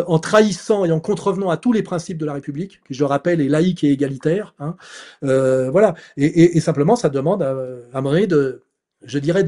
en trahissant et en contrevenant à tous les principes de la République, qui, je le rappelle, est laïque et égalitaire. Hein. Voilà. Et simplement, ça demande à un moment donné je dirais,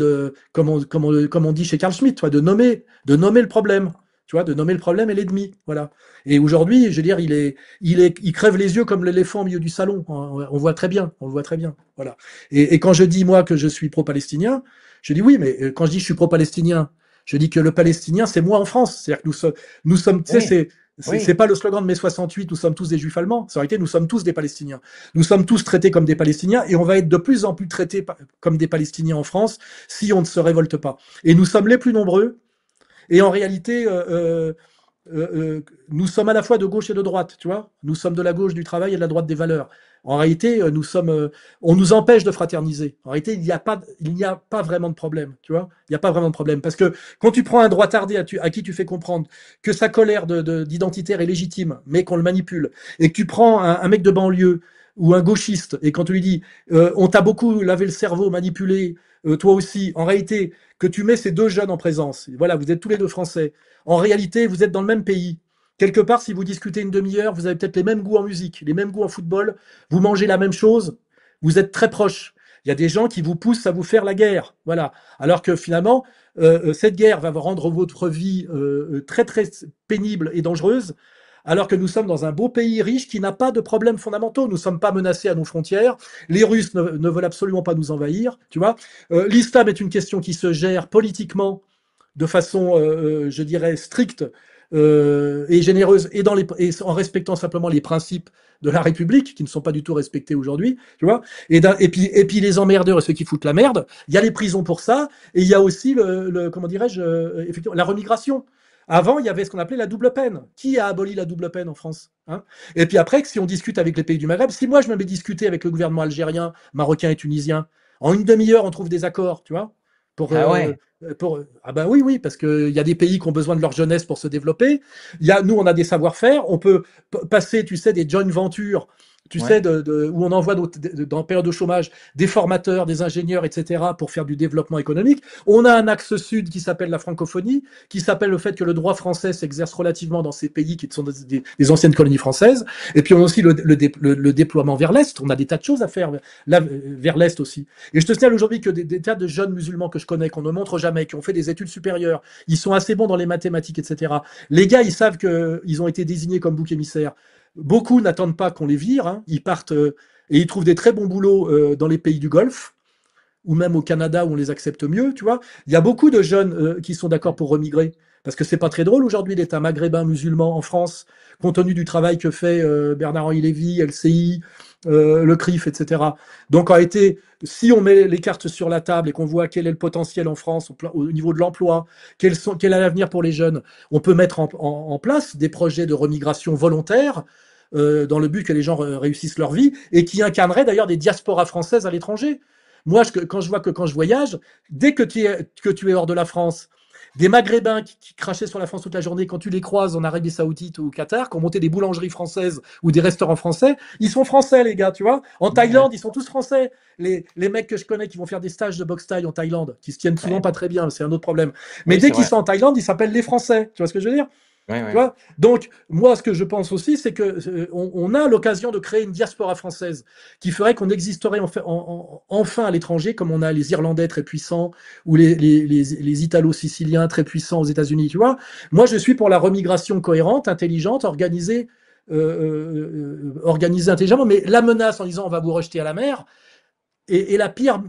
comme on dit chez Carl Schmitt, de nommer le problème. Tu vois, de nommer le problème et l'ennemi. Voilà. Et aujourd'hui, je veux dire, il crève les yeux comme l'éléphant au milieu du salon. On voit très bien. On le voit très bien. Voilà. Et quand je dis, moi, que je suis pro-palestinien, je dis oui, mais quand je dis je suis pro-palestinien, je dis que le Palestinien, c'est moi en France. C'est-à-dire que nous sommes, tu sais, c'est pas le slogan de mai 68, nous sommes tous des juifs allemands. En réalité, nous sommes tous des Palestiniens. Nous sommes tous traités comme des Palestiniens et on va être de plus en plus traités comme des Palestiniens en France si on ne se révolte pas. Et nous sommes les plus nombreux. Et en réalité, nous sommes à la fois de gauche et de droite, tu vois. Nous sommes de la gauche du travail et de la droite des valeurs. En réalité, on nous empêche de fraterniser. En réalité, il n'y a pas vraiment de problème, tu vois. Il n'y a pas vraiment de problème. Parce que quand tu prends un droitardé à qui tu fais comprendre que sa colère d'identitaire est légitime, mais qu'on le manipule, et que tu prends un mec de banlieue ou un gauchiste, et quand tu lui dis on t'a beaucoup lavé le cerveau, manipulé, toi aussi, en réalité, que tu mets ces deux jeunes en présence, voilà, vous êtes tous les deux français, en réalité, vous êtes dans le même pays. Quelque part, si vous discutez une demi-heure, vous avez peut-être les mêmes goûts en musique, les mêmes goûts en football, vous mangez la même chose, vous êtes très proches. Il y a des gens qui vous poussent à vous faire la guerre, voilà. Alors que finalement, cette guerre va rendre votre vie très très pénible et dangereuse, alors que nous sommes dans un beau pays riche qui n'a pas de problèmes fondamentaux. Nous ne sommes pas menacés à nos frontières. Les Russes ne veulent absolument pas nous envahir, tu vois. L'islam est une question qui se gère politiquement de façon, je dirais, stricte et généreuse, et en respectant simplement les principes de la République, qui ne sont pas du tout respectés aujourd'hui, tu vois. Et puis les emmerdeurs et ceux qui foutent la merde, il y a les prisons pour ça, et il y a aussi comment dirais-je, effectivement, la remigration. Avant, il y avait ce qu'on appelait la double peine. Qui a aboli la double peine en France, hein? Et puis après, si on discute avec les pays du Maghreb, si moi je me mets discuter avec le gouvernement algérien, marocain et tunisien, en une demi-heure, on trouve des accords, tu vois. Ah ben oui, parce qu'il y a des pays qui ont besoin de leur jeunesse pour se développer. Nous, on a des savoir-faire. On peut passer, tu sais, des joint ventures, tu sais, où on envoie dans période de chômage des formateurs, des ingénieurs, etc., pour faire du développement économique. On a un axe sud qui s'appelle la francophonie, qui s'appelle le fait que le droit français s'exerce relativement dans ces pays qui sont des anciennes colonies françaises. Et puis on a aussi le déploiement vers l'Est. On a des tas de choses à faire là, vers l'Est aussi. Et je te signale aujourd'hui que des tas de jeunes musulmans que je connais, qu'on ne montre jamais, qui ont fait des études supérieures, ils sont assez bons dans les mathématiques, etc. Les gars, ils savent qu'ils ont été désignés comme bouc émissaire. Beaucoup n'attendent pas qu'on les vire, hein. Ils partent et ils trouvent des très bons boulots dans les pays du Golfe, ou même au Canada où on les accepte mieux, tu vois. Il y a beaucoup de jeunes qui sont d'accord pour remigrer, Parce que c'est pas très drôle aujourd'hui d'être un maghrébin musulman en France, compte tenu du travail que fait Bernard-Henri Lévy, LCI, le CRIF, etc. Donc en réalité, si on met les cartes sur la table et qu'on voit quel est le potentiel en France au niveau de l'emploi, quel est l'avenir pour les jeunes, on peut mettre en place des projets de remigration volontaire dans le but que les gens réussissent leur vie et qui incarneraient d'ailleurs des diasporas françaises à l'étranger. Moi, quand je voyage, dès que tu es hors de la France, des Maghrébins qui crachaient sur la France toute la journée, quand tu les croises en Arabie Saoudite ou au Qatar, qui ont monté des boulangeries françaises ou des restaurants français, ils sont français, les gars, tu vois. En Thaïlande, ils sont tous français. Les mecs que je connais qui vont faire des stages de boxe thaï en Thaïlande, qui se tiennent souvent pas très bien, c'est un autre problème. Mais dès qu'ils sont en Thaïlande, ils s'appellent les Français. Tu vois ce que je veux dire? Tu vois. Donc, moi, ce que je pense aussi, c'est que on a l'occasion de créer une diaspora française qui ferait qu'on existerait enfin à l'étranger, comme on a les Irlandais très puissants ou les Italo-Siciliens très puissants aux États-Unis. Tu vois. Moi, je suis pour la remigration cohérente, intelligente, organisée intelligemment, mais la menace en disant on va vous rejeter à la mer. Et la pire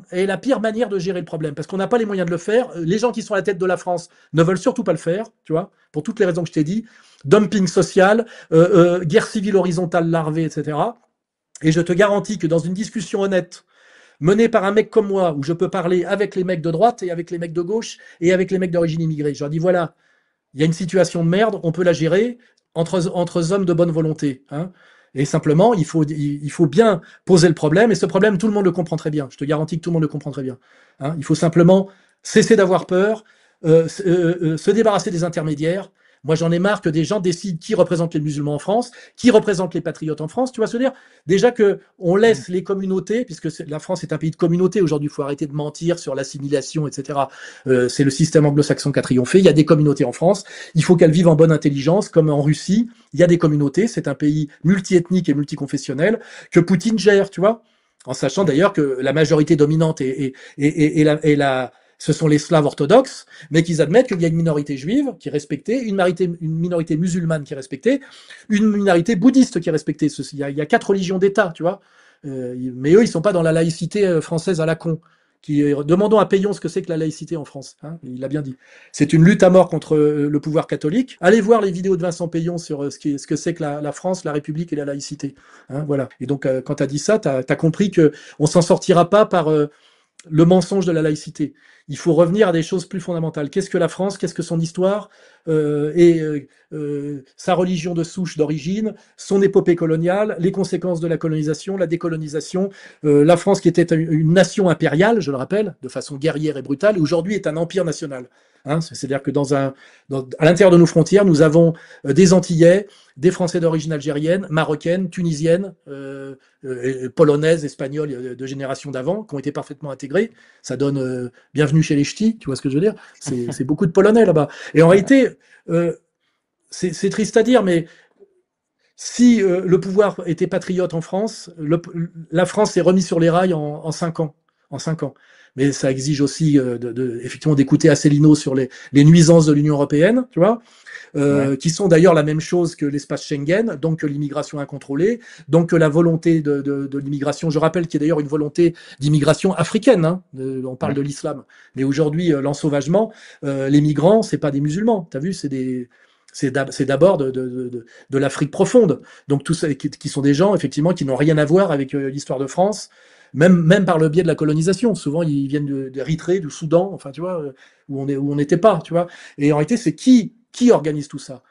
manière de gérer le problème, parce qu'on n'a pas les moyens de le faire. Les gens qui sont à la tête de la France ne veulent surtout pas le faire, tu vois, pour toutes les raisons que je t'ai dit, dumping social, guerre civile horizontale larvée, etc. Et je te garantis que dans une discussion honnête, menée par un mec comme moi, où je peux parler avec les mecs de droite et avec les mecs de gauche et avec les mecs d'origine immigrée, je leur dis voilà, il y a une situation de merde, on peut la gérer entre hommes de bonne volonté, hein. Et simplement, il faut bien poser le problème. Et ce problème, tout le monde le comprend très bien. Je te garantis que tout le monde le comprend très bien. Hein, il faut simplement cesser d'avoir peur, se débarrasser des intermédiaires. Moi, j'en ai marre que des gens décident qui représente les musulmans en France, qui représente les patriotes en France. Tu vas se dire, déjà que on laisse les communautés, puisque la France est un pays de communautés aujourd'hui, il faut arrêter de mentir sur l'assimilation, etc. C'est le système anglo-saxon qui a triomphé. Il y a des communautés en France. Il faut qu'elles vivent en bonne intelligence, comme en Russie. Il y a des communautés. C'est un pays multiethnique et multiconfessionnel que Poutine gère, tu vois. En sachant d'ailleurs que la majorité dominante ce sont les Slaves orthodoxes, mais qu'ils admettent qu'il y a une minorité juive qui est respectée, une minorité musulmane qui est respectée, une minorité bouddhiste qui est respectée. Il y a 4 religions d'État, tu vois. Mais eux, ils sont pas dans la laïcité française à la con. Demandons à Payon ce que c'est que la laïcité en France. Hein, il l'a bien dit. C'est une lutte à mort contre le pouvoir catholique. Allez voir les vidéos de Vincent Payon sur ce que c'est que la France, la République et la laïcité. Hein, voilà. Et donc, quand tu as dit ça, tu as compris qu'on s'en sortira pas par le mensonge de la laïcité. Il faut revenir à des choses plus fondamentales. Qu'est-ce que la France? Qu'est-ce que son histoire sa religion de souche d'origine, son épopée coloniale, les conséquences de la colonisation, la décolonisation. La France qui était une nation impériale, je le rappelle, de façon guerrière et brutale, aujourd'hui est un empire national. Hein, c'est-à-dire que à l'intérieur de nos frontières, nous avons des Antillais, des Français d'origine algérienne, marocaine, tunisienne, polonaise, espagnole de génération d'avant, qui ont été parfaitement intégrés. Ça donne bienvenue chez les ch'tis, tu vois ce que je veux dire? C'est beaucoup de Polonais là-bas. Et en réalité, c'est triste à dire, mais si le pouvoir était patriote en France, la France s'est remise sur les rails en 5 ans. En 5 ans. Mais ça exige aussi effectivement d'écouter Asselineau sur les nuisances de l'Union européenne, tu vois, qui sont d'ailleurs la même chose que l'espace Schengen, donc que l'immigration incontrôlée, donc que la volonté de l'immigration. Je rappelle qu'il y a d'ailleurs une volonté d'immigration africaine. Hein, on parle de l'islam, mais aujourd'hui l'ensauvagement, les migrants, c'est pas des musulmans. T'as vu, c'est d'abord de l'Afrique profonde. Donc tous ceux qui sont des gens effectivement qui n'ont rien à voir avec l'histoire de France. Même par le biais de la colonisation. Souvent, ils viennent d'Érythrée, du Soudan, enfin, tu vois, où on n'était pas, tu vois. Et en réalité, c'est qui organise tout ça?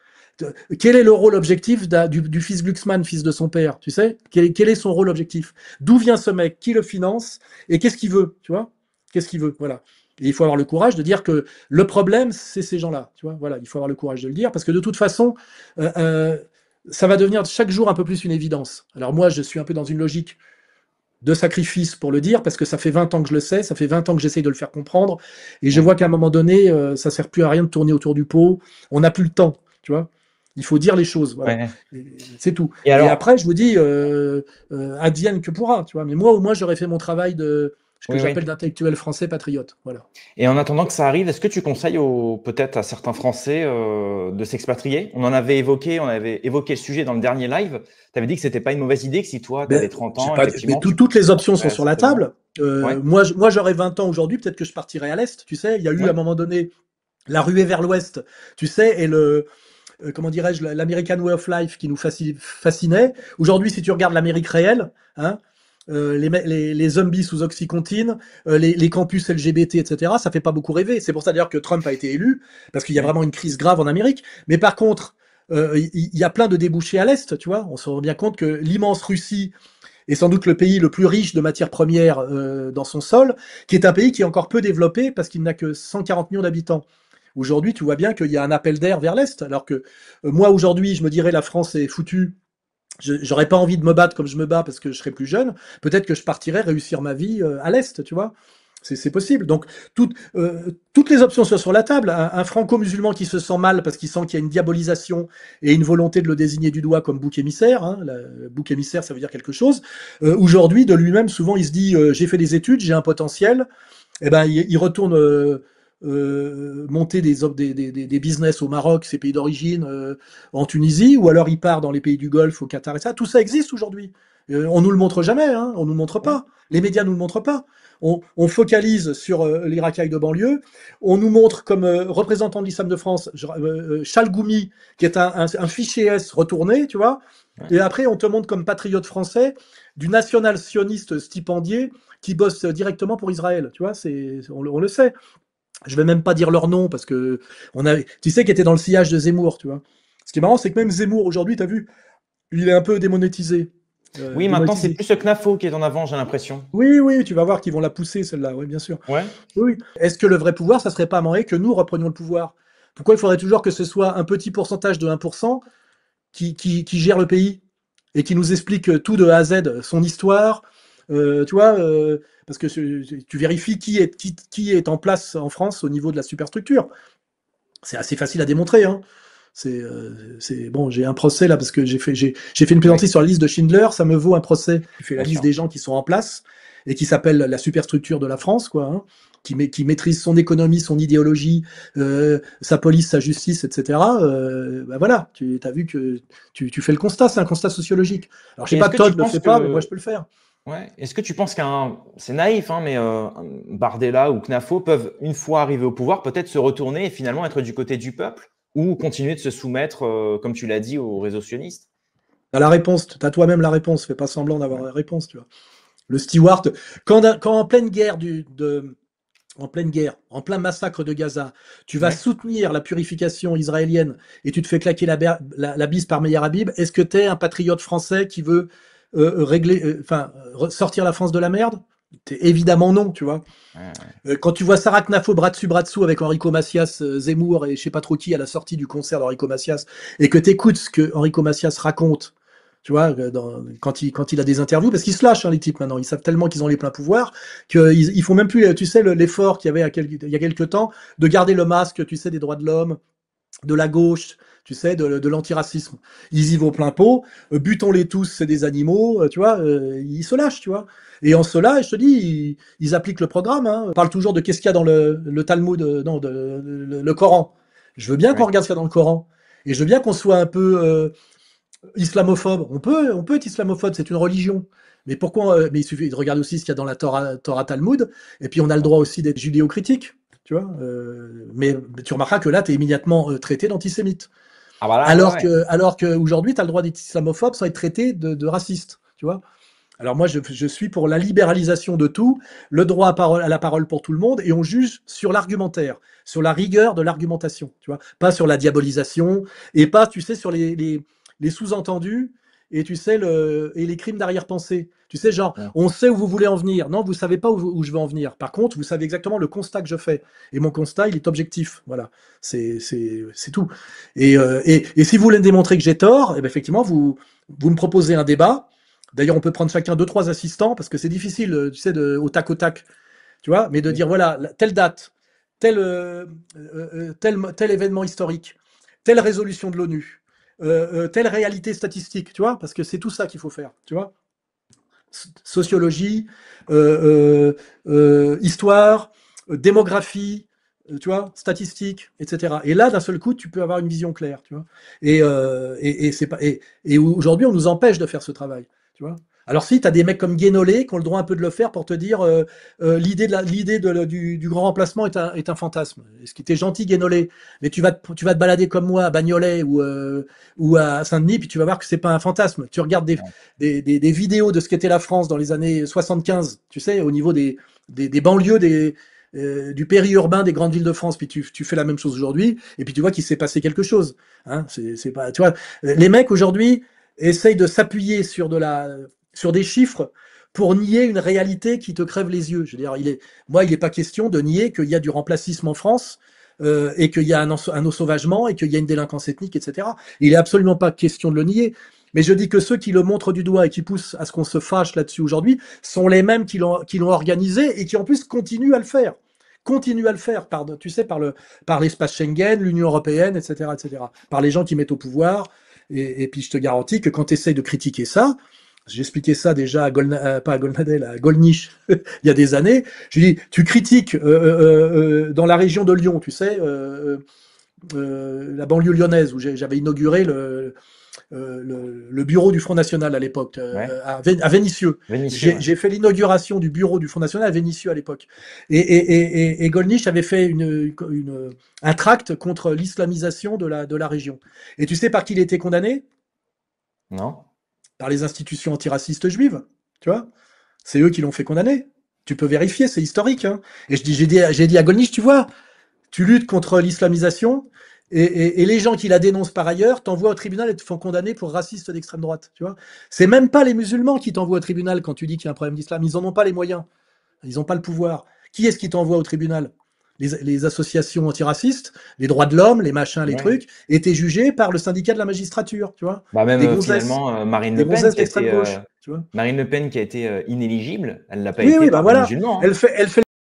Quel est le rôle objectif du fils Glucksmann, fils de son père, tu sais? Quel est son rôle objectif? D'où vient ce mec? Qui le finance? Et qu'est-ce qu'il veut, tu vois? Qu'est-ce qu'il veut? Voilà. Et il faut avoir le courage de dire que le problème, c'est ces gens-là, tu vois? Voilà, il faut avoir le courage de le dire, parce que de toute façon, ça va devenir chaque jour un peu plus une évidence. Alors moi, je suis un peu dans une logique de sacrifice pour le dire, parce que ça fait 20 ans que je le sais, ça fait 20 ans que j'essaye de le faire comprendre, et je vois qu'à un moment donné, ça sert plus à rien de tourner autour du pot, on n'a plus le temps, tu vois. Il faut dire les choses, voilà. C'est tout. Et après, je vous dis, advienne que pourra, tu vois. Mais moi, au moins, j'aurais fait mon travail de ce que j'appelle d'intellectuel français patriote, voilà. Et en attendant que ça arrive, est-ce que tu conseilles peut-être à certains Français de s'expatrier? On avait évoqué le sujet dans le dernier live. Tu avais dit que c'était pas une mauvaise idée, que si toi, tu avais 30 ans, effectivement, toutes les options sont sur la table. Moi, j'aurais 20 ans aujourd'hui, peut-être que je partirais à l'Est, tu sais. Il y a eu à un moment donné la ruée vers l'Ouest, tu sais, et comment dirais-je, l'American Way of Life qui nous fascinait. Aujourd'hui, si tu regardes l'Amérique réelle, hein, les zombies sous Oxycontin, les campus LGBT, etc., ça fait pas beaucoup rêver. C'est pour ça d'ailleurs que Trump a été élu, parce qu'il y a vraiment une crise grave en Amérique. Mais par contre, il y a plein de débouchés à l'Est, tu vois. On se rend bien compte que l'immense Russie est sans doute le pays le plus riche de matières premières dans son sol, qui est un pays qui est encore peu développé parce qu'il n'a que 140 millions d'habitants. Aujourd'hui, tu vois bien qu'il y a un appel d'air vers l'Est, alors que moi, aujourd'hui, je me dirais la France est foutue. J'aurais pas envie de me battre comme je me bats parce que je serais plus jeune. Peut-être que je partirais réussir ma vie à l'Est, tu vois. C'est possible. Donc, toutes les options sont sur la table. Un franco-musulman qui se sent mal parce qu'il sent qu'il y a une diabolisation et une volonté de le désigner du doigt comme bouc émissaire. Hein, bouc émissaire, ça veut dire quelque chose. Aujourd'hui, de lui-même, souvent, il se dit j'ai fait des études, j'ai un potentiel. Eh ben, il retourne monter des business au Maroc, ses pays d'origine, en Tunisie, ou alors il part dans les pays du Golfe, au Qatar et ça. Tout ça existe aujourd'hui. On nous le montre jamais, hein, on nous le montre pas. Les médias nous le montrent pas. On focalise sur les racailles de banlieue. On nous montre comme représentant de l'islam de France Chalgoumi, qui est un fichier S retourné, tu vois. Et après, on te montre comme patriote français du national-sioniste stipendié qui bosse directement pour Israël. Tu vois, on le sait. Je vais même pas dire leur nom parce que tu sais, qui était dans le sillage de Zemmour, tu vois. Ce qui est marrant, c'est que même Zemmour aujourd'hui, t'as vu, il est un peu démonétisé. Oui, maintenant c'est plus le CNAFO qui est en avant, j'ai l'impression. Oui, oui, tu vas voir qu'ils vont la pousser celle-là, oui, bien sûr. Ouais. Oui. Est-ce que le vrai pouvoir, ça serait pas à moyen que nous reprenions le pouvoir? Pourquoi il faudrait toujours que ce soit un petit pourcentage de 1% qui gère le pays et qui nous explique tout de A à Z, son histoire, tu vois, parce que tu vérifies qui est en place en France au niveau de la superstructure. C'est assez facile à démontrer. Hein. Bon, j'ai un procès là parce que j'ai fait une plaisanterie sur la liste de Schindler, ça me vaut un procès. J'ai fait la liste des gens qui sont en place et qui s'appelle la superstructure de la France, quoi. Hein, qui maîtrise son économie, son idéologie, sa police, sa justice, etc. Bah voilà, tu as vu que tu fais le constat, c'est un constat sociologique. Alors je sais pas, Todd ne le fait pas, mais moi je peux le faire. Ouais. Est-ce que tu penses c'est naïf, hein, mais Bardella ou Knafo peuvent, une fois arrivés au pouvoir, peut-être se retourner et finalement être du côté du peuple ou continuer de se soumettre, comme tu l'as dit, aux réseaux sionistes? T'as la réponse, t'as toi-même la réponse, fais pas semblant d'avoir la réponse, tu vois. Le Stewart, quand en pleine guerre en plein massacre de Gaza, tu vas soutenir la purification israélienne et tu te fais claquer la bise par Meir Habib, est-ce que tu es un patriote français qui veut sortir la France de la merde? Évidemment non, tu vois. Quand tu vois Sarah Knafo bras dessous avec Enrico Macias, Zemmour et je sais pas trop qui à la sortie du concert d'Enrico Macias, et que tu écoutes ce que Enrico Macias raconte, tu vois, quand il a des interviews, parce qu'ils se lâchent, hein, les types maintenant, ils savent tellement qu'ils ont les pleins pouvoirs qu'ils font même plus, tu sais, l'effort qu'il y avait il y a quelques temps de garder le masque, tu sais, des droits de l'homme, de la gauche, tu sais, de l'antiracisme. Ils y vont plein pot, butons-les tous, c'est des animaux, tu vois, ils se lâchent, tu vois. Et en cela, je te dis, ils appliquent le programme. Hein. On parle toujours de qu'est-ce qu'il y a dans le Talmud, non, le Coran. Je veux bien qu'on regarde ce qu'il y a dans le Coran. Et je veux bien qu'on soit un peu islamophobe. On peut être islamophobe, c'est une religion. Mais pourquoi mais il suffit de regarder aussi ce qu'il y a dans la Torah Talmud. Et puis on a le droit aussi d'être judéo-critique. Tu vois, mais tu remarqueras que là, tu es immédiatement traité d'antisémite. Ah bah là, alors qu'aujourd'hui, tu as le droit d'être islamophobe sans être traité de raciste. Tu vois. Alors moi, je suis pour la libéralisation de tout, le droit à la parole pour tout le monde, et on juge sur l'argumentaire, sur la rigueur de l'argumentation, tu vois, pas sur la diabolisation, et pas, tu sais, sur les sous-entendus, et tu sais, et les crimes d'arrière-pensée. Tu sais, genre, on sait où vous voulez en venir. Non, vous savez pas où je veux en venir. Par contre, vous savez exactement le constat que je fais. Et mon constat, il est objectif. Voilà. C'est tout. Et si vous voulez me démontrer que j'ai tort, eh ben, effectivement, vous me proposez un débat. D'ailleurs, on peut prendre chacun 2-3 assistants, parce que c'est difficile, tu sais, au tac au tac. Tu vois, mais de dire, voilà, telle date, tel événement historique, telle résolution de l'ONU, telle réalité statistique, tu vois, parce que c'est tout ça qu'il faut faire, tu vois. Sociologie, histoire, démographie, tu vois, statistiques, etc. Et là, d'un seul coup, tu peux avoir une vision claire, tu vois. Et aujourd'hui, on nous empêche de faire ce travail, tu vois. Alors si, tu as des mecs comme Guénolé qui ont le droit un peu de le faire pour te dire l'idée du grand remplacement est un fantasme. Ce qui était gentil, Guénolé, mais tu vas te balader comme moi à Bagnolet ou à Saint-Denis, puis tu vas voir que c'est pas un fantasme. Tu regardes des vidéos de ce qu'était la France dans les années 75, tu sais, au niveau des banlieues, du périurbain des grandes villes de France, puis tu fais la même chose aujourd'hui, et puis tu vois qu'il s'est passé quelque chose. Hein, c'est pas, tu vois, les mecs aujourd'hui essayent de s'appuyer sur des chiffres pour nier une réalité qui te crève les yeux. Je veux dire, il n'est pas question de nier qu'il y a du remplacisme en France et qu'il y a un ensauvagement et qu'il y a une délinquance ethnique, etc. Il n'est absolument pas question de le nier. Mais je dis que ceux qui le montrent du doigt et qui poussent à ce qu'on se fâche là-dessus aujourd'hui sont les mêmes qui l'ont organisé et qui en plus continuent à le faire. Continuent à le faire tu sais, par l'espace Schengen, l'Union européenne, etc., etc. Par les gens qui mettent au pouvoir. Et puis je te garantis que quand tu essayes de critiquer ça, j'expliquais ça déjà pas à Golnadel, à Golnisch, il y a des années. Je dis, tu critiques dans la région de Lyon, tu sais, la banlieue lyonnaise, où j'avais inauguré le bureau du Front National à l'époque, à Vénissieux. J'ai fait l'inauguration du bureau du Front National à Vénissieux à l'époque. Et Golnisch avait fait un tract contre l'islamisation de la région. Et tu sais par qui il a été condamné? Non. Par les institutions antiracistes juives, tu vois. C'est eux qui l'ont fait condamner. Tu peux vérifier, c'est historique. Hein. Et j'ai dit à Golnisch, tu vois, tu luttes contre l'islamisation et les gens qui la dénoncent par ailleurs t'envoient au tribunal et te font condamner pour raciste d'extrême droite, tu vois. C'est même pas les musulmans qui t'envoient au tribunal quand tu dis qu'il y a un problème d'islam. Ils en ont pas les moyens. Ils n'ont pas le pouvoir. Qui est-ce qui t'envoie au tribunal? Les associations antiracistes, les droits de l'homme, les machins, les trucs, étaient jugés par le syndicat de la magistrature, tu vois. Bah même finalement, Marine Le Pen, Marine Le Pen qui a été inéligible, elle l'a pas été par les musulmans. Hein.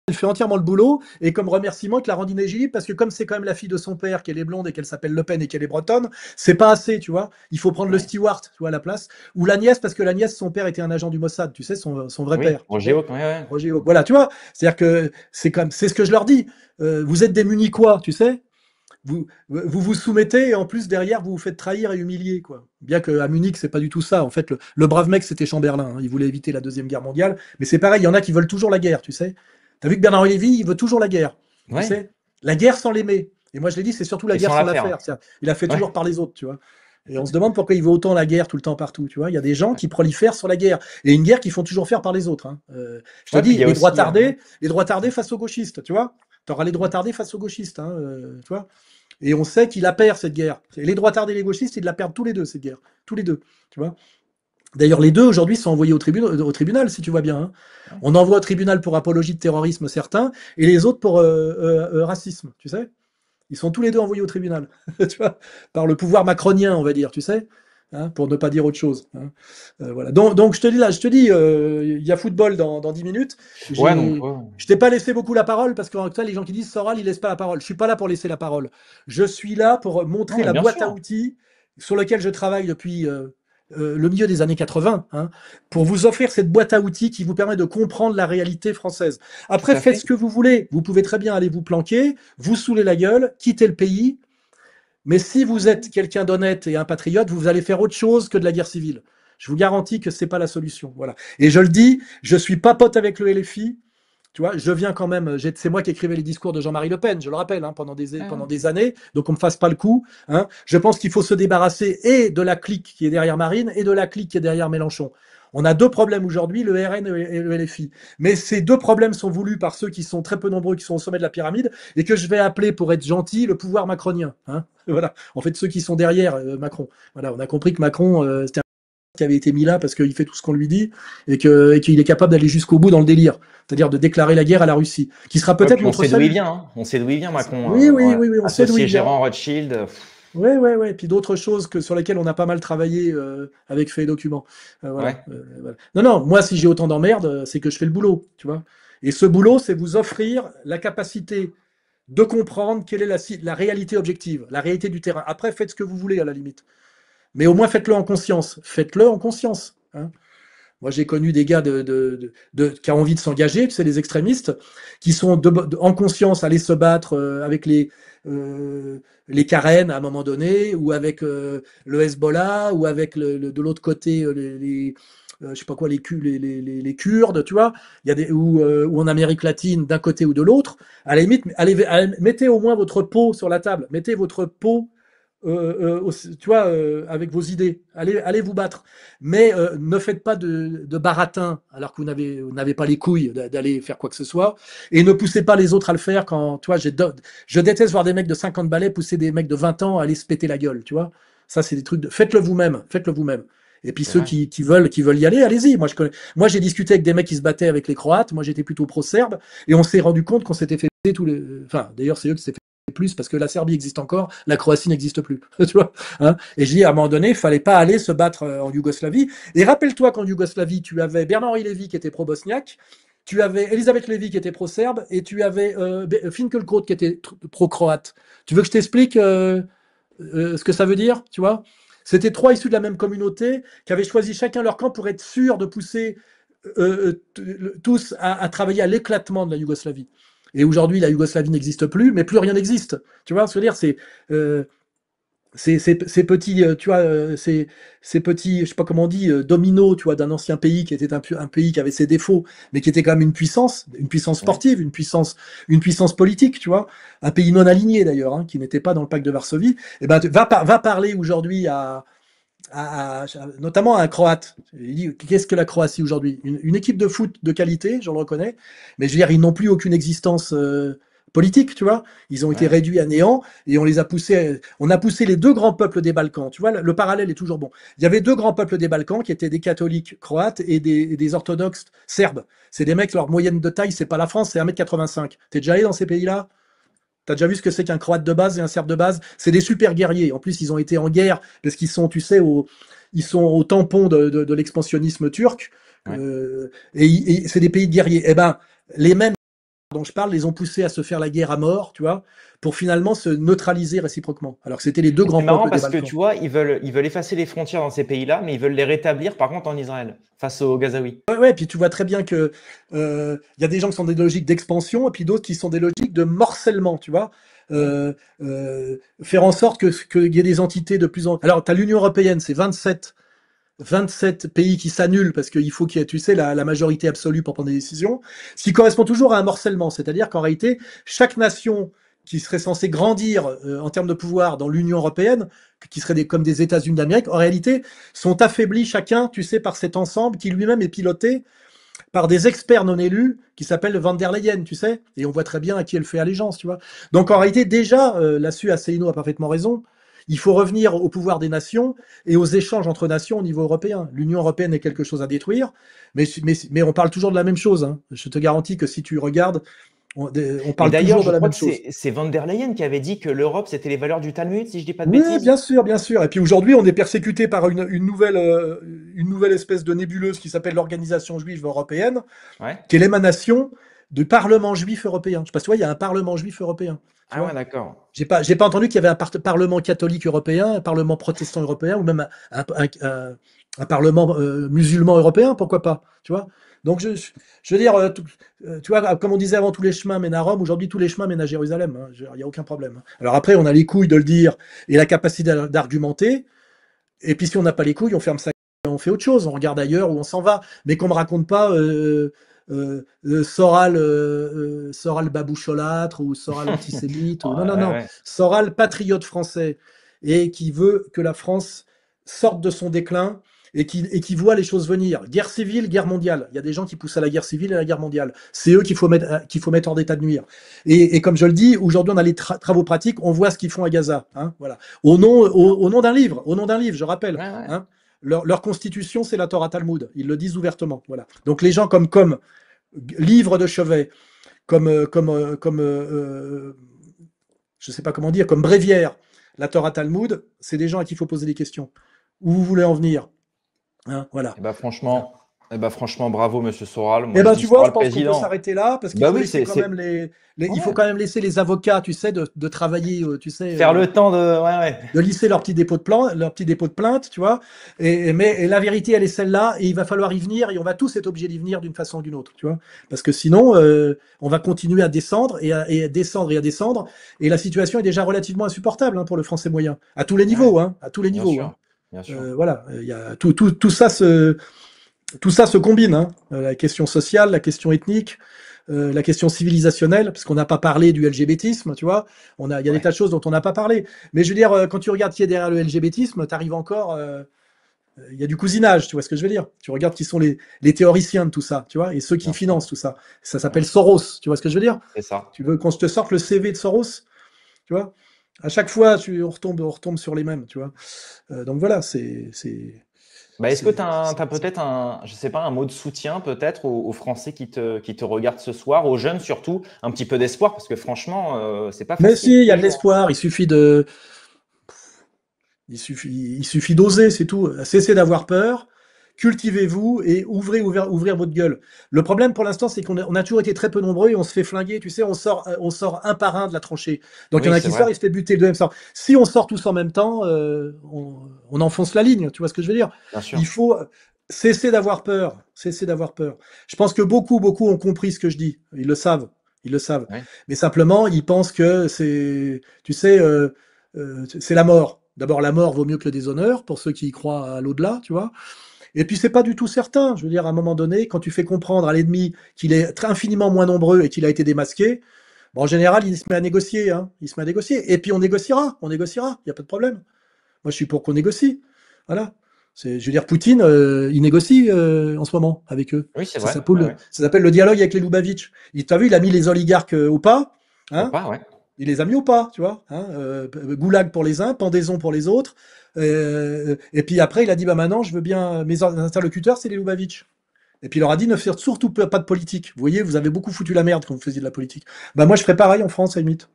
Elle fait entièrement le boulot, et comme remerciement, que la rend inéligible, parce que comme c'est quand même la fille de son père, qu'elle est blonde et qu'elle s'appelle Le Pen et qu'elle est bretonne, c'est pas assez, tu vois. Il faut prendre le Stewart, tu vois, à la place. Ou la nièce, parce que la nièce, son père était un agent du Mossad, tu sais, son vrai père. Roger Hawk, ouais. Roger Hawk. Voilà, tu vois. C'est-à-dire que c'est ce que je leur dis. Vous êtes des Munichois, tu sais. Vous soumettez et en plus derrière vous vous faites trahir et humilier, quoi. Bien qu'à Munich c'est pas du tout ça. En fait, le brave mec c'était Chamberlain. Hein. Il voulait éviter la Deuxième Guerre mondiale, mais c'est pareil. Il y en a qui veulent toujours la guerre, tu sais. T'as vu que Bernard Lévy, il veut toujours la guerre. Tu sais, la guerre sans l'aimer. Et moi je l'ai dit, c'est surtout la guerre sans la faire. Il a fait toujours par les autres, tu vois. Et on se demande pourquoi il veut autant la guerre tout le temps partout, tu vois. Il y a des gens qui prolifèrent sur la guerre et une guerre qu'ils font toujours faire par les autres. Hein. Je te dis, les droits tardés face aux gauchistes, tu vois. T'auras les droits tardés face aux gauchistes, hein, tu vois. Et on sait qu'il la perd, cette guerre. Et les droits tardés et les gauchistes, ils la perdent tous les deux, cette guerre. Tous les deux, tu vois. D'ailleurs, les deux, aujourd'hui, sont envoyés au tribunal, si tu vois bien. Hein. On envoie au tribunal pour apologie de terrorisme certains, et les autres pour racisme, tu sais. Ils sont tous les deux envoyés au tribunal, tu vois, par le pouvoir macronien, on va dire, tu sais. Hein, pour ne pas dire autre chose. Hein. Voilà. Donc je te dis, il y a football dans 10 minutes. Je t'ai pas laissé beaucoup la parole parce que les gens qui disent Soral, il laisse pas la parole. Je suis pas là pour laisser la parole. Je suis là pour montrer la boîte à outils sur laquelle je travaille depuis le milieu des années 80, hein, pour vous offrir cette boîte à outils qui vous permet de comprendre la réalité française. Après, faites ce que vous voulez. Vous pouvez très bien aller vous planquer, vous saouler la gueule, quitter le pays. Mais si vous êtes quelqu'un d'honnête et un patriote, vous allez faire autre chose que de la guerre civile. Je vous garantis que c'est pas la solution. Voilà. Et je le dis, je suis pas pote avec le LFI. Tu vois, je viens quand même. C'est moi qui écrivais les discours de Jean-Marie Le Pen, je le rappelle, hein, pendant des années. Donc on me fasse pas le coup. Hein. Je pense qu'il faut se débarrasser et de la clique qui est derrière Marine et de la clique qui est derrière Mélenchon. On a deux problèmes aujourd'hui, le RN et le LFI. Mais ces deux problèmes sont voulus par ceux qui sont très peu nombreux, qui sont au sommet de la pyramide, et que je vais appeler, pour être gentil, le pouvoir macronien. Hein. Voilà. En fait, ceux qui sont derrière Macron. Voilà, on a compris que Macron, c'était un qui avait été mis là parce qu'il fait tout ce qu'on lui dit et qu'il est capable d'aller jusqu'au bout dans le délire, c'est-à-dire de déclarer la guerre à la Russie, qui sera peut-être notre seul. On sait d'où il vient, hein. On sait d'où il vient, Macron. Oui, on sait d'où il vient. Gérant Rothschild. Oui. Et puis d'autres choses sur lesquelles on a pas mal travaillé avec Fait et Documents. Voilà. Non, moi, si j'ai autant d'emmerdes, c'est que je fais le boulot, tu vois. Et ce boulot, c'est vous offrir la capacité de comprendre quelle est la réalité objective, la réalité du terrain. Après, faites ce que vous voulez, à la limite. Mais au moins, faites-le en conscience. Faites-le en conscience. Hein. Moi, j'ai connu des gars qui ont envie de s'engager, tu sais, les extrémistes, qui sont en conscience allés se battre avec les Karen à un moment donné, ou avec le Hezbollah, ou avec de l'autre côté je sais pas quoi, les Kurdes, tu vois, il y a ou en Amérique latine d'un côté ou de l'autre. À la limite, mettez au moins votre peau sur la table, mettez votre peau tu vois, avec vos idées. Allez vous battre. Mais ne faites pas de baratin alors que vous n'avez pas les couilles d'aller faire quoi que ce soit. Et ne poussez pas les autres à le faire quand, tu vois, je déteste voir des mecs de 50 balais pousser des mecs de 20 ans à aller se péter la gueule, tu vois. Ça, c'est des trucs de. Faites-le vous-même. Faites-le vous-même. Et puis C'est ceux vrai. qui veulent y aller, allez-y. Moi, j'ai discuté avec des mecs qui se battaient avec les Croates. Moi, j'étais plutôt pro-serbe. Et on s'est rendu compte qu'on s'était fait baiser tous les. Enfin, d'ailleurs, c'est eux qui s'est fait plus parce que la Serbie existe encore, la Croatie n'existe plus. Tu vois, hein, et je dis à un moment donné, il fallait pas aller se battre en Yougoslavie. Et rappelle-toi qu'en Yougoslavie, tu avais Bernard-Henri Lévy qui était pro-bosniaque, tu avais Elisabeth Lévy qui était pro-serbe, et tu avais Finkelkraut qui était pro-croate. Tu veux que je t'explique ce que ça veut dire, tu vois? C'était trois issus de la même communauté qui avaient choisi chacun leur camp pour être sûrs de pousser tous à travailler à l'éclatement de la Yougoslavie. Et aujourd'hui, la Yougoslavie n'existe plus, mais plus rien n'existe. Tu vois ce que je veux dire? Ces petits, tu vois, ces petits, je sais pas comment on dit, dominos, tu vois, d'un ancien pays qui était un pays qui avait ses défauts, mais qui était quand même une puissance Ouais. sportive, une puissance politique, tu vois, un pays non aligné d'ailleurs, hein, qui n'était pas dans le pacte de Varsovie. Et ben, va parler aujourd'hui notamment à un Croate. Il dit, qu'est-ce que la Croatie aujourd'hui? Une équipe de foot de qualité, je le reconnais, mais je veux dire, ils n'ont plus aucune existence politique, tu vois. Ils ont été Ouais. réduits à néant et on a poussé les deux grands peuples des Balkans. Tu vois, le parallèle est toujours bon. Il y avait deux grands peuples des Balkans qui étaient des catholiques croates et des orthodoxes serbes. C'est des mecs, leur moyenne de taille, c'est pas la France, c'est 1,85 m. T'es déjà allé dans ces pays-là? T'as déjà vu ce que c'est qu'un Croate de base et un Serbe de base? C'est des super guerriers. En plus, ils ont été en guerre parce qu'ils sont, tu sais, ils sont au tampon de l'expansionnisme turc. Ouais. Et c'est des pays de guerriers. Eh ben, les mêmes dont je parle les ont poussés à se faire la guerre à mort, tu vois, pour finalement se neutraliser réciproquement. Alors que c'était les deux Mais c'est grands marrant peuples des parce que Balkans. tu vois, ils veulent effacer les frontières dans ces pays-là, mais ils veulent les rétablir par contre en Israël, face aux Gazaouis. Ouais, ouais, puis tu vois très bien que y a des gens qui sont des logiques d'expansion et puis d'autres qui sont des logiques de morcellement, tu vois. Ouais. Faire en sorte qu'il y ait des entités de plus en... Alors, tu as l'Union européenne, c'est 27 pays qui s'annulent parce qu'il faut qu'il y ait, tu sais, la majorité absolue pour prendre des décisions, ce qui correspond toujours à un morcellement, c'est-à-dire qu'en réalité, chaque nation qui serait censée grandir en termes de pouvoir dans l'Union européenne, qui serait comme des États-Unis d'Amérique, en réalité, sont affaiblis chacun, tu sais, par cet ensemble qui lui-même est piloté par des experts non élus qui s'appellent Van der Leyen, tu sais, et on voit très bien à qui elle fait allégeance, tu vois. Donc en réalité, déjà, là-dessus, Asselineau a parfaitement raison. Il faut revenir au pouvoir des nations et aux échanges entre nations au niveau européen. L'Union européenne est quelque chose à détruire, mais on parle toujours de la même chose, hein. Je te garantis que si tu regardes, on Mais parle d'ailleurs, toujours de je la crois même que chose. c'est Van der Leyen qui avait dit que l'Europe, c'était les valeurs du Talmud, si je dis pas de Oui, bêtises. bien sûr, bien sûr. Et puis aujourd'hui, on est persécuté par une nouvelle espèce de nébuleuse qui s'appelle l'Organisation juive européenne, Ouais. qui est l'émanation du Parlement juif européen. Je sais pas si tu vois, il y a un Parlement juif européen. Tu Ah ouais, vois, d'accord. j'ai pas entendu qu'il y avait un Parlement catholique européen, un Parlement protestant européen, ou même un Parlement musulman européen, pourquoi pas, tu vois. Donc je veux dire, tu vois, comme on disait avant, tous les chemins mènent à Rome. Aujourd'hui, tous les chemins mènent à Jérusalem, hein. Il n'y a aucun problème, hein. Alors après, on a les couilles de le dire et la capacité d'argumenter. Et puis si on n'a pas les couilles, on ferme ça, on fait autre chose, on regarde ailleurs ou on s'en va. Mais qu'on me raconte pas Soral baboucholâtre ou Soral antisémite. Ou... Non, non, Ouais, non. ouais. Soral patriote français et qui veut que la France sorte de son déclin et qui voit les choses venir. Guerre civile, guerre mondiale. Il y a des gens qui poussent à la guerre civile et à la guerre mondiale. C'est eux qu'il faut mettre hors d'état de nuire. Et comme je le dis, aujourd'hui on a les travaux pratiques, on voit ce qu'ils font à Gaza, hein, voilà. Au nom d'un livre, je rappelle, Ouais, ouais. hein. Leur constitution, c'est la Torah Talmud. Ils le disent ouvertement. Voilà. Donc les gens comme livre de chevet, je ne sais pas comment dire, comme bréviaire, la Torah Talmud, c'est des gens à qui il faut poser des questions. Où vous voulez en venir, hein, voilà. Eh ben Voilà. franchement, eh ben franchement, bravo, monsieur Soral. Eh Moi, je ben, dis tu vois, je Soral pense qu'on peut président. s'arrêter là parce qu'il Bah faut oui, laisser quand même il faut ouais. quand même laisser les avocats, tu sais, de travailler, tu sais, Faire le temps de. Ouais, ouais. de lisser leur petit dépôt de plainte, tu vois. Mais la vérité, elle est celle-là, et il va falloir y venir, et on va tous être obligés d'y venir d'une façon ou d'une autre, tu vois. Parce que sinon, on va continuer à descendre et à descendre et à descendre, et la situation est déjà relativement insupportable, hein, pour le français moyen, à tous les Ouais, niveaux, hein, à tous les bien niveaux, hein. sûr. Bien sûr. Voilà, il y a tout ça tout ça se combine, hein. La question sociale, la question ethnique, la question civilisationnelle, parce qu'on n'a pas parlé du LGBTisme, tu vois. Il y a des tas de choses dont on n'a pas parlé. Mais je veux dire, quand tu regardes qui est derrière le LGBTisme, tu arrives encore. Il y a du cousinage, tu vois ce que je veux dire. Tu regardes qui sont les théoriciens de tout ça, tu vois, et ceux qui financent tout ça. Ça s'appelle Soros, tu vois ce que je veux dire. C'est ça. Tu veux qu'on te sorte le CV de Soros, tu vois. À chaque fois, on retombe sur les mêmes, tu vois. Donc voilà, est-ce que tu as peut-être je sais pas, un mot de soutien peut-être aux Français qui te regardent ce soir, aux jeunes surtout, un petit peu d'espoir, parce que franchement, c'est pas facile. Mais si, il y a de l'espoir, il suffit d'oser, c'est tout. Cessez d'avoir peur, cultivez-vous et ouvrir votre gueule. Le problème pour l'instant, c'est qu'on a toujours été très peu nombreux et on se fait flinguer. Tu sais, on sort un par un de la tranchée. Donc il y en a qui sort, il se fait buter, le deuxième sort. Si on sort tous en même temps, on enfonce la ligne. Tu vois ce que je veux dire? Bien sûr. Il faut cesser d'avoir peur. Cesser d'avoir peur. Je pense que beaucoup ont compris ce que je dis. Ils le savent. Ils le savent. Oui. Mais simplement, ils pensent que tu sais, c'est la mort. D'abord, la mort vaut mieux que le déshonneur, pour ceux qui y croient à l'au-delà, tu vois. Et puis, c'est pas du tout certain. Je veux dire, à un moment donné, quand tu fais comprendre à l'ennemi qu'il est infiniment moins nombreux et qu'il a été démasqué, bon, en général, il se met à négocier, hein. Il se met à négocier. Et puis, on négociera. Il n'y a pas de problème. Moi, je suis pour qu'on négocie. Voilà. Je veux dire, Poutine, il négocie en ce moment avec eux. Oui, c'est ça vrai. Ça s'appelle le dialogue avec les Loubavitch. T'as vu, il a mis les oligarques au pas. Hein, au pas, ouais. Il les a mis au pas, tu vois. Hein, goulag pour les uns, pendaison pour les autres. Et puis après, il a dit, bah maintenant, je veux bien, mes interlocuteurs, c'est les Loubavitch. Et puis il leur a dit, ne faites surtout pas de politique. Vous voyez, vous avez beaucoup foutu la merde quand vous faisiez de la politique. Bah moi, je ferais pareil en France, à la limite.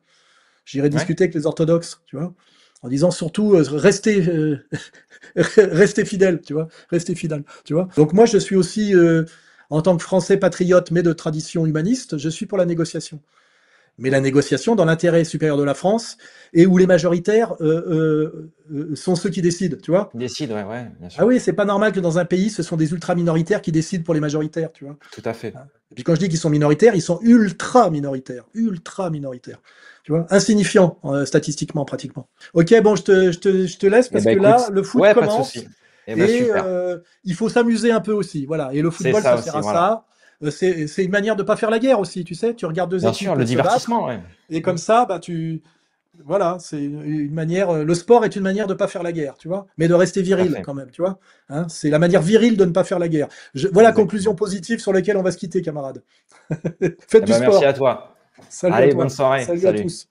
J'irais discuter avec les orthodoxes, tu vois, en disant surtout, restez fidèles, tu vois. Restez fidèles, tu vois. Donc moi, je suis aussi, en tant que Français patriote, mais de tradition humaniste, je suis pour la négociation. Mais la négociation dans l'intérêt supérieur de la France et où les majoritaires sont ceux qui décident, tu vois. Décident, ouais, bien sûr. Ah oui, c'est pas normal que dans un pays, ce sont des ultra-minoritaires qui décident pour les majoritaires, tu vois. Tout à fait. Et puis quand je dis qu'ils sont minoritaires, ils sont ultra-minoritaires, tu vois, insignifiants statistiquement, pratiquement. Ok, bon, je te laisse parce que là, le foot commence. Et il faut s'amuser un peu aussi, voilà. Et le football, ça sert à ça. C'est une manière de pas faire la guerre aussi, tu sais. Tu regardes deux équipes. Bien sûr, le divertissement, ouais. Et comme ça, bah voilà, c'est une manière. Le sport est une manière de pas faire la guerre, tu vois, mais de rester viril quand même, tu vois. Hein, c'est la manière virile de ne pas faire la guerre. Voilà, conclusion positive sur laquelle on va se quitter, camarades. Faites du sport. Merci à toi. Salut Allez, à toi. bonne soirée. Salut à tous.